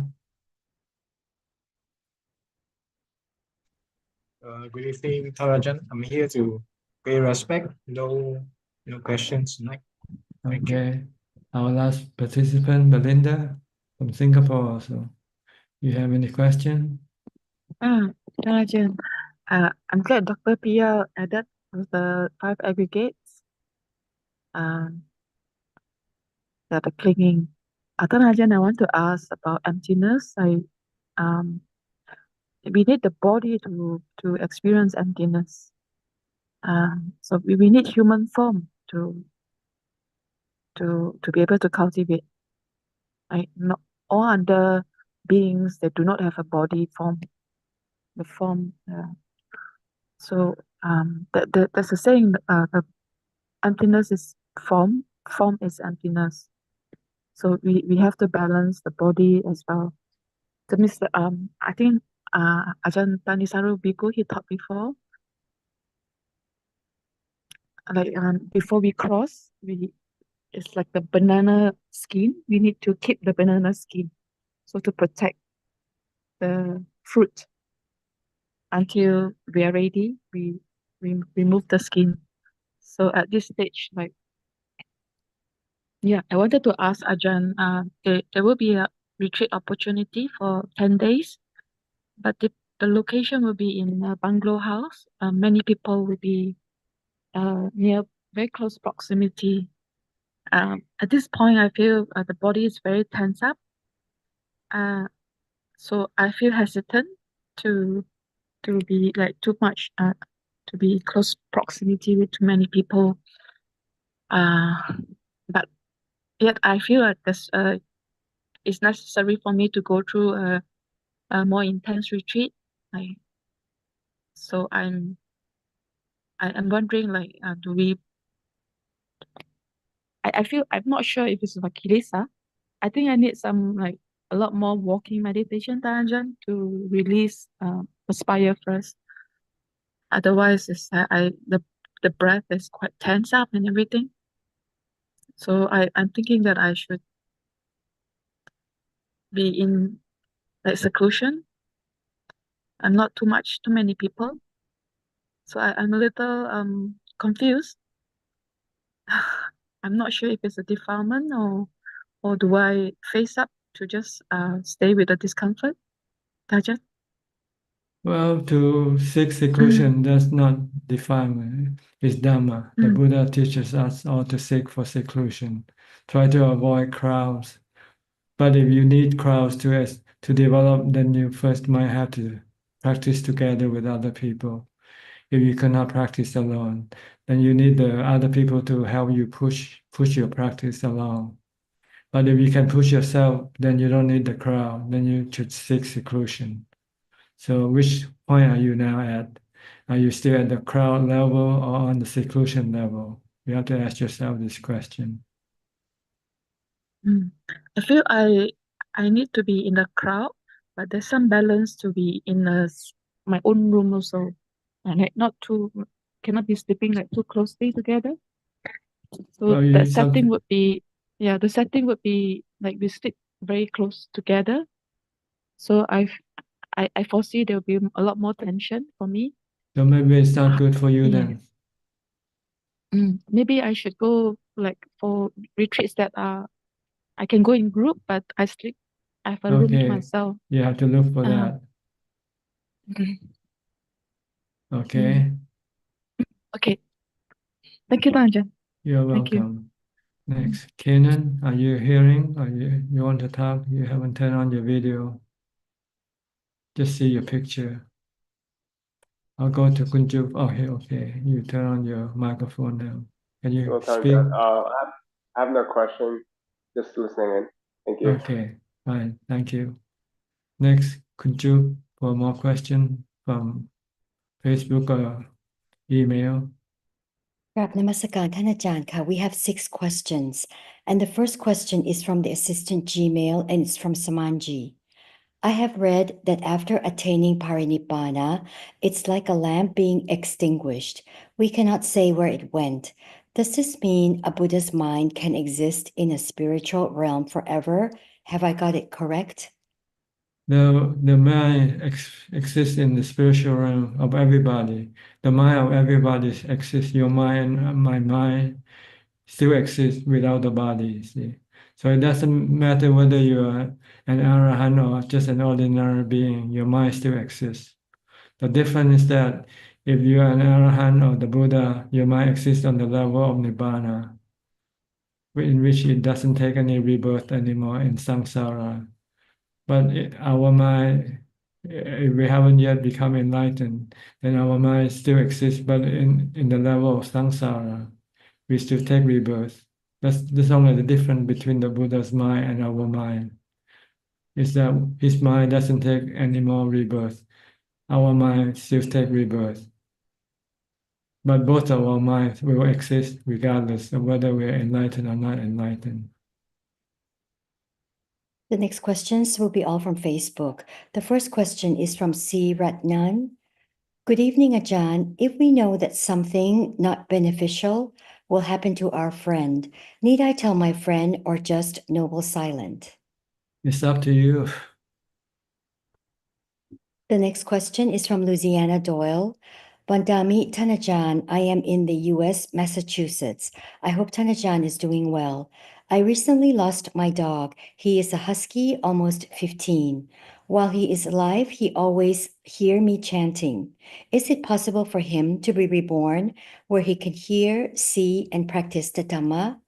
Good evening, Ajaan. I'm here to pay respect. No questions tonight. Okay. Our last participant, Belinda from Singapore also. You have any question? Ajaan. I'm glad Dr. Pia added the 5 aggregates. The clinging. Ajaan, I want to ask about emptiness. We need the body to experience emptiness. So we need human form to be able to cultivate. Not all other beings that do not have a body form. The form. So there's a saying. Emptiness is form. Form is emptiness. So we have to balance the body as well. So Mr. I think Ajahn Tanisaru Biku, he taught before. Like before we cross, it's like the banana skin. We need to keep the banana skin, so to protect the fruit until we are ready. We remove the skin. So at this stage, like I wanted to ask Ajahn. There will be a retreat opportunity for 10 days, but the location will be in a bungalow house. Many people will be near very close proximity. At this point, I feel the body is very tense up. So I feel hesitant to to be like too much to be close proximity with too many people. But yet I feel like this it's necessary for me to go through a more intense retreat. So I'm wondering like do we I feel I'm not sure if it's Vakilesa. I think I need some like a lot more walking meditation, Ajaan, to release aspire first. Otherwise, it's the breath is quite tense up and everything. So I'm thinking that I should be in like seclusion and not too many people. So I'm a little confused. I'm not sure if it's a defilement or do I face up to just stay with the discomfort, Ajaan? Well, to seek seclusion does not define it's Dhamma. The Buddha teaches us all to seek for seclusion. Try to avoid crowds. But if you need crowds to develop, then you first might have to practice together with other people. If you cannot practice alone, then you need the other people to help you push your practice along. But if you can push yourself, then you don't need the crowd. Then you should seek seclusion. So which point are you now at? Are you still at the crowd level or on the seclusion level? You have to ask yourself this question. I feel I need to be in the crowd, but there's some balance to be in my own room also, and like not too cannot be sleeping like too closely together. So Well, the setting would be like we sleep very close together. So I foresee there will be a lot more tension for me. So maybe it's not good for you then. Maybe I should go like for retreats that I can go in group, but I have a room to myself. You have to look for Uh, that. Okay. Okay. Thank you, Ajaan. You're Thank you. welcome. Next, Kenan, are you hearing? Are you want to talk? You haven't turned on your video. Just see your picture. I'll go to Kunjup. Oh, here, okay. You turn on your microphone now. Can you Well, speak? I have no question. Just listening in. Thank you. Okay, fine. Thank you. Next, Kunjup for more question from Facebook or email. Namaskar,ท่านอาจารย์ค่ะ. We have 6 questions. And the first question is from the assistant Gmail and it's from Samanji. I have read that after attaining parinibbana, it's like a lamp being extinguished. We cannot say where it went. Does this mean a Buddha's mind can exist in a spiritual realm forever? Have I got it correct? The mind exists in the spiritual realm of everybody. The mind of everybody exists. Your mind and my mind still exists without the body, you see. So it doesn't matter whether you are an Arahant or just an ordinary being, your mind still exists. The difference is that if you are an Arahant or the Buddha, your mind exists on the level of Nibbana, in which it doesn't take any rebirth anymore in samsara. But our mind, if we haven't yet become enlightened, then our mind still exists, but in the level of samsara, we still take rebirth. That's only the difference between the Buddha's mind and our mind, is that his mind doesn't take any more rebirth. Our mind still take rebirth. But both of our minds will exist regardless of whether we're enlightened or not enlightened. The next questions will be all from Facebook. The first question is from C. Ratnan. Good evening, Ajaan. If we know that something not beneficial will happen to our friend, need I tell my friend or just noble silent? It's up to you. The next question is from Louisiana Doyle. Bandami Tanajan, I am in the US, Massachusetts. I hope Tanajan is doing well. I recently lost my dog. He is a husky, almost 15. While he is alive, he always hear me chanting. Is it possible for him to be reborn where he can hear, see, and practice the Dhamma?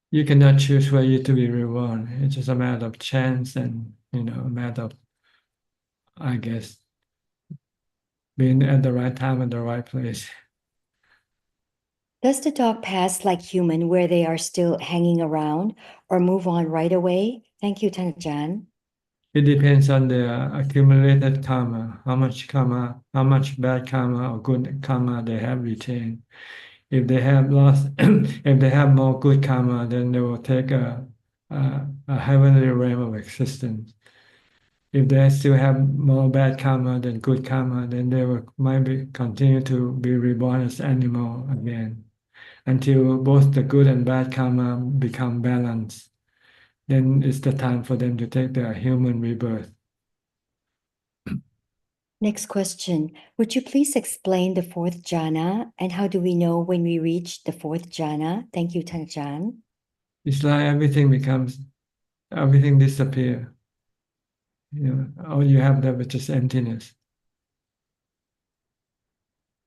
You cannot choose where you to be reborn. It's just a matter of chance and, a matter of, I guess, being at the right time at the right place. Does the dog pass like human where they are still hanging around or move on right away? Thank you, Ajaan. It depends on the accumulated karma, how much bad karma or good karma they have retained. If they have lost, if they have more good karma, then they will take a heavenly realm of existence. If they still have more bad karma than good karma, then they will continue to be reborn as animal again, until both the good and bad karma become balanced. Then it's the time for them to take their human rebirth. Next question. Would you please explain the fourth jhana and how do we know when we reach the fourth jhana? Thank you, Ajaan. It's like everything disappears. All you have there is just emptiness.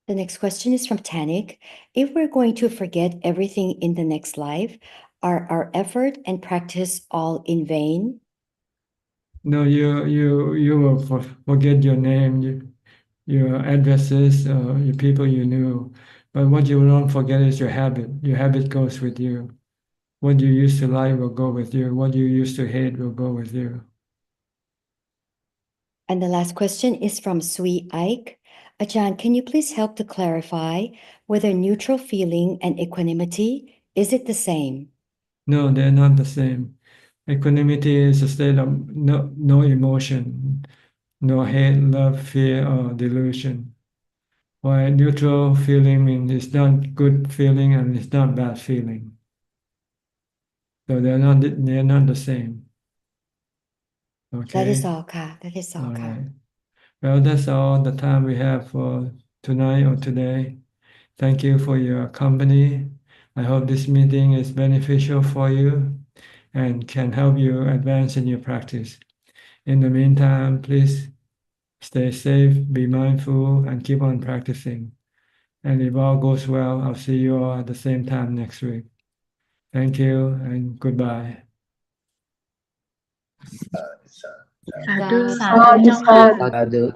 The next question is from Tanik. If we're going to forget everything in the next life, are our effort and practice all in vain? No, you will forget your name, your addresses, your people you knew. But what you won't forget is your habit. Your habit goes with you. What you used to like will go with you. What you used to hate will go with you. And the last question is from Sui Ike. Ajaan, can you please help to clarify whether neutral feeling and equanimity, is it the same? No, they're not the same. Equanimity is a state of no emotion, no hate, love, fear, or delusion. While neutral feeling means it's not good feeling and it's not bad feeling. So they're not the same. Okay. That is all, Ka. That is all, All Ka. right. Well, that's all the time we have for tonight or today. Thank you for your company. I hope this meeting is beneficial for you and can help you advance in your practice. In the meantime, please stay safe, be mindful, and keep on practicing. And if all goes well, I'll see you all at the same time next week. Thank you and goodbye. Sadhu, Sadhu, Sadhu,